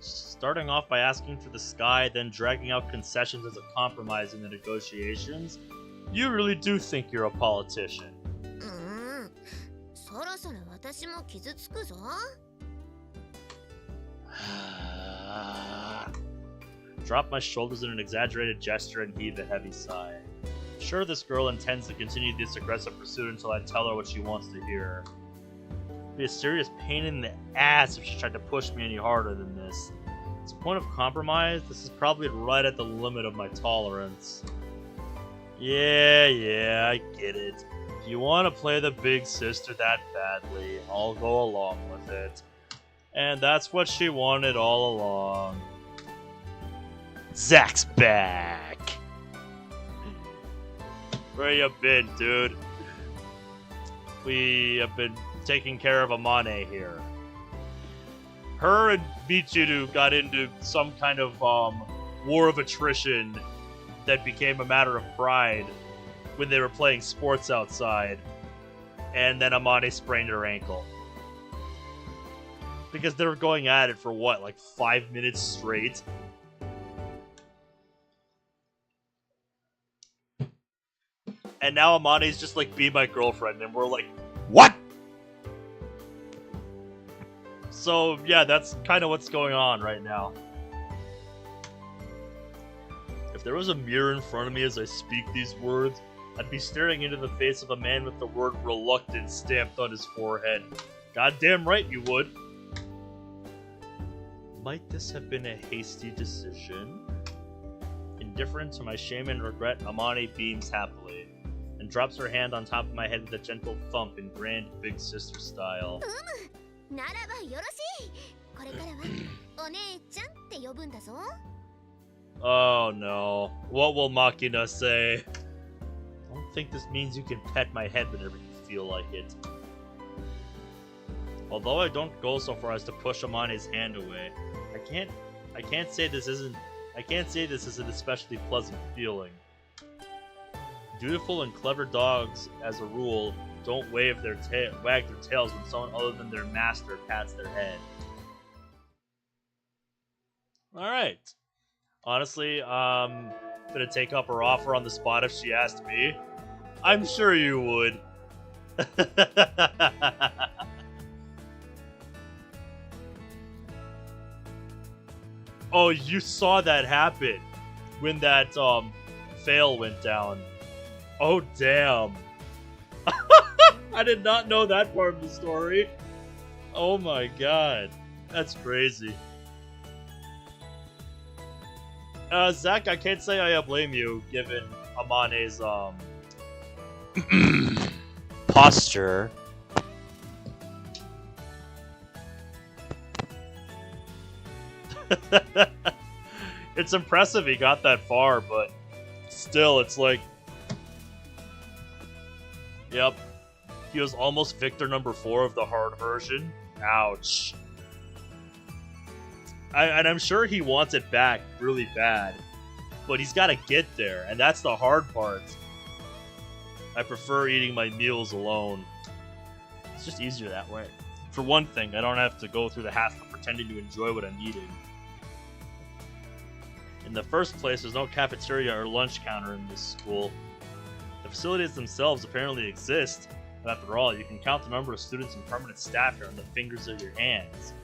？Starting off by asking for the sky, then dragging out concessions as a compromise in the negotiations? You really do think you're a politician. そろそろ私も傷つくぞ。Drop my shoulders in an exaggerated gesture and heave a heavy sigh. Sure, this girl intends to continue this aggressive pursuit until I tell her what she wants to hear. It'd be a serious pain in the ass if she tried to push me any harder than this. As a point of compromise, this is probably right at the limit of my tolerance. Yeah, I get it. If you want to play the big sister that badly, I'll go along with it. And that's what she wanted all along. Zach's back! Where you been, dude? We have been taking care of Amane here. Her and Michiru got into some kind of war of attrition that became a matter of pride when they were playing sports outside, and then Amane sprained her ankle. Because they were going at it for what, like 5 minutes straight? And now Amane's just like, be my girlfriend, and we're like, what? So, yeah, that's kind of what's going on right now. If there was a mirror in front of me as I speak these words, I'd be staring into the face of a man with the word reluctant stamped on his forehead. Goddamn right you would. Might this have been a hasty decision? Indifferent to my shame and regret, Amane beams happily, and drops her hand on top of my head with a gentle thump in grand big sister style. ならばよろしい。これからはお姉ちゃんって呼ぶんだぞ。Oh no. What will Makina say? I don't think this means you can pet my head whenever you feel like it. Although I don't go so far as to push Amane's hand away, I can't say this isn't an especially pleasant feeling. Dutiful and clever dogs, as a rule, don't wag their tails when someone other than their master pats their head. Alright. Honestly, gonna take up her offer on the spot if she asked me. I'm sure you would. Oh, you saw that happen when that fail went down. Oh, damn. I did not know that part of the story. Oh my god. That's crazy. Zach, I can't say I blame you, given Amane's, posture. It's impressive he got that far, but still, it's like... Yep. He was almost Victor number 4 of the hard version. Ouch. And I'm sure he wants it back really bad, but he's got to get there, and that's the hard part. I prefer eating my meals alone. It's just easier that way. For one thing, I don't have to go through the hassle of pretending to enjoy what I'm eating. In the first place, there's no cafeteria or lunch counter in this school. The facilities themselves apparently exist, but after all, you can count the number of students and permanent staff here on the fingers of your hands.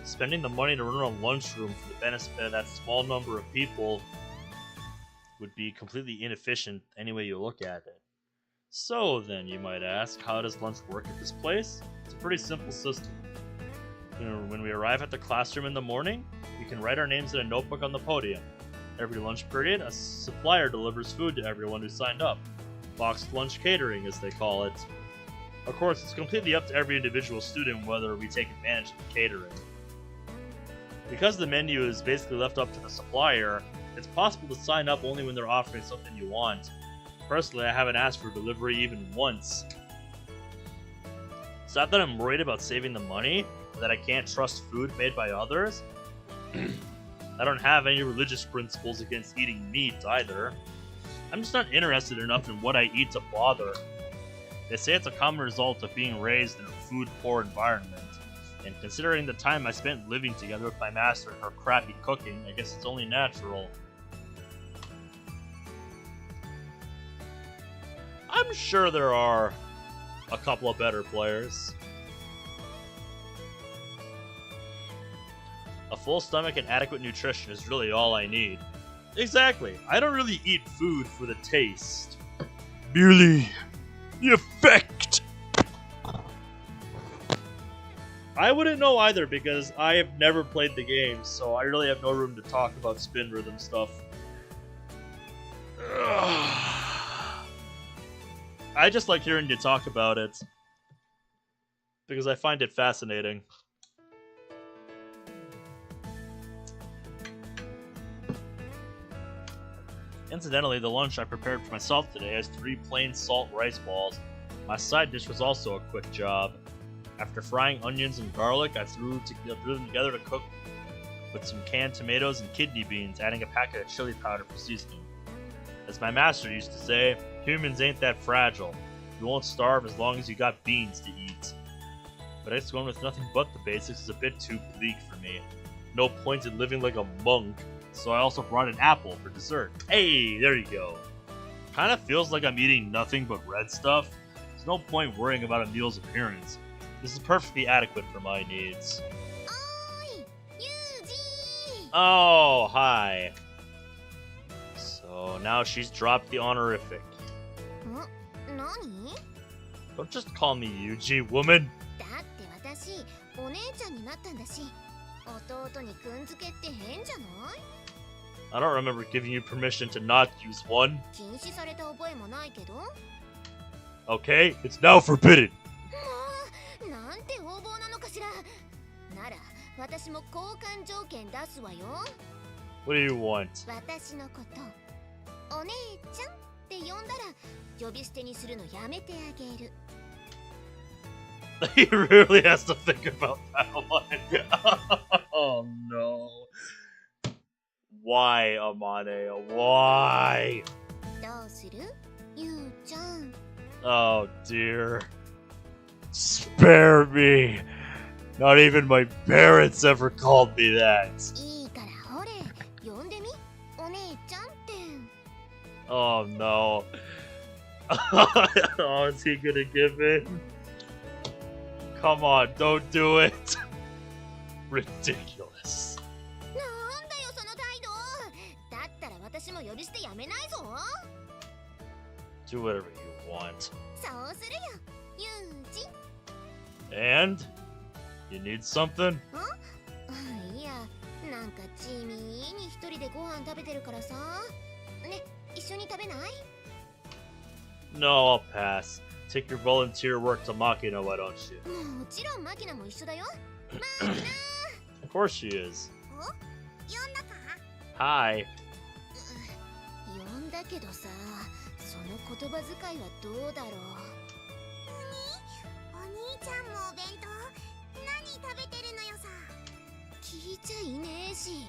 Spending the money to run a lunchroom for the benefit of that small number of people would be completely inefficient any way you look at it. So then, you might ask, how does lunch work at this place? It's a pretty simple system. When we arrive at the classroom in the morning, we can write our names in a notebook on the podium. Every lunch period, a supplier delivers food to everyone who signed up. Boxed lunch catering, as they call it. Of course, it's completely up to every individual student whether we take advantage of the catering. Because the menu is basically left up to the supplier, it's possible to sign up only when they're offering something you want. Personally, I haven't asked for delivery even once. It's not that I'm worried about saving the money, or that I can't trust food made by others. I don't have any religious principles against eating meat either. I'm just not interested enough in what I eat to bother. They say it's a common result of being raised in a food-poor environment, and considering the time I spent living together with my master and her crappy cooking, I guess it's only natural. I'm sure there are a couple of better players. A full stomach and adequate nutrition is really all I need. Exactly. I don't really eat food for the taste. Merely the effect. I wouldn't know either because I have never played the game, so I really have no room to talk about spin rhythm stuff. I just like hearing you talk about it because I find it fascinating. Incidentally, the lunch I prepared for myself today has 3 plain salt rice balls. My side dish was also a quick job. After frying onions and garlic, I threw them together to cook with some canned tomatoes and kidney beans, adding a packet of chili powder for seasoning. As my master used to say, humans ain't that fragile. You won't starve as long as you got beans to eat. But I guess going with nothing but the basics is a bit too bleak for me. No point in living like a monk. So I also brought an apple for dessert. Hey, there you go. Kinda feels like I'm eating nothing but red stuff. There's no point worrying about a meal's appearance. This is perfectly adequate for my needs. Oi! Yuji! Oh, hi. So now she's dropped the honorific. Nani? Don't just call me Yuji, woman. だって私お姉ちゃんになったんだし、弟にくんづけって変じゃない？ I don't remember giving you permission to not use one. 禁止された覚えもないけど。Okay, it's now forbidden. もうなんて横暴なのかしら。なら私も交換条件出すわよ。What do you want? 私のことお姉ちゃんって呼んだら呼び捨てにするのやめてあげる。He really has to think about that one. Oh no. Why, Amane? Why? どうする？ゆうちゃん。 Oh dear. Spare me. Not even my parents ever called me that. いいからほれ、呼んでみ、お姉ちゃんって。 Oh no. Oh, is he gonna give in? Come on, don't do it. Ridiculous. なんだよその態度。だったら私も呼び捨てやめないぞ。 Do whatever you want. そうするよ、ゆうじ。 And? You need something? いや、なんか地味に一人でご飯食べてるからさ。ね、一緒に食べない？ No, I'll pass. Take your volunteer work to Makina, why don't you? もちろんマキナも一緒だよ。マキナ。 Of course she is. お、呼んだか？ Hi. 呼んだけどさ、その言葉遣いはどうだろう。お兄ちゃんもお弁当何食べてるのよさ。聞いちゃいねえし。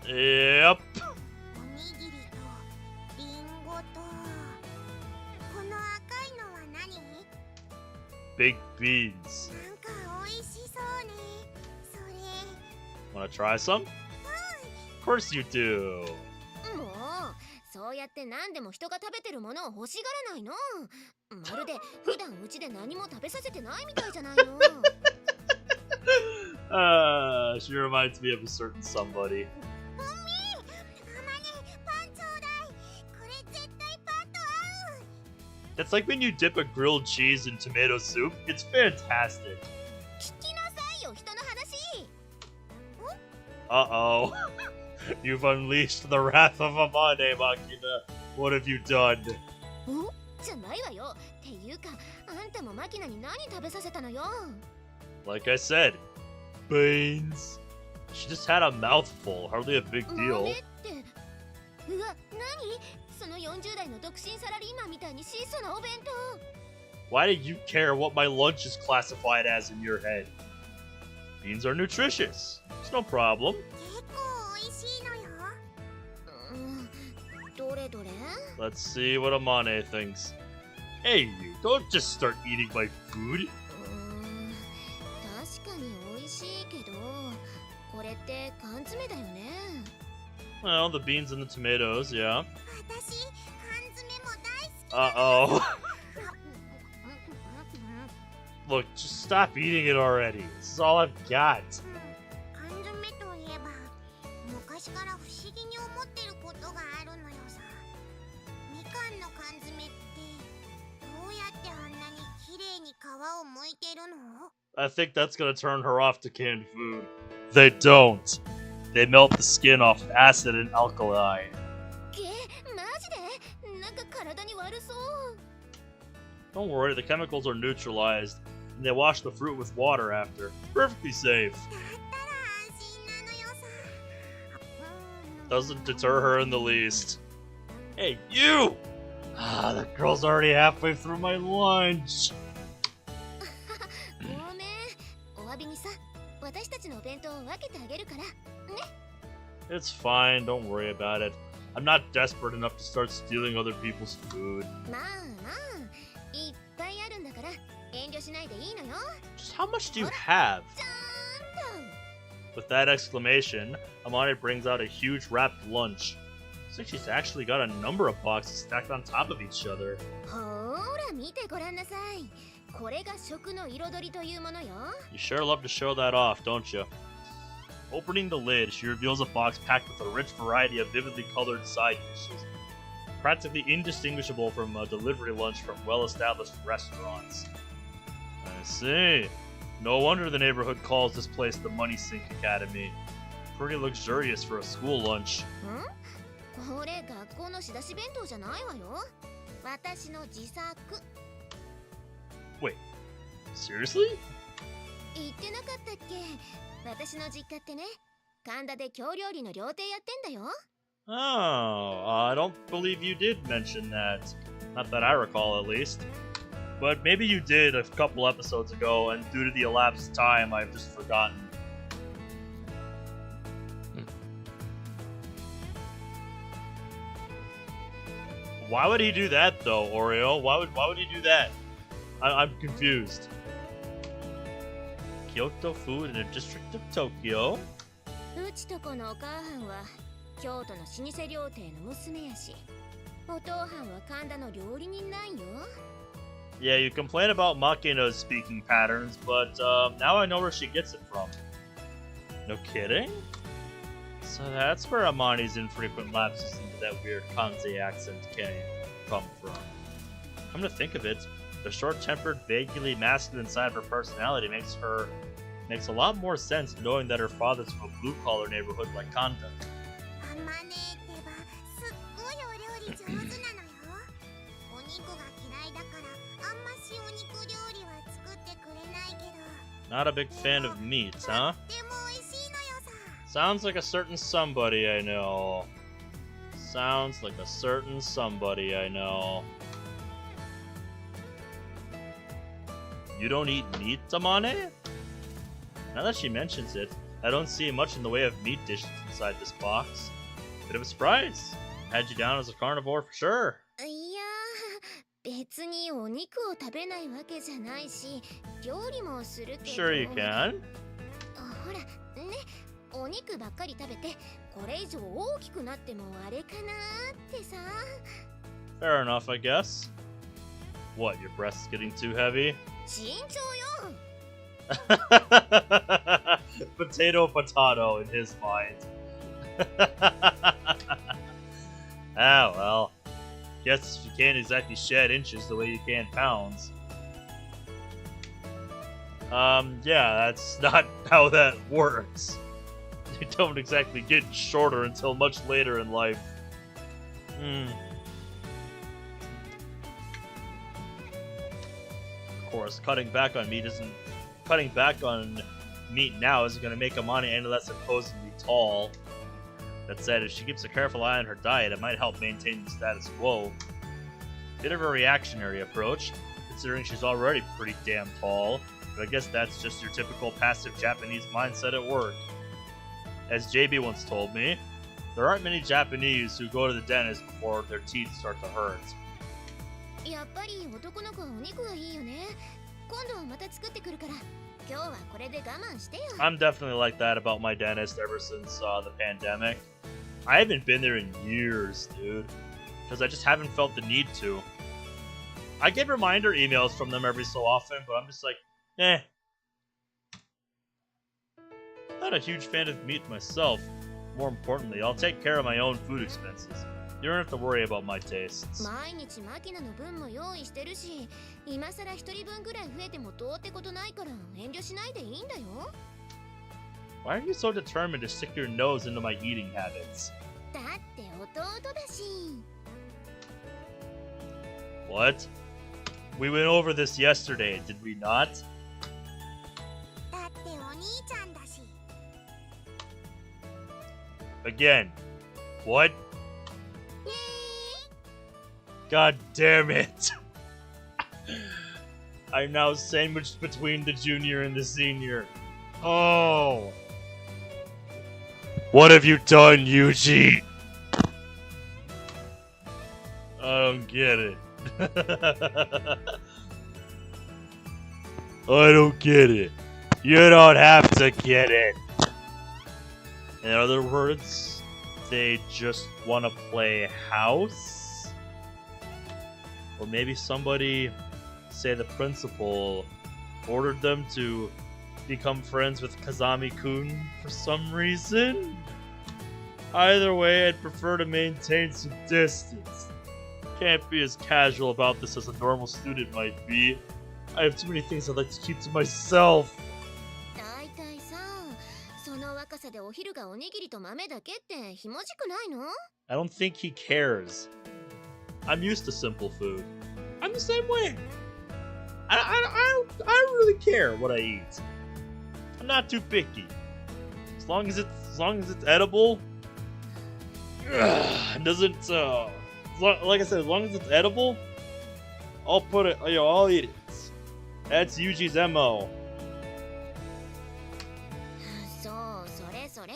Yep. おにぎりとリンゴとこの赤いのは何？ Big beans. なんか美味しそうね。それ。 Wanna try some? Of course you do. もうそうやって何でも人が食べてるものを欲しがらないの。まるで普段うちで何も食べさせてないみたいじゃないの。 She reminds me of a certain somebody. おみ、あまね、パンちょうだい。これ絶対パンと合う。 That's like when you dip a grilled cheese in tomato soup. It's fantastic. 聞きなさいよ、人の話。 Uh-oh. You've unleashed the wrath of Amane, Makina. What have you done? お？じゃないわよ。っていうか、あんたもマキナに何食べさせたのよ。 Like I said, beans. She just had a mouthful. Hardly a big あ deal. れって。うわ、何？その40代の独身サラリーマンみたいに質素なお弁当。 Why do you care what my lunch is classified as in your head? Beans are nutritious. It's no problem. 結構美味しいのよ。どれどれ？ Let's see what Amane thinks. Hey, you, don't just start eating my food. 確かに美味しいけど、これって缶詰だよね。 Well, the beans and the tomatoes, yeah. 私、缶詰も大好き。 Uh-oh. Look, just stop eating it already. This is all I've got. 缶詰といえば、昔から不思議に思ってることがあるのよさ。みかんの缶詰ってどうやってあんなに綺麗に皮を剥いてるの？ I think that's gonna turn her off to canned food. They don't. They melt the skin off with acid and alkali. マジで？なんか体に悪そう。 Don't worry, the chemicals are neutralized, and they wash the fruit with water after. Perfectly safe. だったら安心なのよさ。 Doesn't deter her in the least. Hey, you! Ah, that girl's already halfway through my lunch. ごめん。お詫びにさ、私たちのお弁当を分けてあげるから。ね。 It's fine, don't worry about it. I'm not desperate enough to start stealing other people's food. まあまあ、いっぱいあるんだから遠慮しないでいいのよ。 Just how much do you have? じゃーんと。 With that exclamation, Amane brings out a huge wrapped lunch. Looks like she's actually got a number of boxes stacked on top of each other. ほーら見てごらんなさい。これが食の彩りというものよ。 You sure love to show that off, don't you? Opening the lid, she reveals a box packed with a rich variety of vividly colored side dishes, practically indistinguishable from a delivery lunch from well-established restaurants. I see. No wonder the neighborhood calls this place the Money Sink Academy. Pretty luxurious for a school lunch. ん？これ学校の仕出し弁当じゃないわよ。私の自作。 Wait, seriously? 言ってなかったっけ？私の実家ってね、神田で京料理の料亭やってんだよ。 Oh, I don't believe you did mention that. Not that I recall, at least. But maybe you did a couple episodes ago, and due to the elapsed time, I've just forgotten. Why would he do that though, Oreo? Why would he do that? I'm confused. Kyoto food in a district of Tokyo. うちとこのお母はんは京都の老舗料亭の娘やし、お父はんは神田の料理人なんよ。 Yeah, you complain about Makina's speaking patterns, but now I know where she gets it from. No kidding? So that's where Amani's infrequent lapses into that weird Kanze accent come from. Come to think of it, the short-tempered, vaguely masculine side of her personality makes a lot more sense knowing that her father's from a blue-collar neighborhood like Kanda. あまねってばすっごいお料理上手なのよ。お肉が嫌いだからあんましお肉料理は作ってくれないけど。 Not a big fan of meat, huh? でも美味しいのよさ。 Sounds like a certain somebody I know. Sounds like a certain somebody I know. You don't eat meat, Tamane? Now that she mentions it, I don't see much in the way of meat dishes inside this box. Bit of a surprise. Had you down as a carnivore for sure. いやー、別にお肉を食べないわけじゃないし、料理もするけど。 Sure you can. ほら、ね、お肉ばっかり食べて、これ以上大きくなってもあれかなーってさ。 Fair enough, I guess. What, your breast's getting too heavy? 慎重よ。Potato in his mind. Ah, well. Guess you can't exactly shed inches the way you can pounds. Yeah, that's not how that works. You don't exactly get shorter until much later in life. Of course, cutting back on meat now isn't going to make Amani any less imposingly tall. That said, if she keeps a careful eye on her diet, it might help maintain the status quo. Bit of a reactionary approach, considering she's already pretty damn tall, but I guess that's just your typical passive Japanese mindset at work. As JB once told me, there aren't many Japanese who go to the dentist before their teeth start to hurt. やっぱり男の子はお肉がいいよね。今度はまた作ってくるから、今日はこれで我慢してよ。 I'm definitely like that about my dentist ever since the pandemic. I haven't been there in years, dude, because I just haven't felt the need to. I get reminder emails from them every so often, but I'm just like, eh. Not a huge fan of meat myself. More importantly, I'll take care of my own food expenses. You don't have to worry about my tastes. 毎日マキナの分も用意してるし、今さら一人分ぐらい増えてもどうってことないから遠慮しないでいいんだよ。 Why are you so determined to stick your nose into my eating habits? だって弟だし。 What? We went over this yesterday, did we not? だってお兄ちゃんだし。 Again. What? God damn it! I'm now sandwiched between the junior and the senior. Oh! What have you done, Yuji? I don't get it. I don't get it. You don't have to get it. In other words, they just want to play house? Or maybe somebody, say the principal, ordered them to become friends with Kazami-kun for some reason? Either way, I'd prefer to maintain some distance. Can't be as casual about this as a normal student might be. I have too many things I'd like to keep to myself. だいたいさ、その若さでお昼がおにぎりと豆だけってひもじくないの？ I don't think he cares. I'm used to simple food. I'm the same way. I don't really care what I eat. I'm not too picky. As long as it's edible. Doesn't like I said, as long as it's edible, I'll put it. I'll eat it. That's Yuji's MO. そう、それそれ。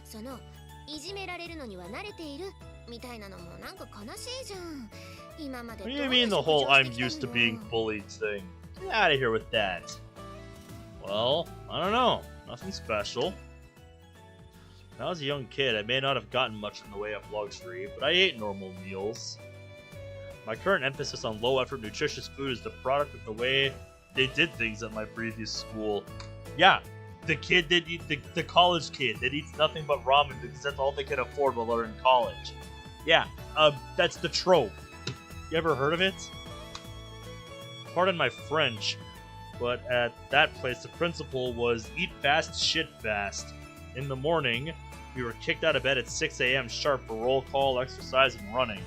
そのいじめられるのには慣れているみたいなのもなんか悲しいじゃん。What do you mean the whole I'm used to being bullied thing? Get out of here with that. Well, I don't know. Nothing special. When I was a young kid, I may not have gotten much in the way of luxury, but I ate normal meals. My current emphasis on low-effort, nutritious food is the product of the way they did things at my previous school. Yeah, the kid that the college kid that eats nothing but ramen because that's all they can afford while they're in college. Yeah, that's the trope. You ever heard of it? Pardon my French, but at that place the principle was eat fast, shit fast. In the morning, we were kicked out of bed at 6 a.m. sharp for roll call, exercise, and running.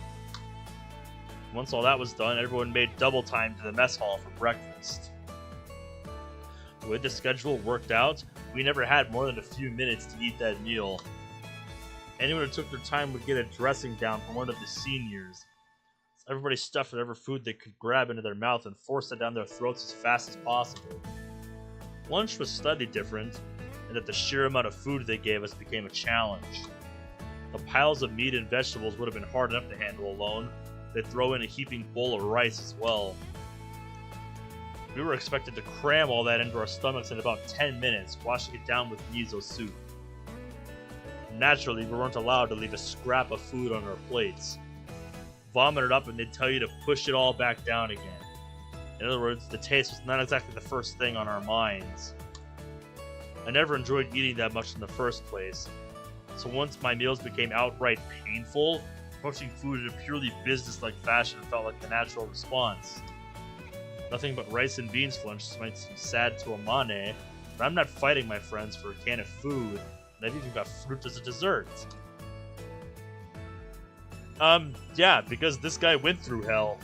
Once all that was done, everyone made double time to the mess hall for breakfast. The way the schedule worked out, we never had more than a few minutes to eat that meal. Anyone who took their time would get a dressing down from one of the seniors. Everybody stuffed whatever food they could grab into their mouth and forced it down their throats as fast as possible. Lunch was slightly different, in that the sheer amount of food they gave us became a challenge. The piles of meat and vegetables would have been hard enough to handle alone. They'd throw in a heaping bowl of rice as well. We were expected to cram all that into our stomachs in about 10 minutes, washing it down with miso soup. Naturally, we weren't allowed to leave a scrap of food on our plates. Vomit it up and they'd tell you to push it all back down again. In other words, the taste was not exactly the first thing on our minds. I never enjoyed eating that much in the first place, so once my meals became outright painful, approaching food in a purely business-like fashion felt like the natural response. Nothing but rice and beans for lunch might seem sad to Amane, but I'm not fighting my friends for a can of food, and I've even got fruit as a dessert. Yeah, because this guy went through hell.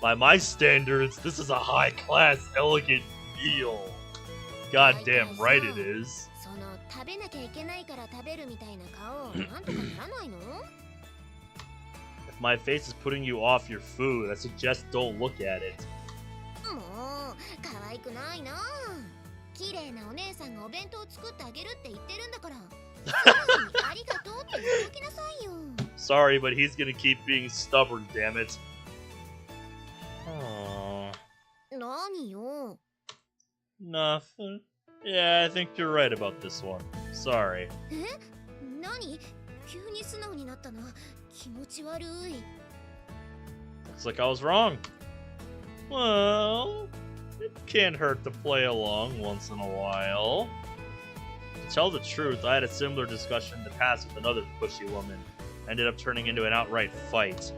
By my standards, this is a high-class, elegant meal. Goddamn right it is. If my face is putting you off your food, I suggest don't look at it. Sorry, but he's gonna keep being stubborn, damn it. Nothing. Yeah, I think you're right about this one. Sorry. Looks like I was wrong. Well, it can't hurt to play along once in a while. To tell the truth, I had a similar discussion in the past with another pushy woman. Ended up turning into an outright fight.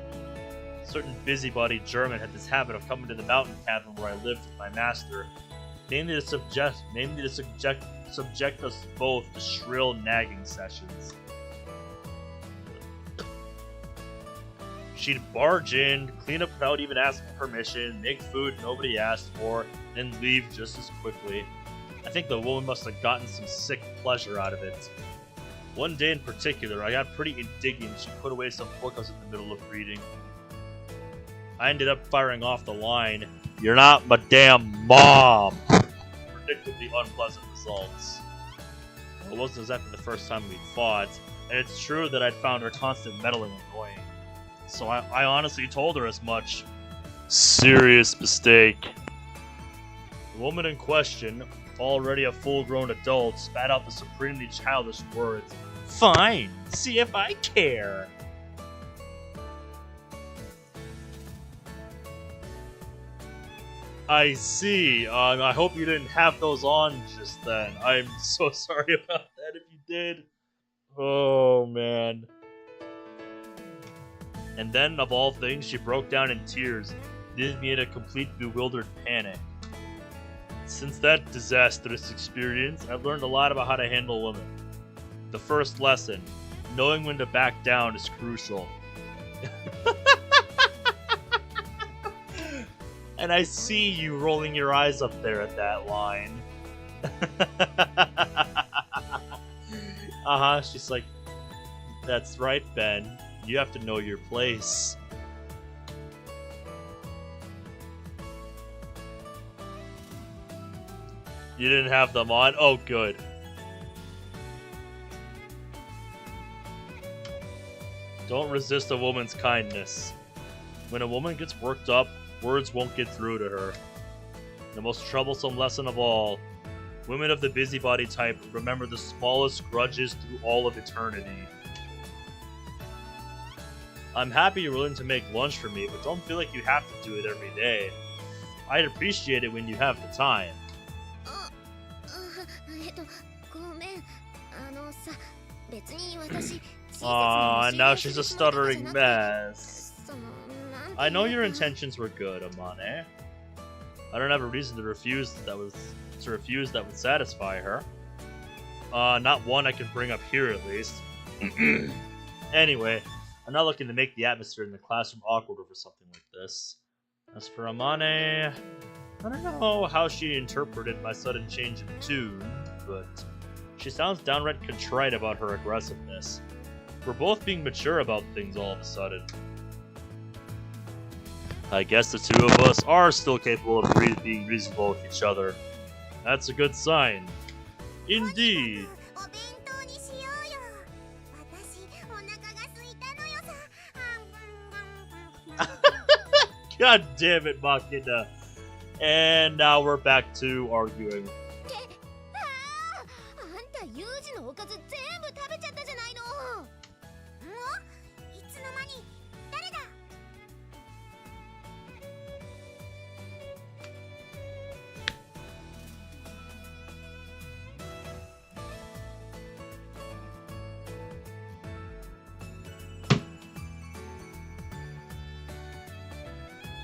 A certain busybody German had this habit of coming to the mountain cabin where I lived with my master, mainly to subject us both to shrill nagging sessions. She'd barge in, clean up without even asking permission, make food nobody asked for, then leave just as quickly. I think the woman must have gotten some sick pleasure out of it. One day in particular, I got pretty indignant she put away some book I was in the middle of reading. I ended up firing off the line, "You're not my damn mom!" Predictably unpleasant results. Well, it wasn't exactly the first time we'd fought, and it's true that I'd found her constant meddling annoying. So I honestly told her as much. Serious mistake. The woman in question, already a full-grown adult, spat out the supremely childish words, "Fine, see if I care." I see. I hope you didn't have those on just then. I'm so sorry about that if you did. Oh, man. And then, of all things, she broke down in tears, leaving me in a complete bewildered panic. Since that disastrous experience, I've learned a lot about how to handle women. The first lesson, knowing when to back down is crucial. And I see you rolling your eyes up there at that line. She's like, "That's right, Ben. You have to know your place." You didn't have them on? Oh, good. Don't resist a woman's kindness. When a woman gets worked up, words won't get through to her. The most troublesome lesson of all. Women of the busybody type remember the smallest grudges through all of eternity. I'm happy you're willing to make lunch for me, but don't feel like you have to do it every day. I'd appreciate it when you have the time. ごめん。さ、別に私、 Aw, now she's a stuttering mess. I know your intentions were good, Amane. I don't have a reason to refuse that would satisfy her. Not one I can bring up here at least. Anyway, I'm not looking to make the atmosphere in the classroom awkward over something like this. As for Amane, I don't know how she interpreted my sudden change of tune, but she sounds downright contrite about her aggressiveness. We're both being mature about things all of a sudden. I guess the two of us are still capable of being reasonable with each other. That's a good sign. Indeed. God damn it, Makina. And now we're back to arguing.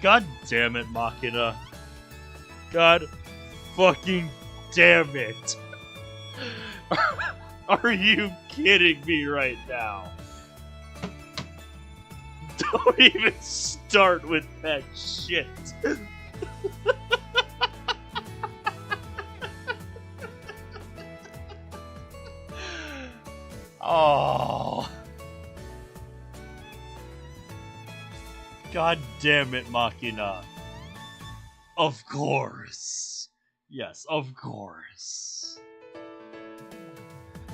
God damn it, Makina. God fucking damn it. Are you kidding me right now? Don't even start with that shit. Oh. God damn it, Makina. Of course. Yes, of course.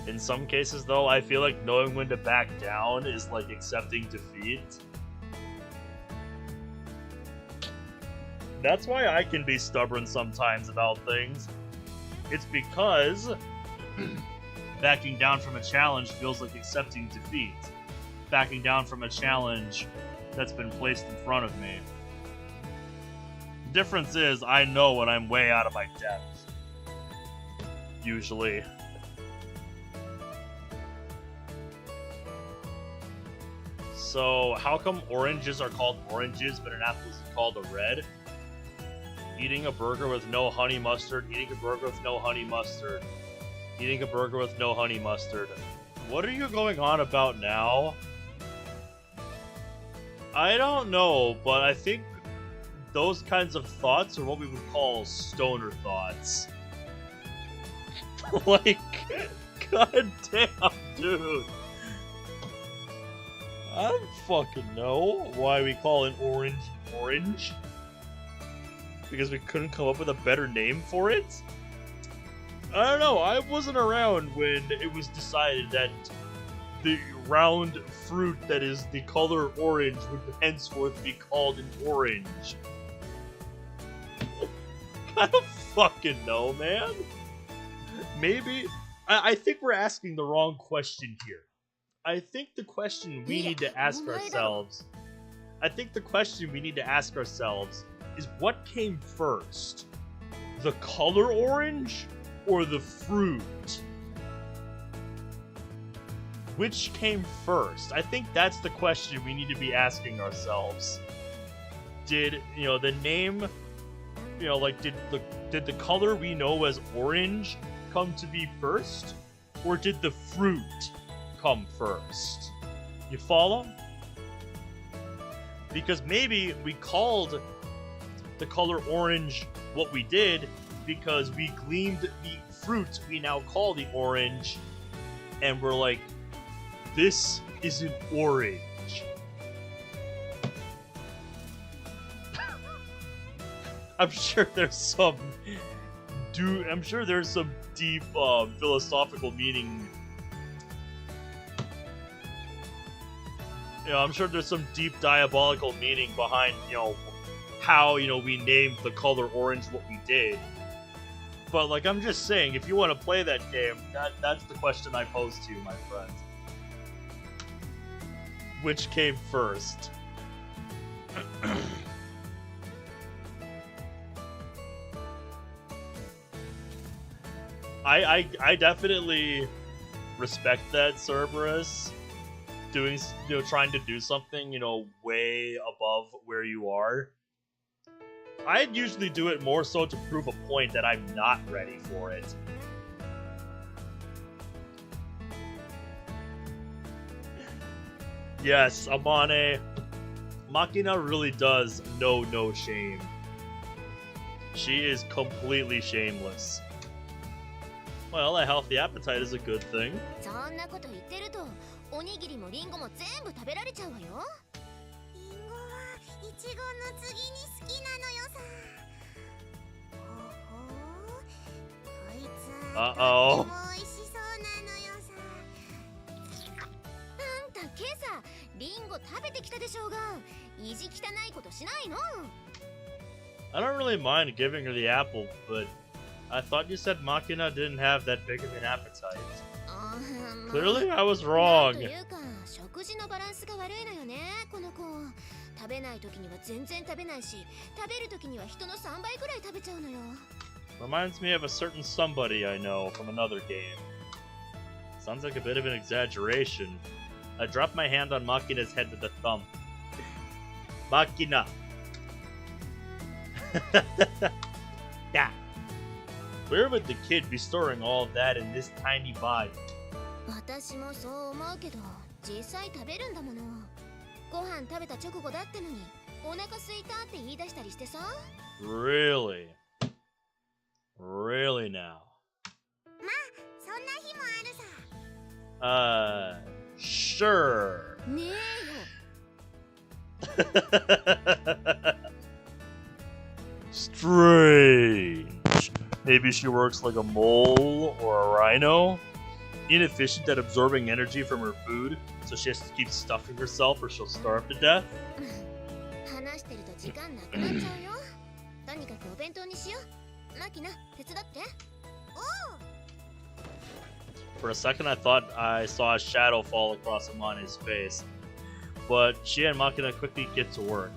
In some cases, though, I feel like knowing when to back down is like accepting defeat. That's why I can be stubborn sometimes about things. It's because backing down from a challenge feels like accepting defeat. Backing down from a challenge that's been placed in front of me. The difference is, I know when I'm way out of my depth. Usually. So, how come oranges are called oranges, but an apple is called a red? Eating a burger with no honey mustard, eating a burger with no honey mustard, eating a burger with no honey mustard. What are you going on about now? I don't know, but I think those kinds of thoughts are what we would call stoner thoughts. Like, god damn, dude. I don't fucking know why we call an orange orange. Because we couldn't come up with a better name for it? I don't know, I wasn't around when it was decided that the round fruit that is the color orange would henceforth be called an orange. I don't fucking know, man. Maybe. I think we're asking the wrong question here. I think the question we need to ask ourselves... is what came first? The color orange or the fruit? Which came first? I think that's the question we need to be asking ourselves. Did, the name, did the color we know as orange come to be first? Or did the fruit come first? You follow? Because maybe we called the color orange what we did because we gleamed the fruit we now call the orange, and we're like, this is an orange. I'm sure there's some deep philosophical meaning You know, I'm sure there's some deep diabolical meaning behind, how, we named the color orange what we did. But, like, I'm just saying, if you want to play that game, that's the question I pose to you, my friend. Which came first? I definitely respect that, Cerberus. Trying to do something, way above where you are. I'd usually do it more so to prove a point that I'm not ready for it. Yes, Amane. Makina really does know no shame. She is completely shameless. Well, a healthy appetite is a good thing. そんなこと言ってると、おにぎりもリンゴも全部食べられちゃうわよ。リンゴはいちごの次に好きなのよさ。ほほこいつはとっても美味しそうなのよさ。あんた今朝リンゴ食べてきたでしょうが、意地汚いことしないの。I don't really mind giving her the apple, but I thought you said Makina didn't have that big of an appetite. Clearly, I was wrong. というか、食事のバランスが悪いのよね、この子。食べない時には全然食べないし、食べる時には人の3倍くらい食べちゃうのよ。Reminds me of a certain somebody I know from another game. Sounds like a bit of an exaggeration. I dropped my hand on Makina's head with a thumb. Makina. Yeah. Where would the kid be storing all of that in this tiny body? 私もそう思うけど、実際食べるんだもの。ご飯食べた直後だってのに、お腹空いたって言い出したりしてさ。Really? Really now? まあ、そんな日もあるさ。Sure. ねえよ。Strange. Maybe she works like a mole or a rhino? Inefficient at absorbing energy from her food, so she has to keep stuffing herself or she'll starve to death? 話してると時間なくなっちゃうよ。とにかくお弁当にしよう。マキナ、手伝って。For a second I thought I saw a shadow fall across Amane's face, but she and Makina quickly get to work.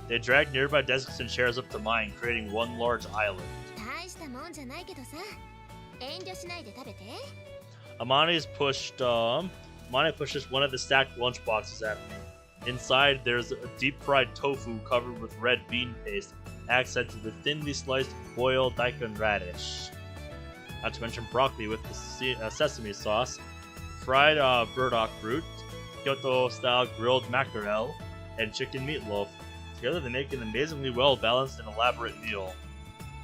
They drag nearby desks and chairs up to mine, creating one large island. 大したもんじゃないけどさ。遠慮しないで食べて。Amane pushes one of the stacked lunchboxes at me. Inside, there's a deep-fried tofu covered with red bean paste, accented with thinly sliced boiled daikon radish. Not to mention broccoli with the sesame sauce, fried burdock root, Kyoto-style grilled mackerel, and chicken meatloaf. Together they make an amazingly well-balanced and elaborate meal.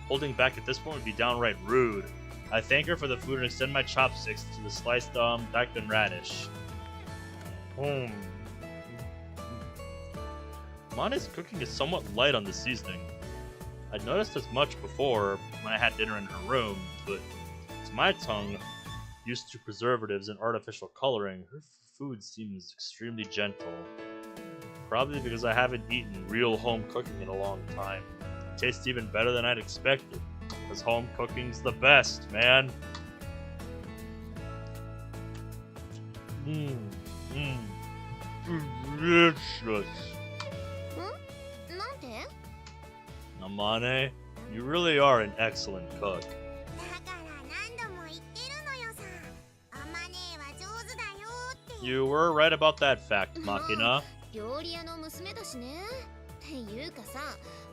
Holding back at this point would be downright rude. I thank her for the food and extend my chopsticks to the sliced daikon radish. Mane's cooking is somewhat light on the seasoning. I'd noticed as much before when I had dinner in her room, but to my tongue, used to preservatives and artificial coloring, her food seems extremely gentle. Probably because I haven't eaten real home cooking in a long time. It tastes even better than I'd expected. Because home cooking's the best, man. Delicious. Amane, you really are an excellent cook. だから何度も言ってるのよさ。アマネは上手だよって。 You were right about that fact, Makina. 料理屋の娘だしね。っていうかさ、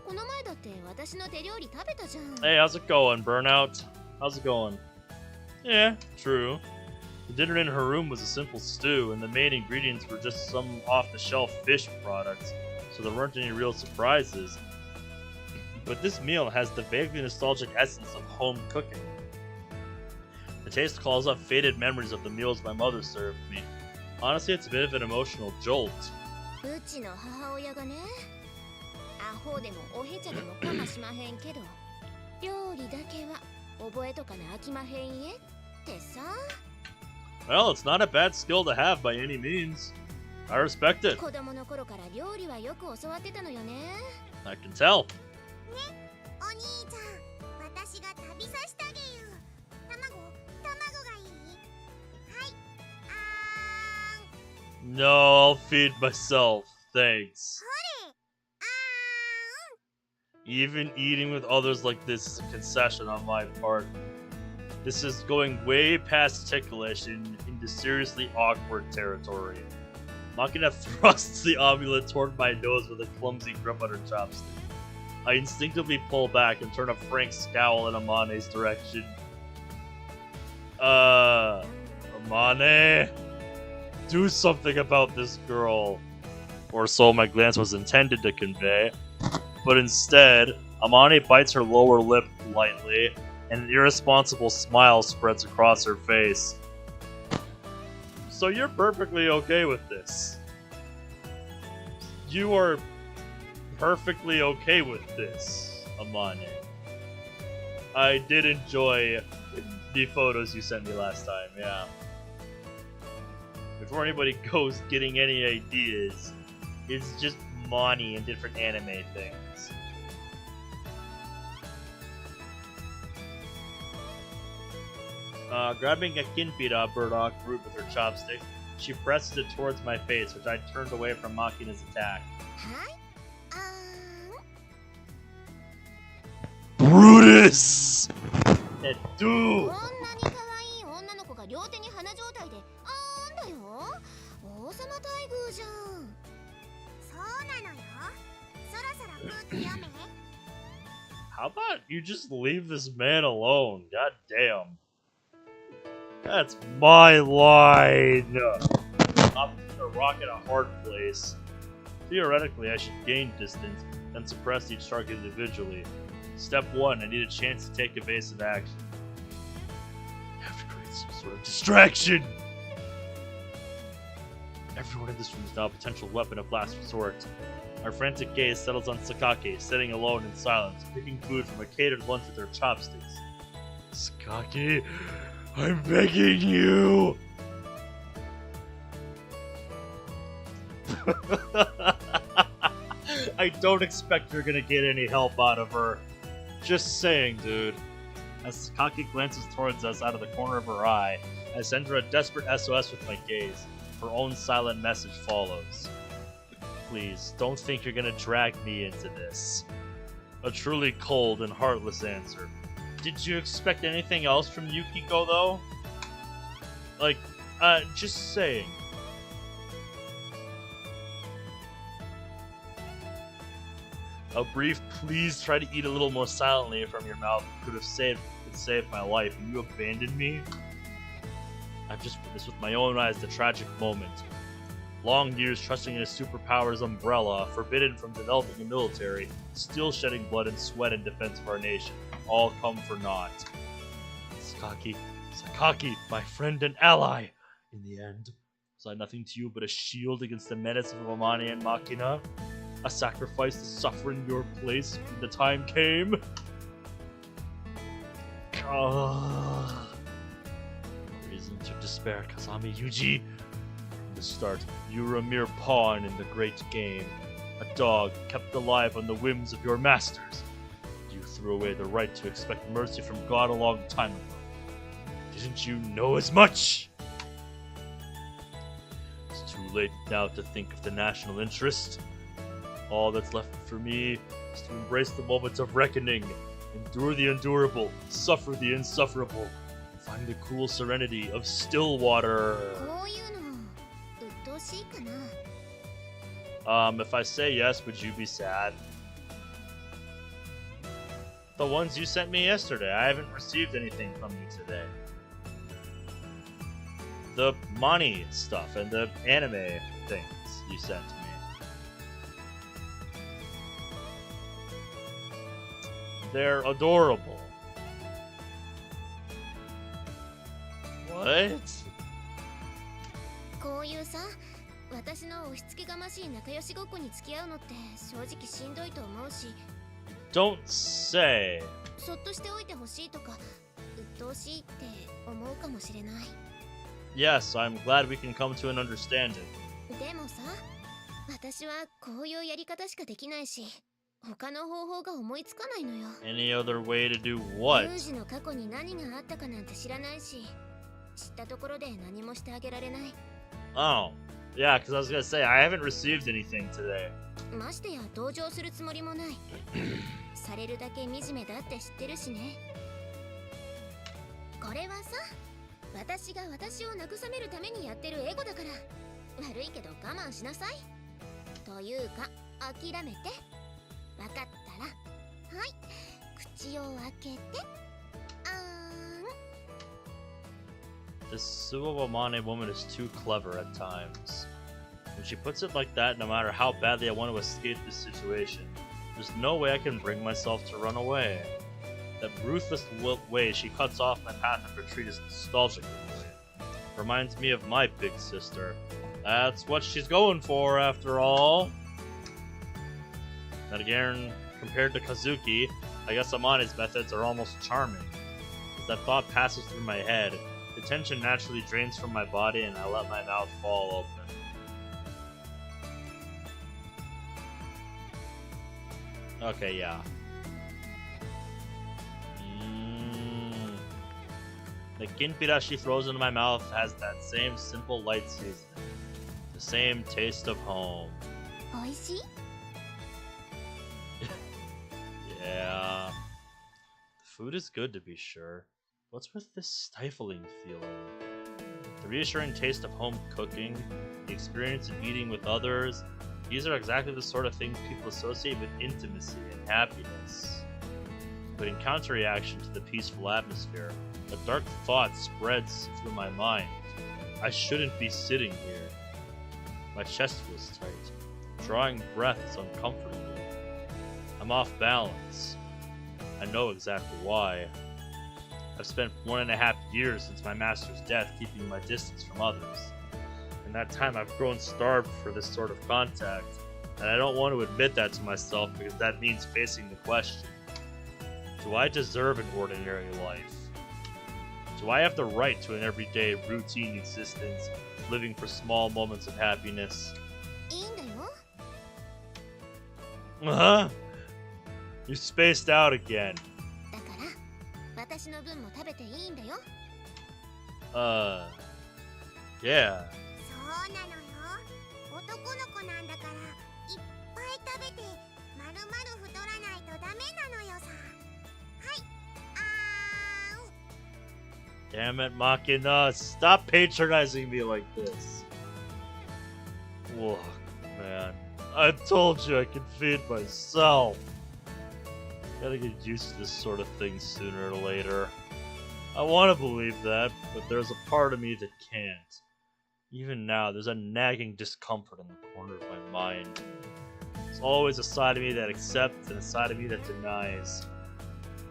この前だって私の手料理食べたじゃん。 Hey, how's it going, Burnout? How's it going? Yeah, true. The dinner in her room was a simple stew, and the main ingredients were just some off-the-shelf fish products, so there weren't any real surprises. But this meal has the vaguely nostalgic essence of home cooking. The taste calls up faded memories of the meals my mother served me. Honestly, it's a bit of an emotional jolt. うちの母親がね、アホでもおへちゃでもかましまへんけど、料理だけは覚えとかなあきまへんえってさ。 Well, it's not a bad skill to have by any means. I respect it. 子供の頃から料理はよく教わってたのよね。 I can tell. お兄ちゃん、私が食べさせてあげる。卵がいい？はい。No, I'll feed myself. Thanks. ほれ。 Even eating with others like this is a concession on my part. This is going way past ticklish and into seriously awkward territory. Makina thrusts the amulet toward my nose with a clumsy grip on her chopstick. I instinctively pull back and turn a frank scowl in Amane's direction. Amane, do something about this girl. Or so my glance was intended to convey. But instead, Amane bites her lower lip lightly, and an irresponsible smile spreads across her face. So you're perfectly okay with this? You are perfectly okay with this, Amane. I did enjoy the photos you sent me last time, yeah. Before anybody goes getting any ideas, it's just Mani and different anime things. Grabbing a Kinpira burdock root with her chopstick, she presses it towards my face, which I turned away from Makina's attack. Brutus! And do! こんなに可愛い女の子が両手に花状態であんだよ。王様待遇じゃん。そうなのよ。そろそろ空気読め。 How about you just leave this man alone? God damn. That's my line! I'm gonna rock in a hard place. Theoretically, I should gain distance, then suppress each target individually. Step 1, I need a chance to take evasive action. I have to create some sort of distraction! Everyone in this room is now a potential weapon of last resort. Our frantic gaze settles on Sakaki, sitting alone in silence, picking food from a catered lunch with her chopsticks. Sakaki, I'm begging you! I don't expect you're gonna get any help out of her. Just saying, dude. As Sakaki glances towards us out of the corner of her eye, I send her a desperate SOS with my gaze. Her own silent message follows. Please, don't think you're gonna drag me into this. A truly cold and heartless answer. Did you expect anything else from Yukiko, though? Like, just saying. A brief please try to eat a little more silently from your mouth could saved my life, and you abandoned me? I've just witnessed with my own eyes the tragic moment. Long years trusting in a superpower's umbrella, forbidden from developing the military, still shedding blood and sweat in defense of our nation, all come for naught. Sakaki, my friend and ally, in the end, was I nothing to you but a shield against the menace of Amane and Makina? A sacrifice to suffer in your place when the time came? Reason to despair, Kazami Yuji. From the start, you were a mere pawn in the great game. A dog kept alive on the whims of your masters. You threw away the right to expect mercy from God a long time ago. Didn't you know as much? It's too late now to think of the national interest. All that's left for me is to embrace the moments of reckoning, endure the endurable, suffer the insufferable, and find the cool serenity of Stillwater. If I say yes, would you be sad? The ones you sent me yesterday. I haven't received anything from you today. The money stuff and the anime things you sent me. They're adorable. What? こういうさ、私の押し付けがましい仲良しごっこに付き合うのって正直しんどいと思うし。Don't say. そっとしておいてほしいとか、鬱陶しいって思うかもしれない。 Yes, I'm glad we can come to an understanding. でもさ、私はこういうやり方しかできないし、他の方法が思いつかないのよ。 Any other way to do what? 有事の過去に何があったかなんて知らないし、知ったところで何もしてあげられない。 Oh, yeah, because I was gonna say, I haven't received anything today. ましてや同情するつもりもない。されるだけ惨めだって知ってるしね。これはさ、私が私を慰めるためにやってるエゴだから。悪いけど我慢しなさい。というか諦めて。わかったら、はい、口を開けて。This Suwamane woman is too clever at times. When she puts it like that, no matter how badly I want to escape this situation, there's no way I can bring myself to run away. That ruthless way she cuts off my path of retreat is nostalgic in a way. Reminds me of my big sister. That's what she's going for, after all. Then again, compared to Kazuki, I guess Amane's methods are almost charming. As that thought passes through my head, the tension naturally drains from my body and I let my mouth fall open. Okay, yeah. The ginpira she throws into my mouth has that same simple light seasoning. The same taste of home. Oishii? Yeah. The food is good to be sure. What's with this stifling feeling? The reassuring taste of home cooking, the experience of eating with others, these are exactly the sort of things people associate with intimacy and happiness. But in counter-reaction to the peaceful atmosphere, a dark thought spreads through my mind. I shouldn't be sitting here. My chest feels tight. Drawing breath is uncomfortable. I'm off balance. I know exactly why. I've spent 1.5 years since my master's death keeping my distance from others. In that time I've grown starved for this sort of contact, and I don't want to admit that to myself because that means facing the question. Do I deserve an ordinary life? Do I have the right to an everyday, routine existence, living for small moments of happiness? いいんだよ。 Uh-huh. You spaced out again. だから私の分も食べていいんだよ。 Yeah. そうなのよ。男の子なんだからいっぱい食べてまるまる太らないとダメなのよさ。はい。Damn it, Makina. Stop patronizing me like this. Look, man. I told you I can feed myself. Gotta get used to this sort of thing sooner or later. I want to believe that, but there's a part of me that can't. Even now, there's a nagging discomfort in the corner of my mind. There's always a side of me that accepts and a side of me that denies.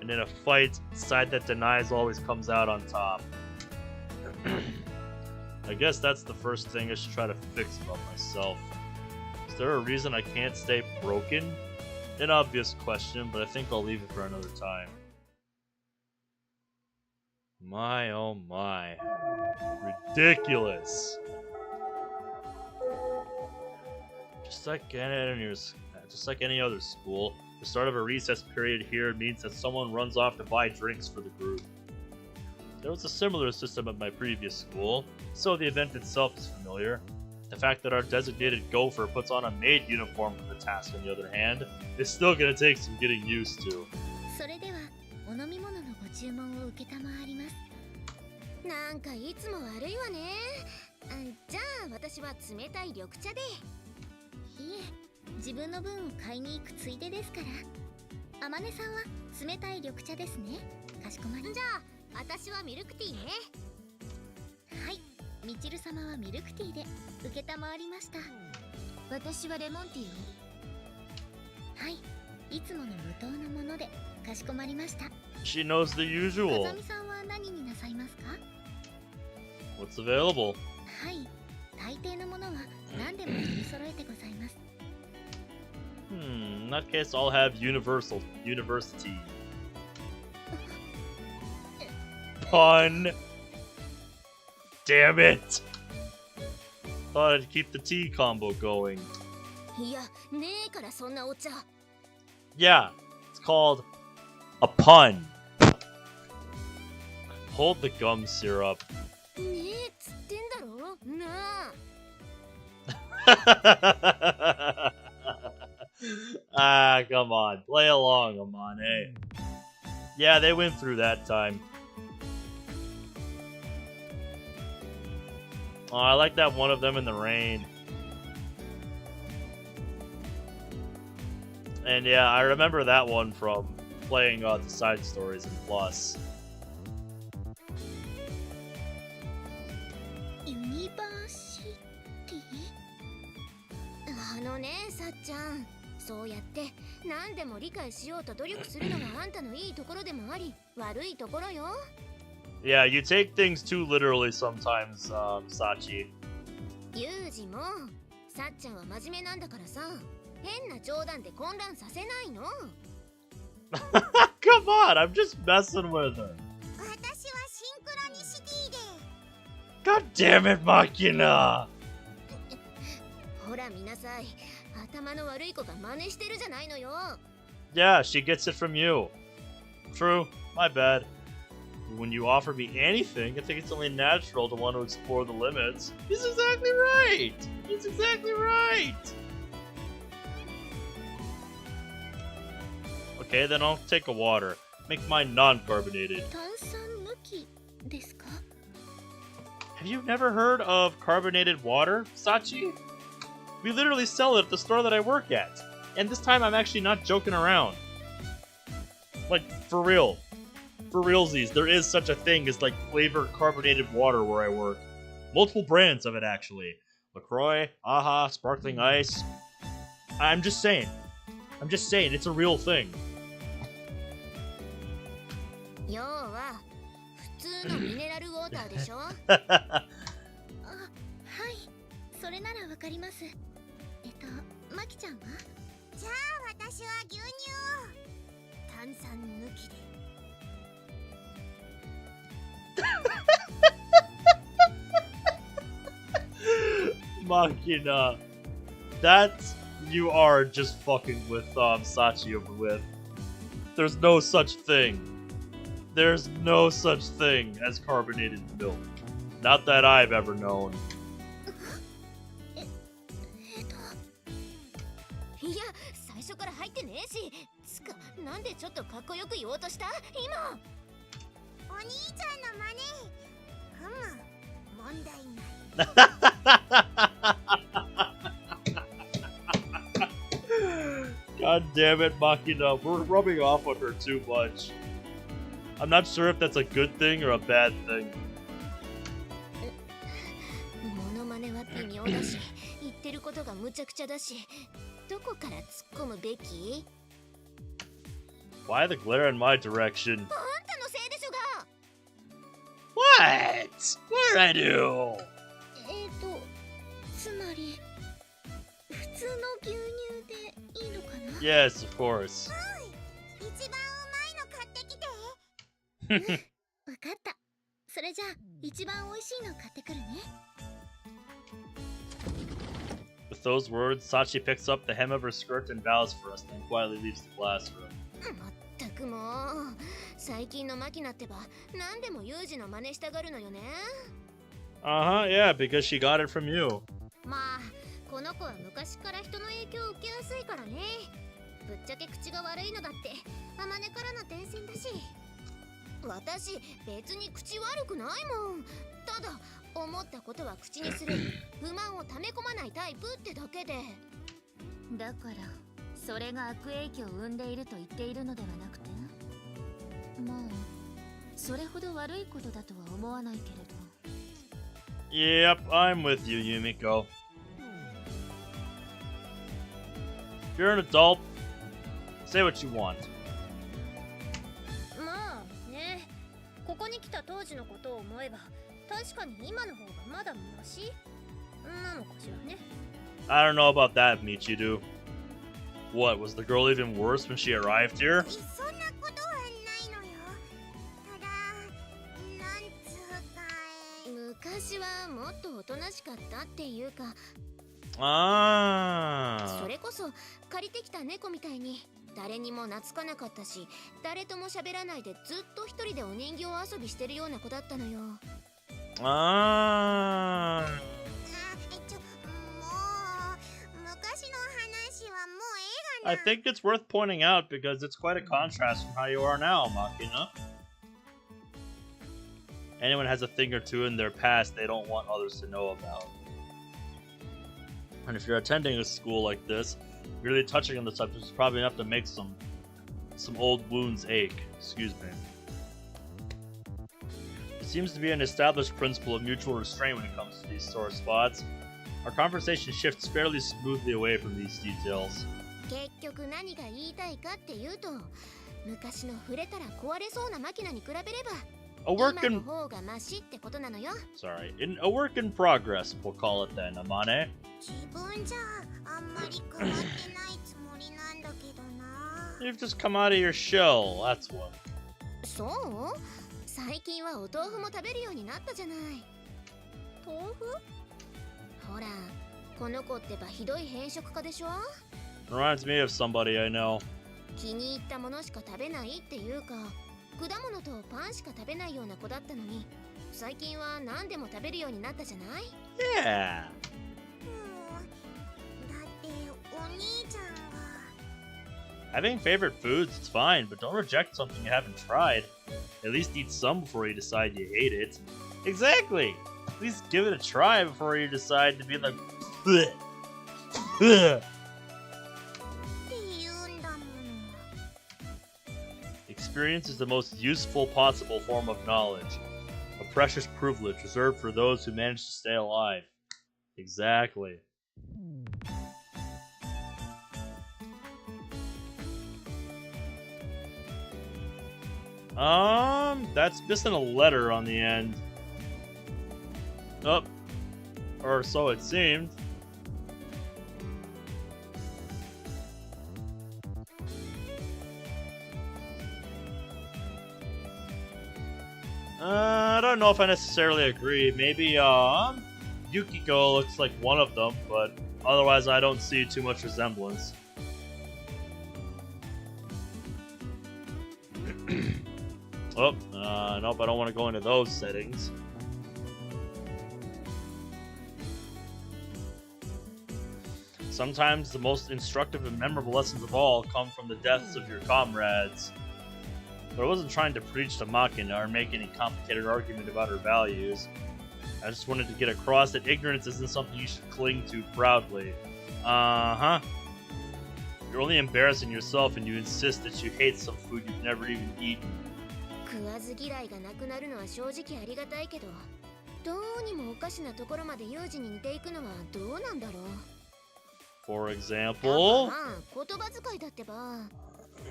And in a fight, the side that denies always comes out on top. I guess that's the first thing I should try to fix about myself. Is there a reason I can't stay broken? An obvious question, but I think I'll leave it for another time. My oh my. Ridiculous. Just like any other school, the start of a recess period here means that someone runs off to buy drinks for the group. There was a similar system at my previous school, so the event itself is familiar. The fact that our designated gopher puts on a maid uniform for the task, on the other hand, is still gonna take some getting used to. それではお飲み物のご注文を受けたまわります。なんかいつも悪いわね。じゃあ私は冷たい緑茶で。いえ、自分の分を買いに行くついでですから。あまねさんは冷たい緑茶ですね。かしこまり。じゃあ私はミルクティーね。はい、みちる様はミルクティーで受けたまわりました。私はレモンティーを。はい、いつもの無糖のものでかしこまりました。She knows the usual. かざみさんは何になさいますか？ What's available? はい、大抵のものは何でも取り揃えてございます。In that case, I'll have university. Pun. Damn it. Thought I'd keep the tea combo going. いや、ねえからそんなお茶。 Yeah, it's called a pun. Hold the gum syrup. ねえっつってんだろなあ。 Ah, come on. Play along, Amane. Yeah, they went through that time. Oh, I like that one of them in the rain. And yeah, I remember that one from playing the side stories in Plus. ユニバーシティ？あのね、さっちゃん。そうやって何でも理解しようと努力するのがあんたのいいところでもあり、悪いところよ。Yeah, you take things too literally sometimes, Sachi. ユージも、さっちゃんは真面目なんだからさ、変な冗談で混乱させないの。Come on, I'm just messing with her. 私はシンクロニシティで。 God damn it, Makina! ほら見なさい。頭の悪い子が真似してるじゃないのよ。 Yeah, she gets it from you. True, my bad. When you offer me anything, I think it's only natural to want to explore the limits. He's exactly right! He's exactly right! Okay, then I'll take a water. Make mine non-carbonated. 炭酸抜きですか? Have you never heard of carbonated water, Sachi? We literally sell it at the store that I work at. And this time I'm actually not joking around. Like, for real. For realsies, there is such a thing as like flavored carbonated water where I work. Multiple brands of it actually. LaCroix, Aha, Sparkling Ice. I'm just saying. It's a real thing. 要は普通のミネラルウォーターでしょ？あ、はい。それならわかります。マキちゃんは？じゃあ私は牛乳を。炭酸抜きで。Makina. That's... You are just fucking with Sachi over with. There's no such thing. There's no such thing as carbonated milk. Not that I've ever known. いや、最初から入ってねえし。つか、なんでちょっとかっこよく言おうとした？今。お兄ちゃんの真似。問題ない。God damn it, Makina. We're rubbing off on her too much. I'm not sure if that's a good thing or a bad thing. モノマネは微妙だし、言ってることがむちゃくちゃだし、どこから突っ込むべき？ Why the glare in my direction? あんたのせいでしょが。 What? What did I do? つまり普通の牛乳でいいのかな？ Yes, of course. 一番うまいの買ってきて。わかった。それじゃあ一番美味しいの買ってくるね。 With those words, Sachi picks up the hem of her skirt and bows for us, then quietly leaves the classroom. まったくもう、最近のマキナってば何でもユージの真似したがるのよね。 Uh-huh, yeah, because she got it from you. まあ、この子は昔から人の影響を受けやすいからね。ぶっちゃけ口が悪いのだってあまねからの伝染だし。私別に口悪くないもん。ただ思ったことは口にする、不満を溜め込まないタイプってだけで。だからそれが悪影響を生んでいると言っているのではなくて、まあそれほど悪いことだとは思わないけれど。 Yep, I'm with you, Yumiko. If you're an adult, say what you want. まあね、ここに来た当時のことを思えば確かに今の方がまだマシなのかしらね。 I don't know about that, Michiru. What, was the girl even worse when she arrived here? そんなことはないのよ。ただ、なんつうか。昔はもっとおとなしかったっていうか、そ Ah. れこそ借りてきた猫みたいに誰にも懐かなかったし、誰とも喋らないでずっと一人でお人形遊びしてるような子だったのよ。 Ah. もう昔の話はもうええが I な。 think it's worth pointing out because it's quite a contrast from how you are now, Makina. Anyone has a thing or two in their past they don't want others to know about. And if you're attending a school like this, really touching on the subject is probably enough to make some old wounds ache. Excuse me. It seems to be an established principle of mutual restraint when it comes to these sore spots. Our conversation shifts fairly smoothly away from these details. 結局何が言いたいかっていうと、昔の触れたら壊れそうなマキナに比べれば A work 今の in 方がマシってことなのよ。 a work in progress, we'll call it then, Amane. 自分じゃあんまり変わってないつもりなんだけどな。 You've just come out of your shell, that's what. そう？最近はお豆腐も食べるようになったじゃない。豆腐？ほら、この子ってばひどい偏食家でしょ？ Reminds me of somebody I know. 気に入ったものしか食べないっていうか、果物とパンしか食べないような子だったのに、最近は何でも食べるようになったじゃない？ Yeah. だってお兄ちゃんが Having favorite foods, it's fine, but don't reject something you haven't tried. At least eat some before you decide you hate it. Exactly! At least give it a try before you decide to be like, bleh. Bleh. って言うんだもの。 Experience is the most useful possible form of knowledge. A precious privilege reserved for those who manage to stay alive. Exactly. That's missing a letter on the end. Oh. Or so it seemed. I don't know if I necessarily agree. Maybe, Yukiko looks like one of them, but otherwise I don't see too much resemblance. Oh, nope, I don't want to go into those settings. Sometimes the most instructive and memorable lessons of all come from the deaths of your comrades. But I wasn't trying to preach to Makina or make any complicated argument about her values. I just wanted to get across that ignorance isn't something you should cling to proudly. Uh-huh. You're only embarrassing yourself and you insist that you hate some food you've never even eaten. 食わず嫌いがなくなるのは正直ありがたいけど、どうにもおかしなところまでユージに似ていくのはどうなんだろう。 For example? まあ言葉遣いだってば、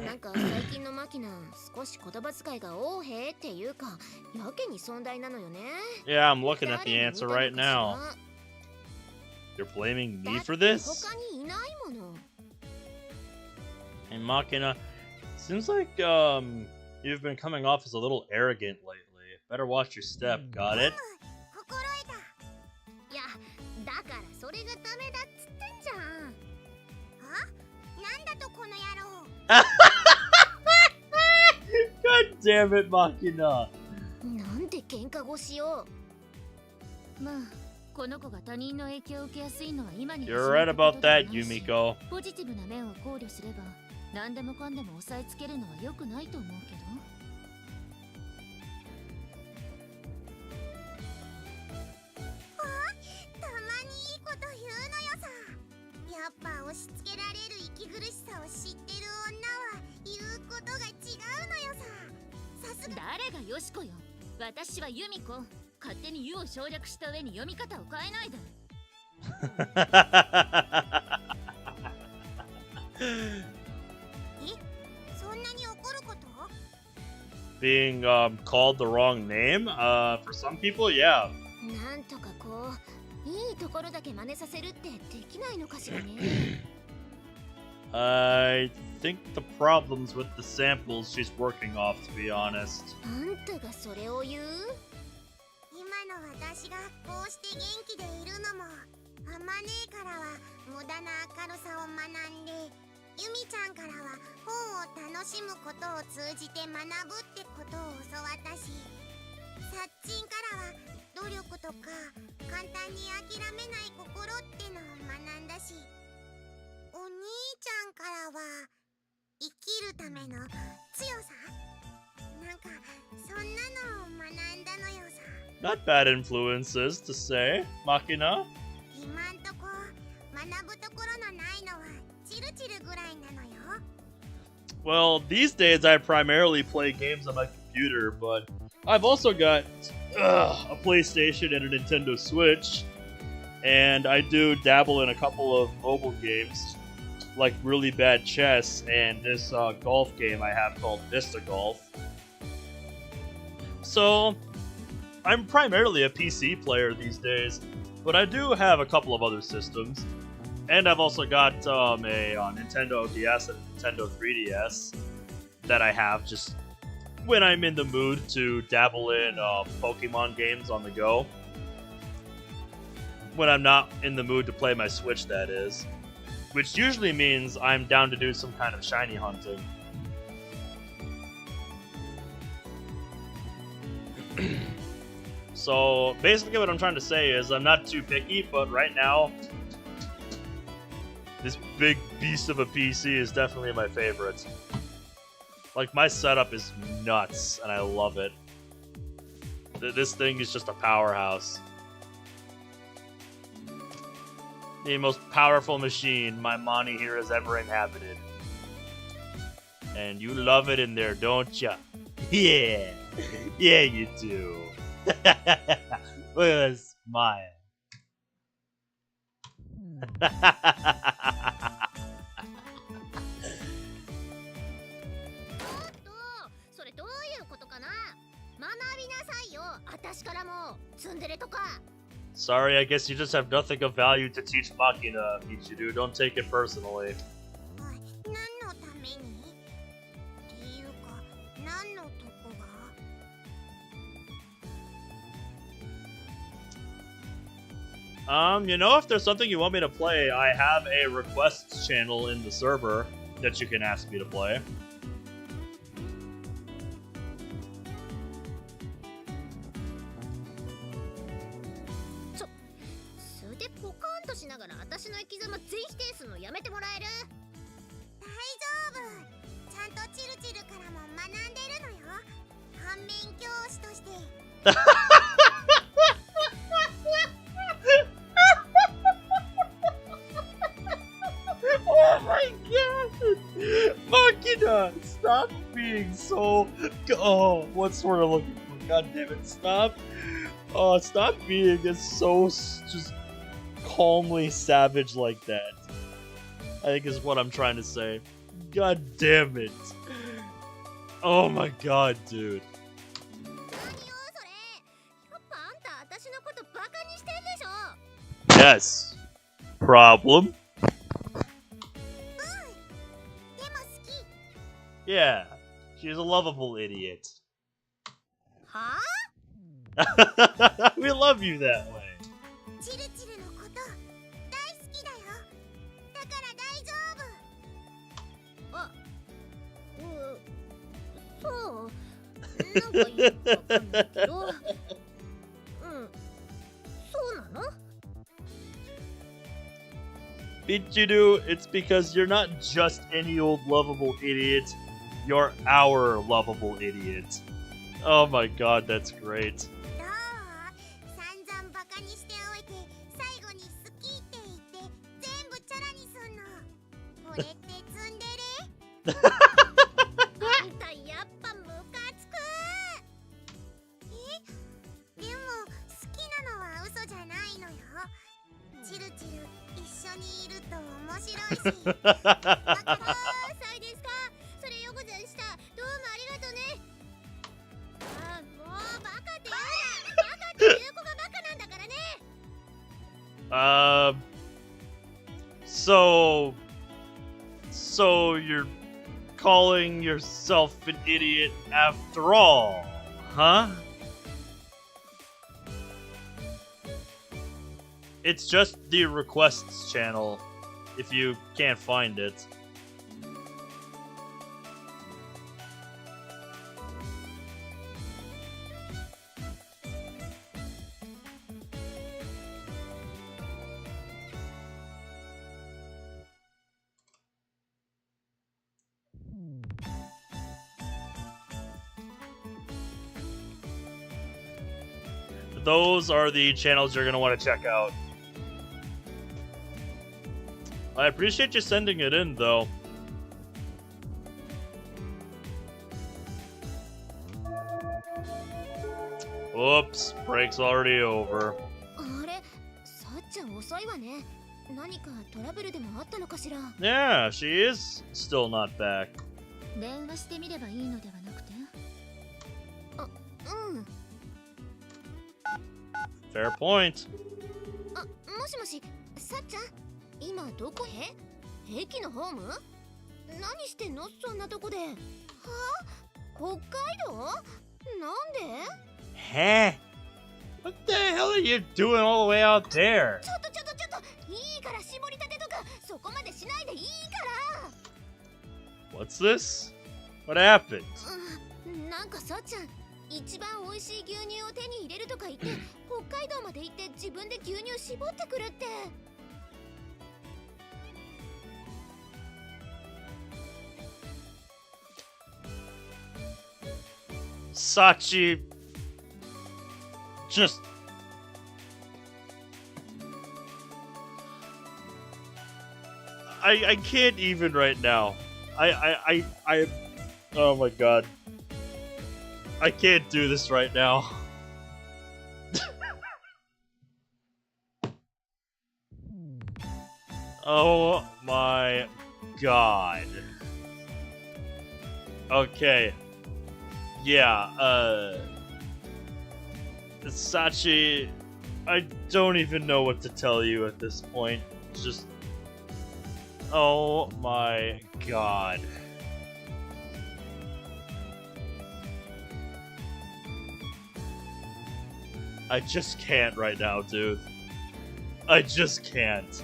なんか最近のマキナ少し言葉遣いが横柄っていうか、やけに尊大なのよね。 Yeah, I'm looking at the answer right now. You're blaming me for this? 他にいないもの。 Hey Makina, seems like you've been coming off as a little arrogant lately. Better watch your step, got it? 心得た。いや、だからそれがダメだっつってんじゃん。あ？なんだとこの野郎。 God damn it, Makina! なんで喧嘩腰よ。まあ、この子が他人の影響を受けやすいのは今に You're right about that, Yumiko. ポジティブな面を考慮すれば、何でもかんでも抑えつけるのは良くないと思うけど。たまにいいこと言うのよさ。やっぱ押し付けられる息苦しさを知ってる女は言うことが違うのよさ。さすが。誰がよしこよ。私はユミコ。勝手に「ゆ」を省略した上に読み方を変えないで。そんなに怒ること？ Being called the wrong name? For some people, yeah. なんとかこう、いいところだけ真似させるってできないのかしらね。I think the problem's with the samples she's working off, to be honest. あんたがそれを言う？今の私がこうして元気でいるのもあまねえからは無駄な明るさを学んで、ユミちゃんからは本を楽しむことを通じて学ぶってことを教わったし、サッチンからは努力とか簡単に諦めない心ってのを学んだし、お兄ちゃんからは生きるための強さ、なんかそんなのを学んだのよさ。 Not bad influences to say, Makina. 今んとこ学ぶところのないのはチルチルぐらいなのよ。 Well, these days I primarily play games on my computer, but I've also got a PlayStation and a Nintendo Switch, and I do dabble in a couple of mobile games, like Really Bad Chess and this golf game I have called Vista Golf. So, I'm primarily a PC player these days, but I do have a couple of other systems. And I've also got a Nintendo DS and a Nintendo 3DS that I have just when I'm in the mood to dabble in Pokemon games on the go. When I'm not in the mood to play my Switch, that is. Which usually means I'm down to do some kind of shiny hunting. So, basically what I'm trying to say is I'm not too picky, but right now, this big beast of a PC is definitely my favorite. Like, my setup is nuts, and I love it. This thing is just a powerhouse. The most powerful machine my Mani here has ever inhabited. And you love it in there, don't ya? Yeah! Yeah, you do. Look at that smile. それどういうことかな。学びなさいよ、私からもツンデレとか。 Sorry, I guess you just have nothing of value to teach Makina, Michiru. Don't take it personally. 何のためにっていうか、何のとこが。 You know, if there's something you want me to play, I have a requests channel in the server that you can ask me to play. それでポカーンとしながら私の生き様全否定するのやめてもらえる？大丈夫、ちゃんとチルチルからも学んでるのよ、反面教師として。Oh my god! Makina! Stop being so... Oh, what sort of looking for? God damn it, stop! Oh, stop being so just calmly savage like that. I think is what I'm trying to say. God damn it. Oh my god, dude. 何よそれ。やっぱあんた私のことバカにしてんでしょ。 Yes. Problem? Yeah, she's a lovable idiot. はあ？ We love you that way. チルチルのこと大好きだよ。だから大丈夫。あ、そう。なんかよくわかんないけど。そうなの？ Michiru, it's because you're not just any old lovable idiot. You're our lovable idiot. Oh my god, that's great. どう？散々バカにしておいて、最後に好きって言って全部チャラにすんの。これってツンデレ？あんたやっぱムカつく。でも好きなのは嘘じゃないのよ。チルチル一緒にいると面白いし。だからそうですか。それよくぞした。どうもありがとね。あ、もうバカって言うな。バカって言う子がバカなんだからね。So you're calling yourself an idiot after all, huh? It's just the requests channel if you can't find it. Those are the channels you're going to want to check out. I appreciate you sending it in, though. Oops, break's already over. あれ、さっちゃん遅いわね。何かトラブルでもあったのかしら。 Yeah, she is still not back. 電話してみればいいのではなくて。うん。 Fair point. あ、もしもし、さっちゃん、今どこへ？駅のホーム？何してんの？そんなとこで。はあ？北海道？なんで？ Huh? What the hell are you doing all the way out there? ちょっと、いいから絞りたてとかそこまでしないでいいから。 What's this? What happened? なんかさっちゃん、一番美味しい牛乳を手に入れるとか言って北海道まで行って自分で牛乳絞ってくるって。 Sachi just I can't even right now. I oh my god. I can't do this right now. Oh my god. Okay. Yeah, Sachi, I don't even know what to tell you at this point. It's just, oh my god. I just can't right now, dude. I just can't.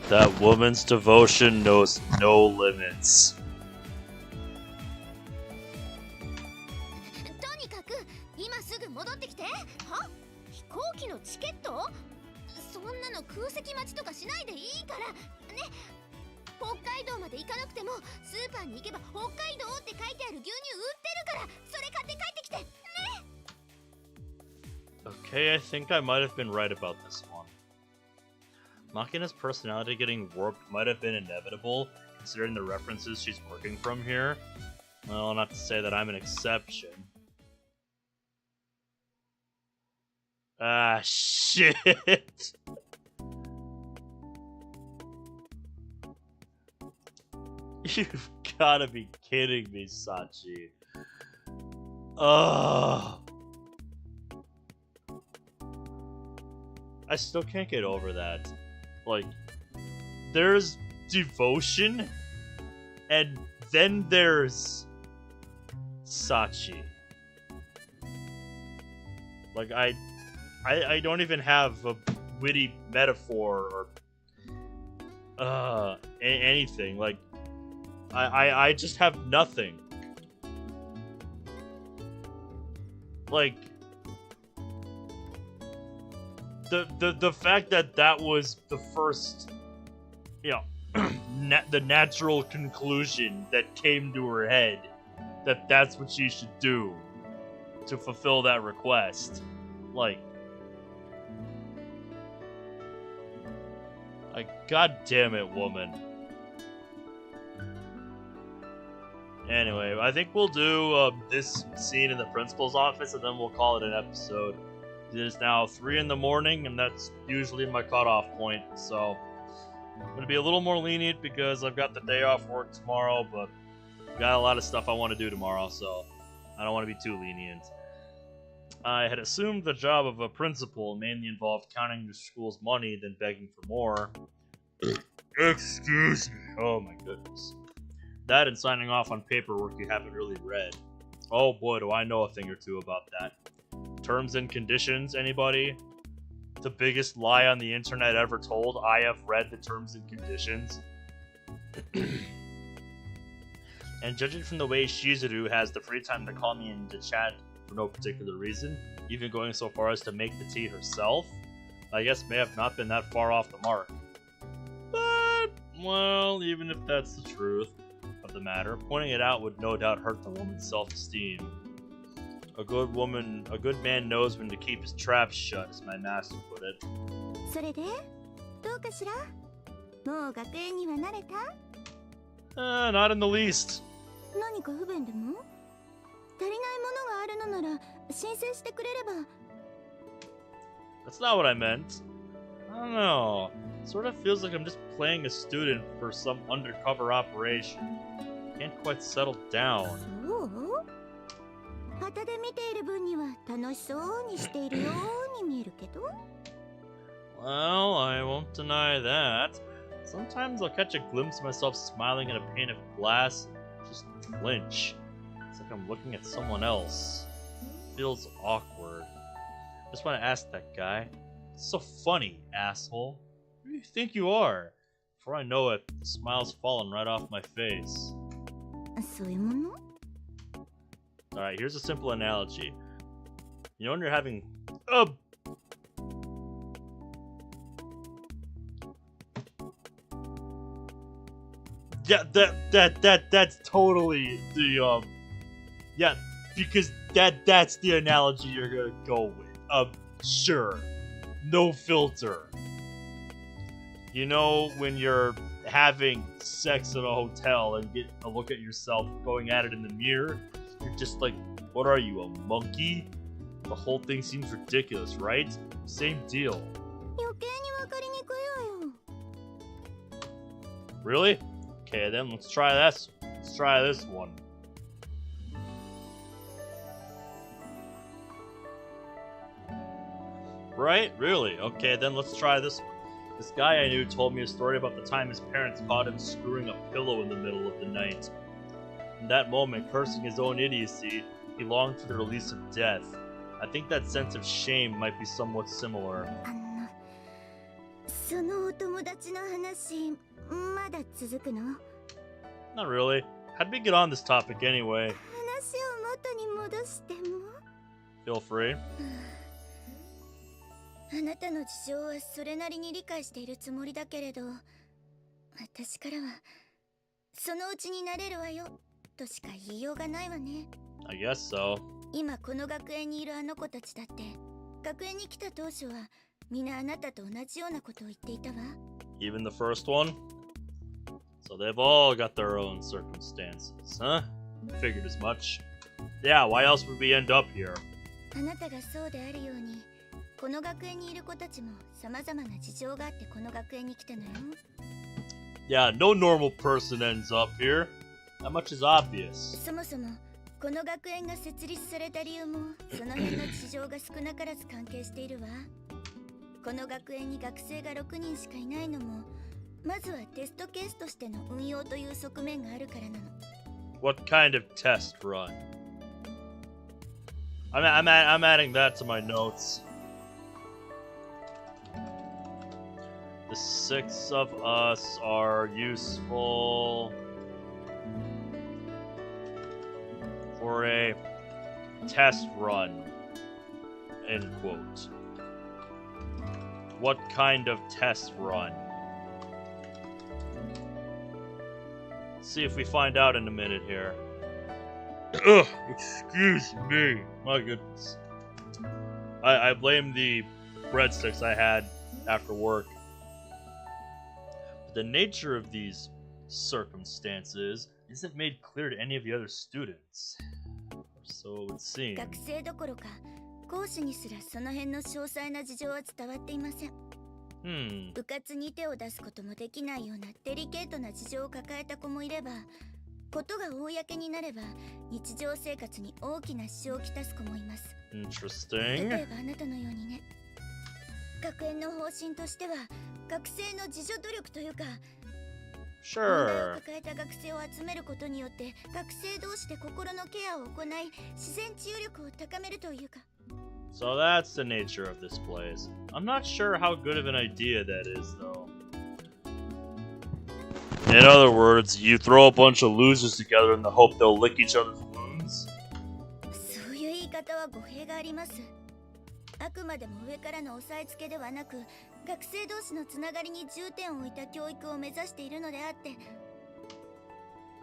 That woman's devotion knows no limits. とにかく今すぐ戻ってきて。は？飛行機のチケット？そんなの空席待ちとかしないでいいからね。北海道まで行かなくてもスーパーに行けば北海道って書いてある牛乳売ってるからそれ買って帰ってきてね。 Okay, I think I might have been right about this one. Makina's personality getting warped might have been inevitable, considering the references she's working from here. Well, not to say that I'm an exception. Ah, shit! You've gotta be kidding me, Sachi. Ugh. I still can't get over that. Like, there's devotion, and then there's Sachi. Like, I don't even have a witty metaphor or anything. Like, I just have nothing. Like, the fact that that was the first, you know, the natural conclusion that came to her head, that that's what she should do to fulfill that request, like god damn it, woman. Anyway, I think we'll do this scene in the principal's office, and then we'll call it an episode. It is now 3 in the morning, and that's usually my cutoff point, so I'm going to be a little more lenient because I've got the day off work tomorrow, but Got a lot of stuff I want to do tomorrow, so I don't want to be too lenient. I had assumed the job of a principal mainly involved counting the school's money, then begging for more. Excuse me. Oh my goodness. That and signing off on paperwork you haven't really read. Oh boy, do I know a thing or two about that. Terms and conditions, anybody? The biggest lie on the internet ever told. I have read the terms and conditions. And judging from the way Shizuru has the free time to call me into chat for no particular reason, even going so far as to make the tea herself, I guess may have not been that far off the mark. But, well, even if that's the truth of the matter, pointing it out would no doubt hurt the woman's self-esteem. A good man knows when to keep his trap shut, as my master put it. それでどうかしらもう学園には慣れた Not in the least. 何か不便でも足りないものがあるのなら申請してくれれば That's not what I meant. I don't know. Sort of feels like I'm just playing a student for some undercover operation. Can't quite settle down. そう旗で見ている分には楽しそうにしているように見えるけど Well, I won't deny that. Sometimes I'll catch a glimpse of myself smiling at a pane of glass and just flinch. It's like I'm looking at someone else. Feels awkward. Just want to ask that guy. It's so funny, asshole. Who do you think you are? Before I know it, the smile's fallen right off my face. そういうもの Alright, here's a simple analogy. You know when you're having a Yeah, that's totally the yeah, because that's the analogy you're gonna go with. Sure. No filter. You know when you're having sex in a hotel and get a look at yourself going at it in the mirror, you're just like, what are you, a monkey? The whole thing seems ridiculous, right? Same deal. 余計に分かりにくいわよ Really? Okay, then let's try this. Let's try this one. Right? Really? Okay, then let's try this one. This guy I knew told me a story about the time his parents caught him screwing a pillow in the middle of the night. In that moment, cursing his own idiocy, he longed for the release of death. I think that sense of shame might be somewhat similar. そのお友達の話まだ続くの Not really. How'd we get on this topic anyway? 話を元に戻しても Feel free. あなたの事情はそれなりに理解しているつもりだけれど私からはそのうちになれるわよとしか言いようがないわね I guess so. 今この学園にいるあの子たちだって学園に来た当初は皆あなたと同じようなことを言っていたわ Even the first one? So they've all got their own circumstances, huh? Figured as much. Yeah, why else would we end up here? あなたがそうであるようにこの学園にいる子たちも様々な事情があってこの学園に来たのよ Yeah, no normal person ends up here. That much is obvious. そもそもこの学園が設立された理由もその辺の事情が少なからず関係しているわこの学園に学生が6人しかいないのもまずはテストケースとしての運用という側面があるからなの What kind of test run? I'm adding that to my notes. The 6 of us are useful for a test run. End quote. What kind of test run? Let's see if we find out in a minute here. Ugh, excuse me. My goodness. I blame the breadsticks I had after work. But the nature of these circumstances isn't made clear to any of the other students. So it would seem. 学生どころか講師にすらその辺の詳細な事情は伝わっていません部活に手を出すこともできないようなデリケートな事情を抱えた子もいればことが公になれば日常生活に大きな支障をきたす子もいます。Interesting. 例えばあなたのようにね、学園の方針としては学生の自助努力というか、問題を Sure. 抱えた学生を集めることによって学生同士で心のケアを行い、自然治癒力を高めるというか。 So that's the nature of this place. I'm not sure how good of an idea that is, though. In other words, you throw a bunch of losers together in the hope they'll lick each other's wounds? そういう言い方は語弊があります。あくまでも上からの押さえつけではなく、学生同士のつながりに重点を置いた教育を目指しているのであって。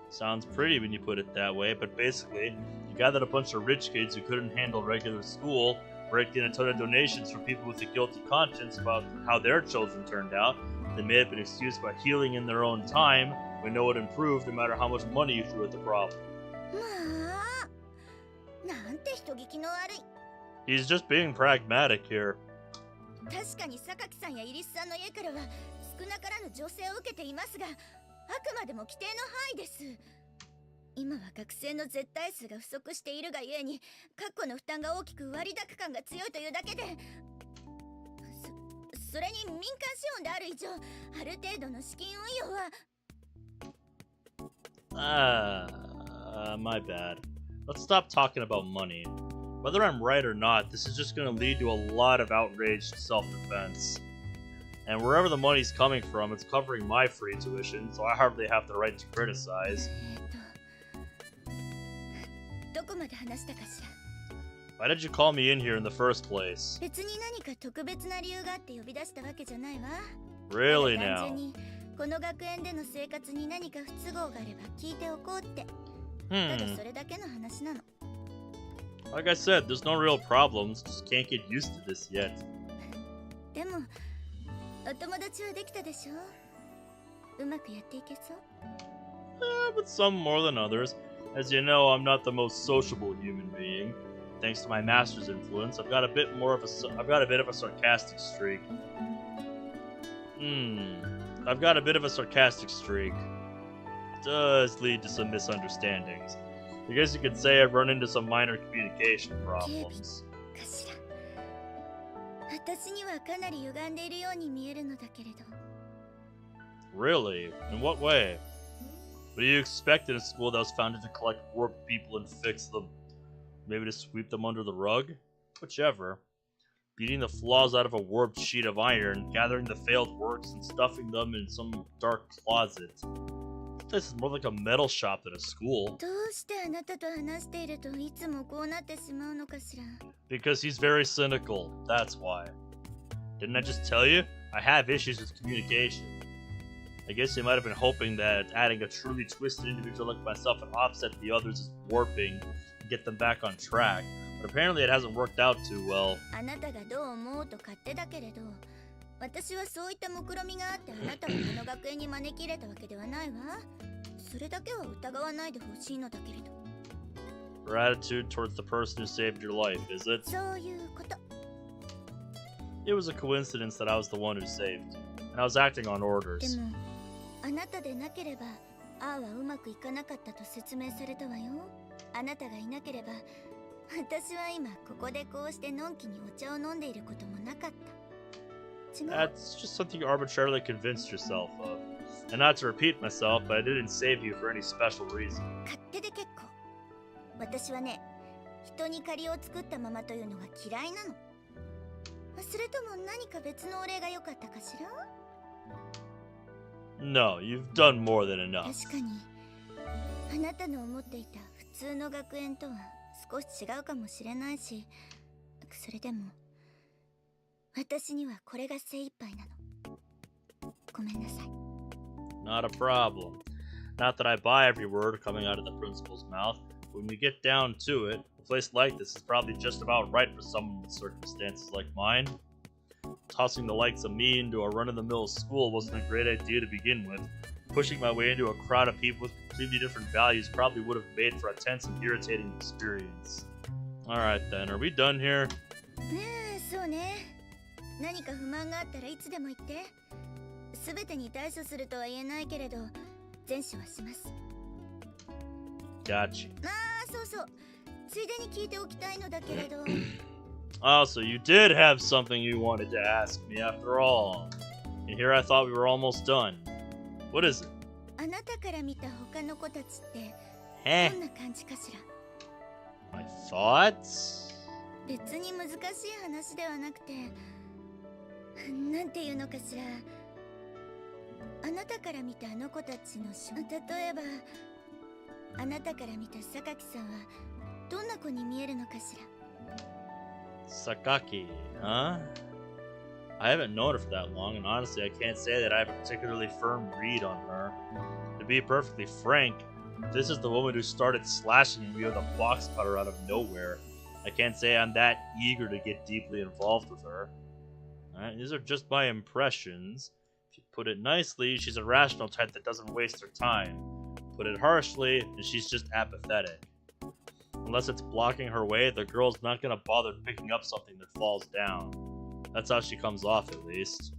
Sounds pretty when you put it that way, but basically, you gathered a bunch of rich kids who couldn't handle regular school, raked in a ton of donations from people with a guilty conscience about how their children turned out, then made up an excuse about healing in their own time when no one improved no matter how much money you threw at the problem. まあ、なんて人聞きの悪い。 He's just being pragmatic here. 確かに榊さんやイリスさんの家からは少なからぬ助成を受けていますが、あくまでも規定の範囲です。今は学生の絶対数が不足しているがゆえに、確固の負担が大きく割高感が強いというだけで、それに民間資本である以上、ある程度の資金運用は。My bad. Let's stop talking about money. Whether I'm right or not, this is just going to lead to a lot of outraged self-defense. And wherever the money's coming from, it's covering my free tuition, so I hardly have the right to criticize. どこまで話したかしら。 Why did you call me in here in the first place? 別に何か特別な理由があって呼び出したわけじゃないわ。 Really 単 now? 純にこの学園での生活に何か不都合があれば聞いておこうって。ただそれだけの話なの。 Like I said, there's no real problems, just can't get used to this yet. でもお友達はできたでしょ。うまくやっていけそう。 But some more than others. As you know, I'm not the most sociable human being. Thanks to my master's influence, I've got a bit of a sarcastic streak. I've got a bit of a sarcastic streak. Does lead to some misunderstandings. I guess you could say I've run into some minor communication problems. かしら。私にはかなり歪んでいるように見えるのだけれど。 Really? In what way? What do you expect in a school that was founded to collect warped people and fix them? Maybe to sweep them under the rug? Whichever. Beating the flaws out of a warped sheet of iron, gathering the failed works, and stuffing them in some dark closet. This is more like a metal shop than a school. どうしてあなたと話しているといつもこうなってしまうのかしら。 Because he's very cynical, that's why. Didn't I just tell you? I have issues with communication. I guess he might have been hoping that adding a truly twisted individual like myself would offset the others' warping and get them back on track. But apparently it hasn't worked out too well. あなたがどう思うと勝手だけれど、私はそういった目論みがあってあなたをこの学園に招き入れたわけではないわ。それだけは疑わないでほしいのだけれど。 Her attitude towards the person who saved your life, is it? そういうこと。 It was a coincidence that I was the one who saved, and I was acting on で orders. も、あなたでなければ、ああはうまくいかなかったと説明されたわよ。あなたがいなければ、私は今ここでこうしてのんきにお茶を飲んでいることもなかった。違う。 That's just something you arbitrarily convinced yourself of. And not to repeat myself, but I didn't save you for any special reason. 勝手で結構。私はね、人に借りを作ったままというのが嫌いなの。それとも何か別のお礼が良かったかしら？ No, you've done more than enough. 確かに、あなたの思っていた普通の学園とは少し違うかもしれないし、それでも私にはこれが精一杯なの。ごめんなさい。 Not a problem. Not that I buy every word coming out of the principal's mouth, but when you get down to it, a place like this is probably just about right for someone with circumstances like mine. Tossing the likes of me into a run-of-the-mill school wasn't a great idea to begin with. Pushing my way into a crowd of people with completely different values probably would have made for a tense and irritating experience. Alright then, are we done here? そうね。何か不満があったらいつでも言って。すべてに対処するとは言えないけれど、善処はします。Gotcha. まあそうそうついでに聞いておきたいのだけれど Oh, so you did have something you wanted to ask me after all. And here I thought we were almost done. What is it? あなたから見た他の子たちってえどんな感じかしら My thoughts? 別に難しい話ではなくてなんていうのかしらあなたから見たあの子たちの例えばあなたから見た榊さんはどんな子に見えるのかしら Sakaki, huh? I haven't known her for that long, and honestly, I can't say that I have a particularly firm read on her. To be perfectly frank, this is the woman who started slashing me with a box cutter out of nowhere. I can't say I'm that eager to get deeply involved with her. These are just my impressions. If you put it nicely, she's a rational type that doesn't waste her time. Put it harshly, and she's just apathetic. Unless it's blocking her way, the girl's not gonna bother picking up something that falls down. That's how she comes off, at least.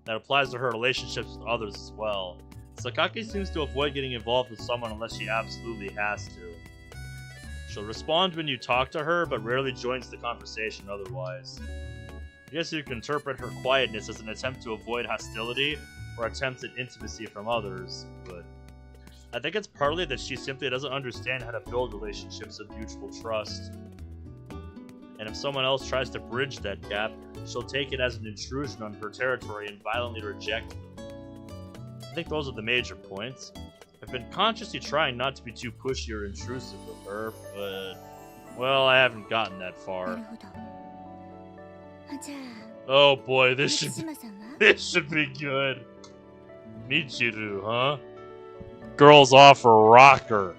That applies to her relationships with others as well. Sakaki seems to avoid getting involved with someone unless she absolutely has to. She'll respond when you talk to her, but rarely joins the conversation otherwise. I guess you can interpret her quietness as an attempt to avoid hostility or attempts at intimacy from others, but I think it's partly that she simply doesn't understand how to build relationships of mutual trust. And if someone else tries to bridge that gap, she'll take it as an intrusion on her territory and violently reject them. I think those are the major points. I've been consciously trying not to be too pushy or intrusive with her, but well, I haven't gotten that な far. るほどじゃ Oh boy, あ this 満 should 島さんは this should be good. Michiru, huh? Girl's off her rocker.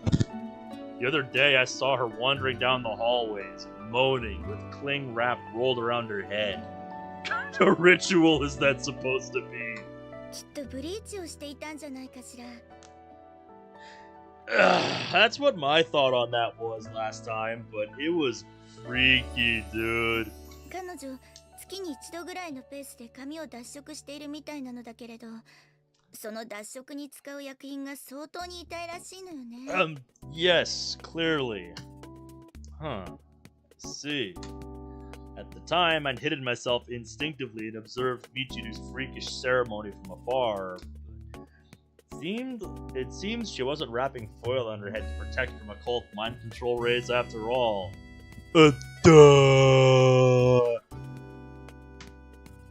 The other day I saw her wandering down the hallways, moaning with cling wrap rolled around her head. What kind of ritual is that supposed to be? きっとブリーチをしていたんじゃないかしら That's what my thought on that was last time, but it was freaky, dude. 彼女月に一度ぐらいのペースで髪を脱色しているみたいなのだけれどその脱色に使う薬品が相当に痛いらしいのよね Yes, clearly. Huh. See. At the time, I'd hidden myself instinctively and observed Michiru's freakish ceremony from afar. It seems she wasn't wrapping foil on her head to protect from occult mind control raids after all. Duh.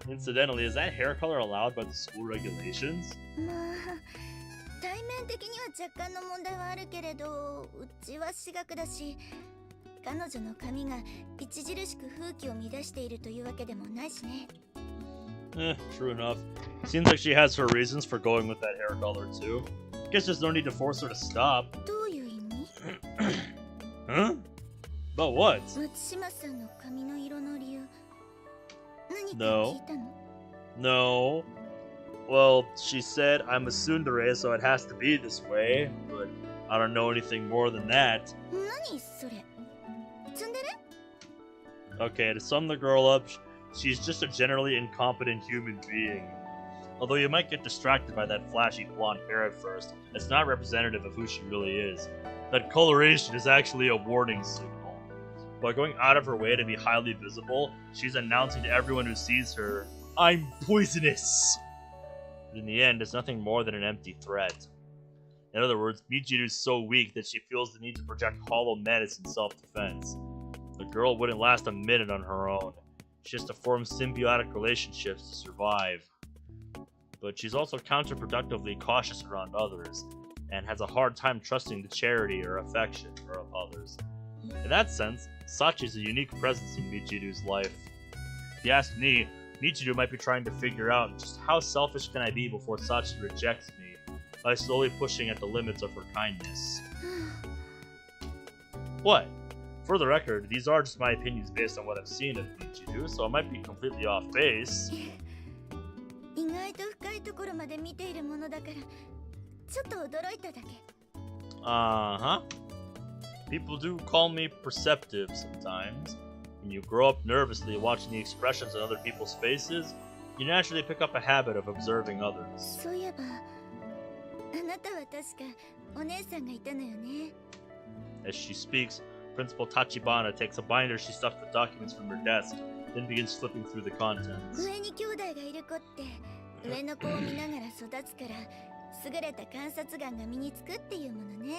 Incidentally, is that hair color allowed by the school regulations? まあ対面的には若干の問題はあるけれどうちは私学だし彼女の髪が著しく風紀を乱しているというわけでもないしね True enough. Seems like she has her reasons for going with that hair color too. Guess there's no need to force her to stop. どういう意味 Huh? But what? 松島さんの髪の色の理由何か No. 聞いたの No. Well, she said I'm a tsundere, so it has to be this way, but I don't know anything more than that. 何それツンデレ Okay, to sum the girl up, she's just a generally incompetent human being. Although you might get distracted by that flashy blonde hair at first, it's not representative of who she really is. That coloration is actually a warning signal. By going out of her way to be highly visible, she's announcing to everyone who sees her, I'm poisonous! But in the end, it's nothing more than an empty threat. In other words, Michiru's so weak that she feels the need to project hollow menace in self-defense. The girl wouldn't last a minute on her own. She has to form symbiotic relationships to survive. But she's also counterproductively cautious around others, and has a hard time trusting the charity or affection of others. In that sense, Sachi is a unique presence in Michiru's life. If you ask me, Michiru might be trying to figure out just how selfish can I be before Sachi rejects me, by slowly pushing at the limits of her kindness. What? For the record, these are just my opinions based on what I've seen of Michiru, so I might be completely off base. 意外と深いところまで見ているものだからちょっと驚いただけ Uh-huh. People do call me perceptive sometimes. When you grow up nervously watching the expressions on other people's faces, you naturally pick up a habit of observing others. そういえばあなたは確かお姉さんがいたのよね As she speaks, Principal Tachibana takes a binder she stuffed with documents from her desk, then begins flipping through the contents. 上に兄弟がいる子って上の子を見ながら育つから優れた観察眼が身につくっていうものね。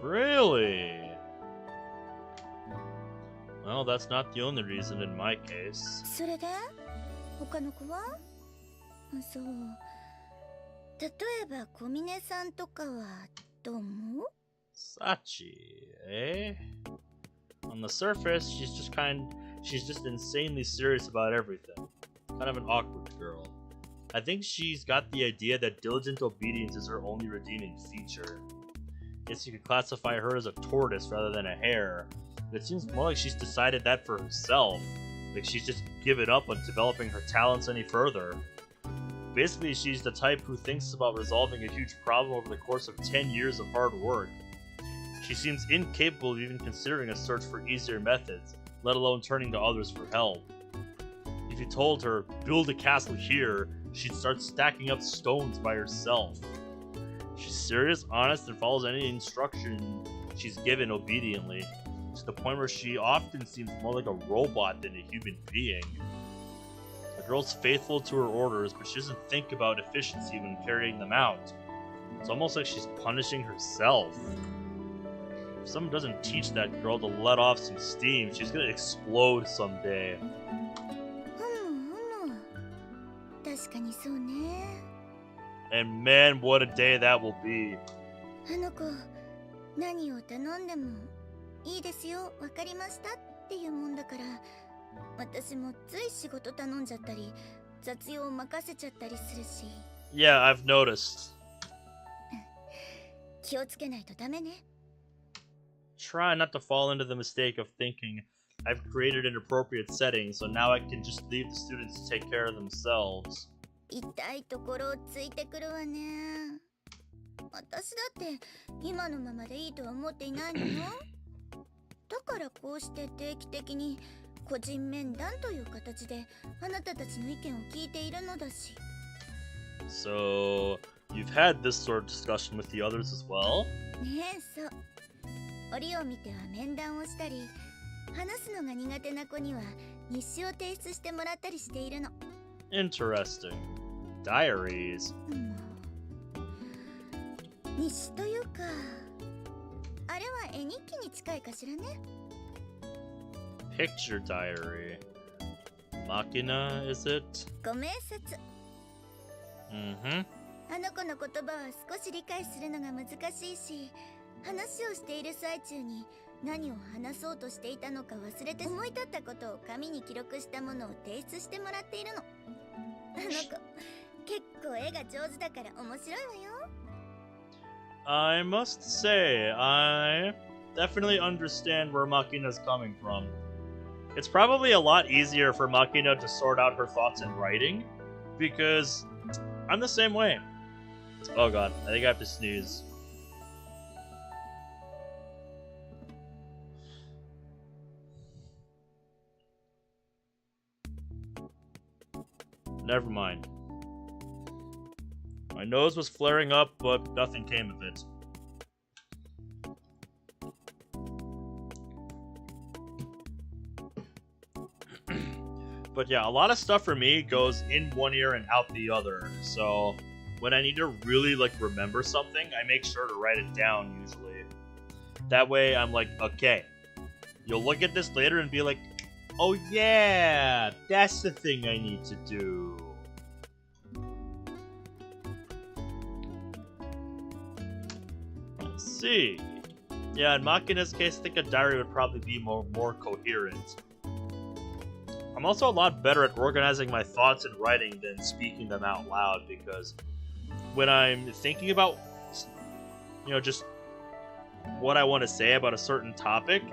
Really? Well, that's not the only reason in my case. それで他の子は？そう。例えば小峰さんとかはどう思う？ Sachi, eh? On the surface, she's just insanely serious about everything. Kind of an awkward girl. I think she's got the idea that diligent obedience is her only redeeming feature. Guess you could classify her as a tortoise rather than a hare. But it seems more like she's decided that for herself. Like she's just given up on developing her talents any further. Basically, she's the type who thinks about resolving a huge problem over the course of 10 years of hard work. She seems incapable of even considering a search for easier methods, let alone turning to others for help. If you told her, build a castle here, she'd start stacking up stones by herself. She's serious, honest, and follows any instruction she's given obediently, to the point where she often seems more like a robot than a human being. The girl's faithful to her orders, but she doesn't think about efficiency when carrying them out. It's almost like she's punishing herself. If someone doesn't teach that girl to let off some steam, she's gonna explode someday. 確かにそうね。 And man, what a day that will be. あの子、何を頼んでもいいですよ、わかりましたっていうもんだから、私もつい仕事頼んじゃったり、雑用を任せちゃったりするし。Yeah, I've noticed. 気をつけないとダメね。 Try not to fall into the mistake of thinking I've created an appropriate setting, so now I can just leave the students to take care of themselves. 痛いところをついてくるわね。私だって今のままでいいとは思っていないのよ。だからこうして定期的に個人面談という形であなたたちの意見を聞いているのだし。 So, you've had this sort of discussion with the others as well? ねえ、そう。折を見ては面談をしたり、話すのが苦手な子には日誌を提出してもらったりしているの。 Interesting. Diaries. 日誌というか、あれは絵日記に近いかしらね。 Picture diary. Makina, is it? ご明察。Mm-hmm. あの子の言葉は少し理解するのが難しいし、話をしている最中に何を話そうとしていたのか忘れて思い立ったことを紙に記録したものを提出してもらっているの。あの子、結構絵が上手だから面白いわよ。 I must say, I definitely understand where Makina's coming from. It's probably a lot easier for Makina to sort out her thoughts in writing, because I'm the same way. Oh god, I think I have to sneeze. Never mind. My nose was flaring up, but nothing came of it. But yeah, a lot of stuff for me goes in one ear and out the other. So when I need to really remember something, I make sure to write it down usually. That way I'm like, okay, you'll look at this later and be like, oh yeah, that's the thing I need to do. Let's see. Yeah, in Makina's case, I think a diary would probably be more coherent. I'm also a lot better at organizing my thoughts in writing than speaking them out loud, because when I'm thinking about, just what I want to say about a certain topic,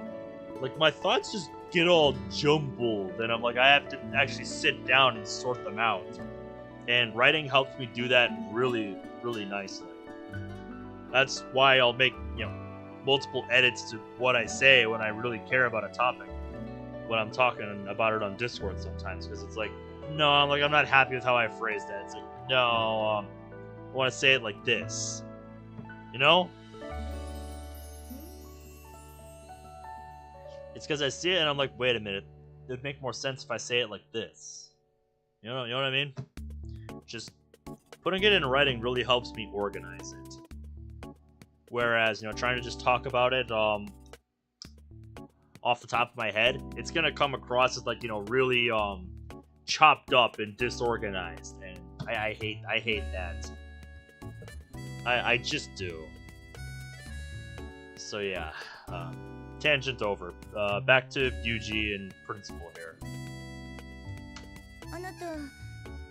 my thoughts just get all jumbled, and I'm like, I have to actually sit down and sort them out. And writing helps me do that really, really nicely. That's why I'll make, multiple edits to what I say when I really care about a topic. When I'm talking about it on Discord sometimes, because it's like, no, I'm not happy with how I phrased that. It's like, no, I want to say it like this. You know? It's because I see it and I'm like, wait a minute. It'd make more sense if I say it like this. You know what I mean? Just putting it in writing really helps me organize it. Whereas, trying to just talk about it off the top of my head, it's gonna come across as like, really chopped up and disorganized, and I hate that. I just do. So yeah, tangent over. Back to Yuji and Principal here. あなた、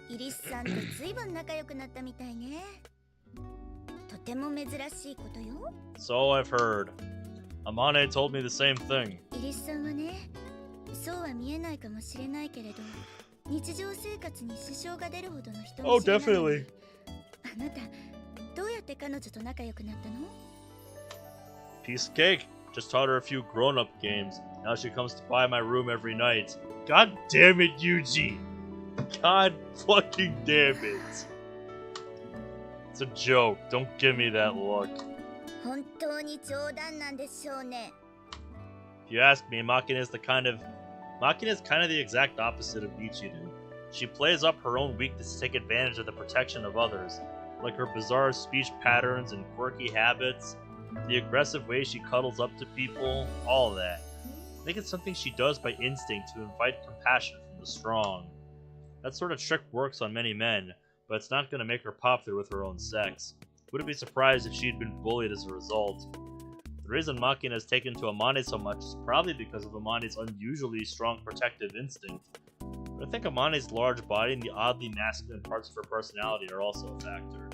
イリスさんとずいぶん仲良くなったみたいね。とても珍しいことよ。So I've heard. Amane told me the same thing. イリスさんはね、そうは見えないかもしれないけれど、日常生活に支障が出るほどの人見知りなのに。Oh, definitely. あなた、どうやって彼女と仲良くなったの？ Piece of cake. Just taught her a few grown-up games. Now she comes to buy my room every night. God damn it, Yuji! God fucking damn it! It's a joke. Don't give me that look. 本当に冗談なんでしょうね。 If you ask me, Makina is kind of the exact opposite of Michiru. She plays up her own weakness to take advantage of the protection of others, like her bizarre speech patterns and quirky habits, the aggressive way she cuddles up to people, all of that. Make it something she does by instinct to invite compassion from the strong. That sort of trick works on many men, but it's not going to make her popular with her own sex. Wouldn't be surprised if she'd been bullied as a result. The reason Makina has taken to Amane so much is probably because of Amane's unusually strong protective instinct. But I think Amane's large body and the oddly masculine parts of her personality are also a factor.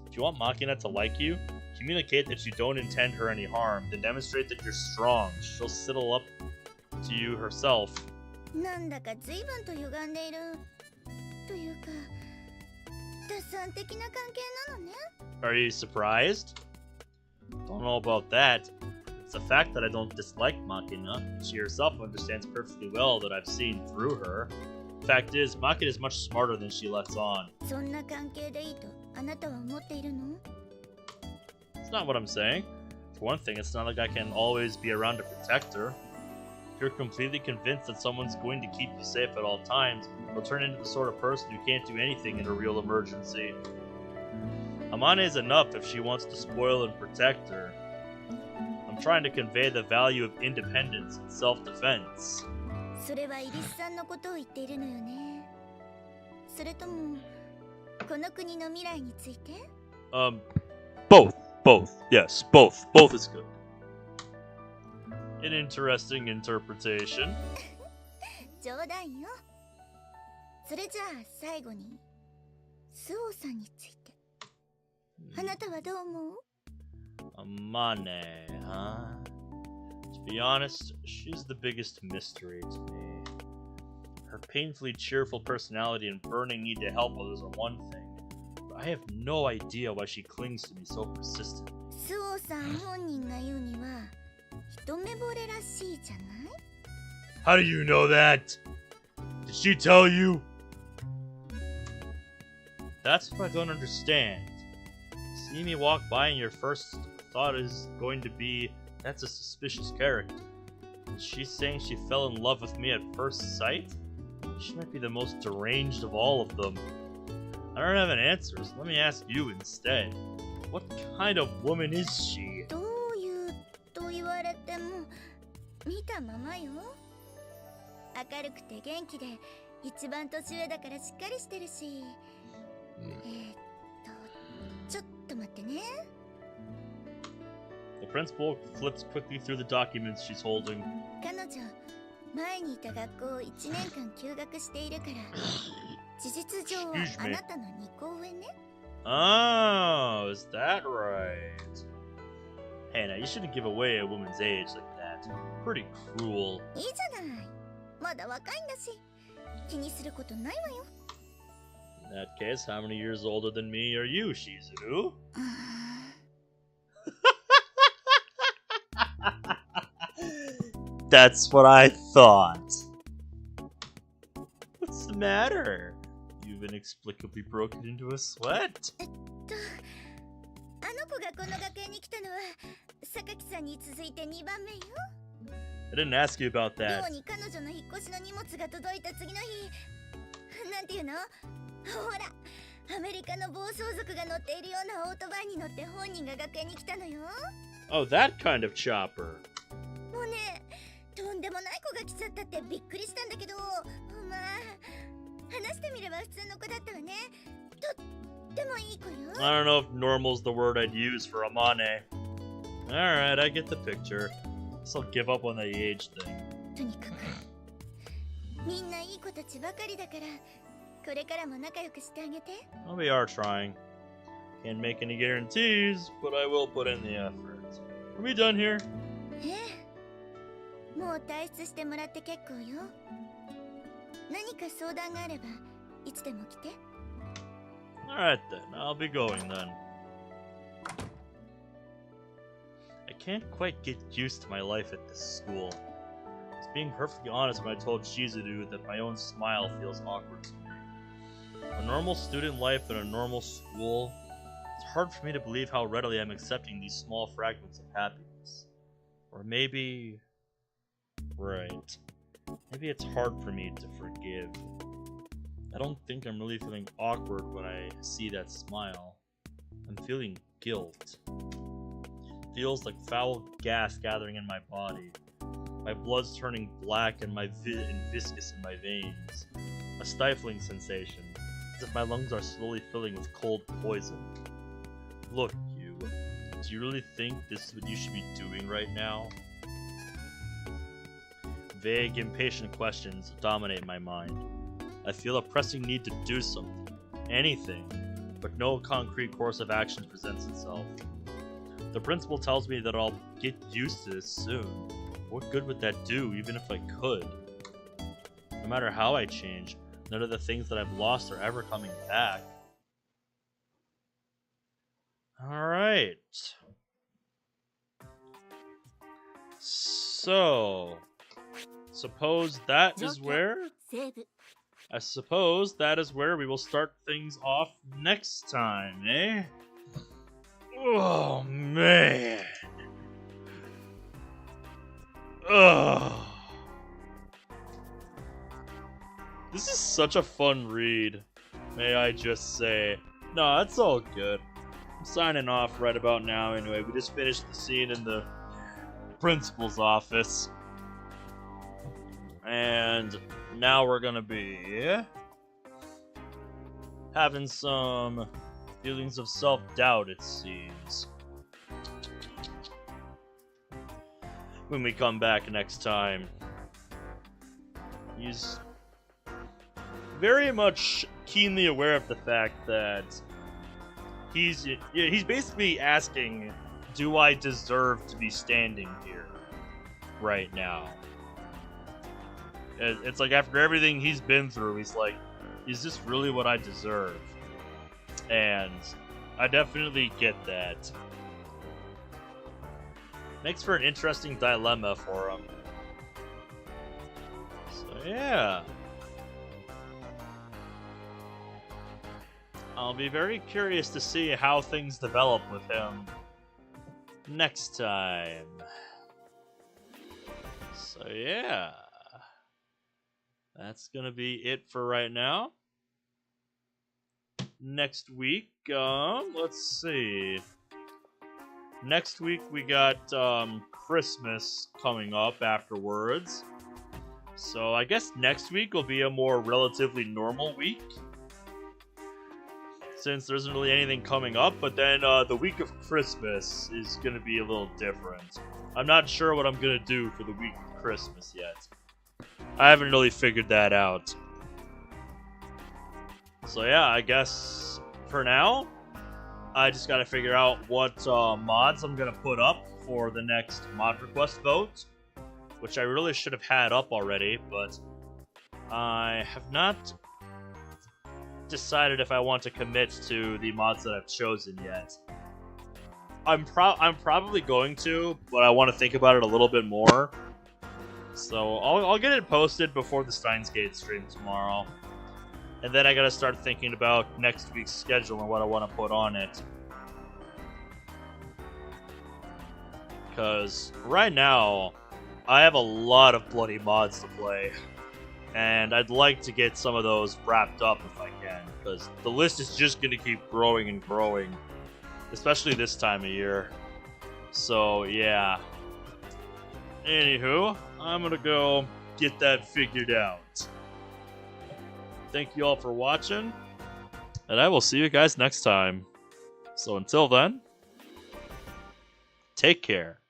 If you want Makina to like you, communicate that you don't intend her any harm, then demonstrate that you're strong. She'll sidle up to you herself. なんだか随分と歪んでいる。というか、打算的な関係なのね。 Are you surprised? Don't know about that. It's a fact that I don't dislike Makina. She herself understands perfectly well that I've seen through her. Fact is, Makina is much smarter than she lets on. そんな関係でいいとあなたは思っているの？ It's not what I'm saying. For one thing, it's not like I can always be around to protect her. If you're completely convinced that someone's going to keep you safe at all times, you'll turn into the sort of person who can't do anything in a real emergency. Amane is enough if she wants to spoil and protect her. I'm trying to convey the value of independence and self-defense. それはイリスさんのことを言っているのよね。それともこの国の未来について？ Both. Yes, both. Both is good. An interesting interpretation. 冗談よ。それじゃあ最後にスオさんについて。あなたはどう思う？ Amane, huh? To be honest, she's the biggest mystery to me. Her painfully cheerful personality and burning need to help others are one thing, but I have no idea why she clings to me so persistently. スオさん本人が言うには一目惚れらしいじゃない？ How do you know that? Did she tell you? That's what I don't understand. See me walk by and your first thought is going to be, that's a suspicious character. She's saying she fell in love with me at first sight? She might be the most deranged of all of them. I don't have an answer, so let me ask you instead. What kind of woman is she? どういうと言われても見たままよ。明るくて元気で一番年上だからしっかりしてるし。ちょっと待ってね。The principal flips quickly through the documents she's holding. 彼女、前にいた学校を1年間休学しているから、事実上はあなたの2個上ね。Oh, is that right? Hey, now you shouldn't give away a woman's age like that. Pretty cruel. いいじゃない。まだ若いんだし、気にすることないわよ。In that case, how many years older than me are you, Shizuru? That's what I thought. What's the matter? You've inexplicably broken into a sweat. あの子がこの学園に来たのは、榊さんに続いて2番目よ。I didn't ask you about 寮 that. に彼女の引っ越しの荷物が届いた次の日、なんていうの、ほらアメリカの暴走族が乗っているようなオートバイに乗って本人が学園に来たのよ。 Oh, that kind of chopper. もうね、とんでもない子が来ちゃったってびっくりしたんだけど、まあ話してみれば普通の子だったわね。とってもいい子よ。 I don't know if normal's the word I'd use for Amane. Alright, I get the picture. Guess I'll give up on the age thing. とにかくみんないい子たちばかりだから、これからも仲良くしてあげて。 Well, we are trying. Can't make any guarantees, but I will put in the effort. Are we done here? ええ、もう退出してもらって結構よ。何か相談があればいつでも来て。 Alright then, I'll be going then. I can't quite get used to my life at this school. I was being perfectly honest when I told Shizuru that my own smile feels awkward to me. A normal student life in a normal school, it's hard for me to believe how readily I'm accepting these small fragments of happiness. Or maybe... Right. Maybe it's hard for me to forgive. I don't think I'm really feeling awkward when I see that smile. I'm feeling guilt. It feels like foul gas gathering in my body. My blood's turning black and viscous in my veins. A stifling sensation, as if my lungs are slowly filling with cold poison. Look, you. Do you really think this is what you should be doing right now? Vague, impatient questions dominate my mind. I feel a pressing need to do something, anything, but no concrete course of action presents itself. The principal tells me that I'll get used to this soon. What good would that do, even if I could? No matter how I change, none of the things that I've lost are ever coming back. Alright. So... suppose that is where... I suppose that is where we will start things off next time, eh? Oh, man. Ugh. This is such a fun read, may I just say. No, it's all good. I'm signing off right about now anyway. We just finished the scene in the principal's office. And now we're gonna be having some feelings of self-doubt, it seems, when we come back next time. He's very much keenly aware of the fact that he's basically asking, do I deserve to be standing here right now? It's like after everything he's been through, he's like, is this really what I deserve? And I definitely get that. Makes for an interesting dilemma for him. So yeah. I'll be very curious to see how things develop with him next time. So yeah. That's gonna be it for right now. Next week, let's see. Next week we got Christmas coming up afterwards. So I guess next week will be a more relatively normal week, since there isn't really anything coming up, but then the week of Christmas is gonna be a little different. I'm not sure what I'm gonna do for the week of Christmas yet. I haven't really figured that out. So yeah, I guess for now, I just gotta figure out what mods I'm gonna put up for the next mod request vote, which I really should have had up already, but I have not decided if I want to commit to the mods that I've chosen yet. I'm probably going to, but I want to think about it a little bit more. So I'll get it posted before the Steins Gate stream tomorrow. And then I gotta start thinking about next week's schedule and what I want to put on it. Because right now, I have a lot of bloody mods to play, and I'd like to get some of those wrapped up if I can, because the list is just going to keep growing and growing, especially this time of year. So, yeah. Anywho, I'm going to go get that figured out. Thank you all for watching, and I will see you guys next time. So until then, take care.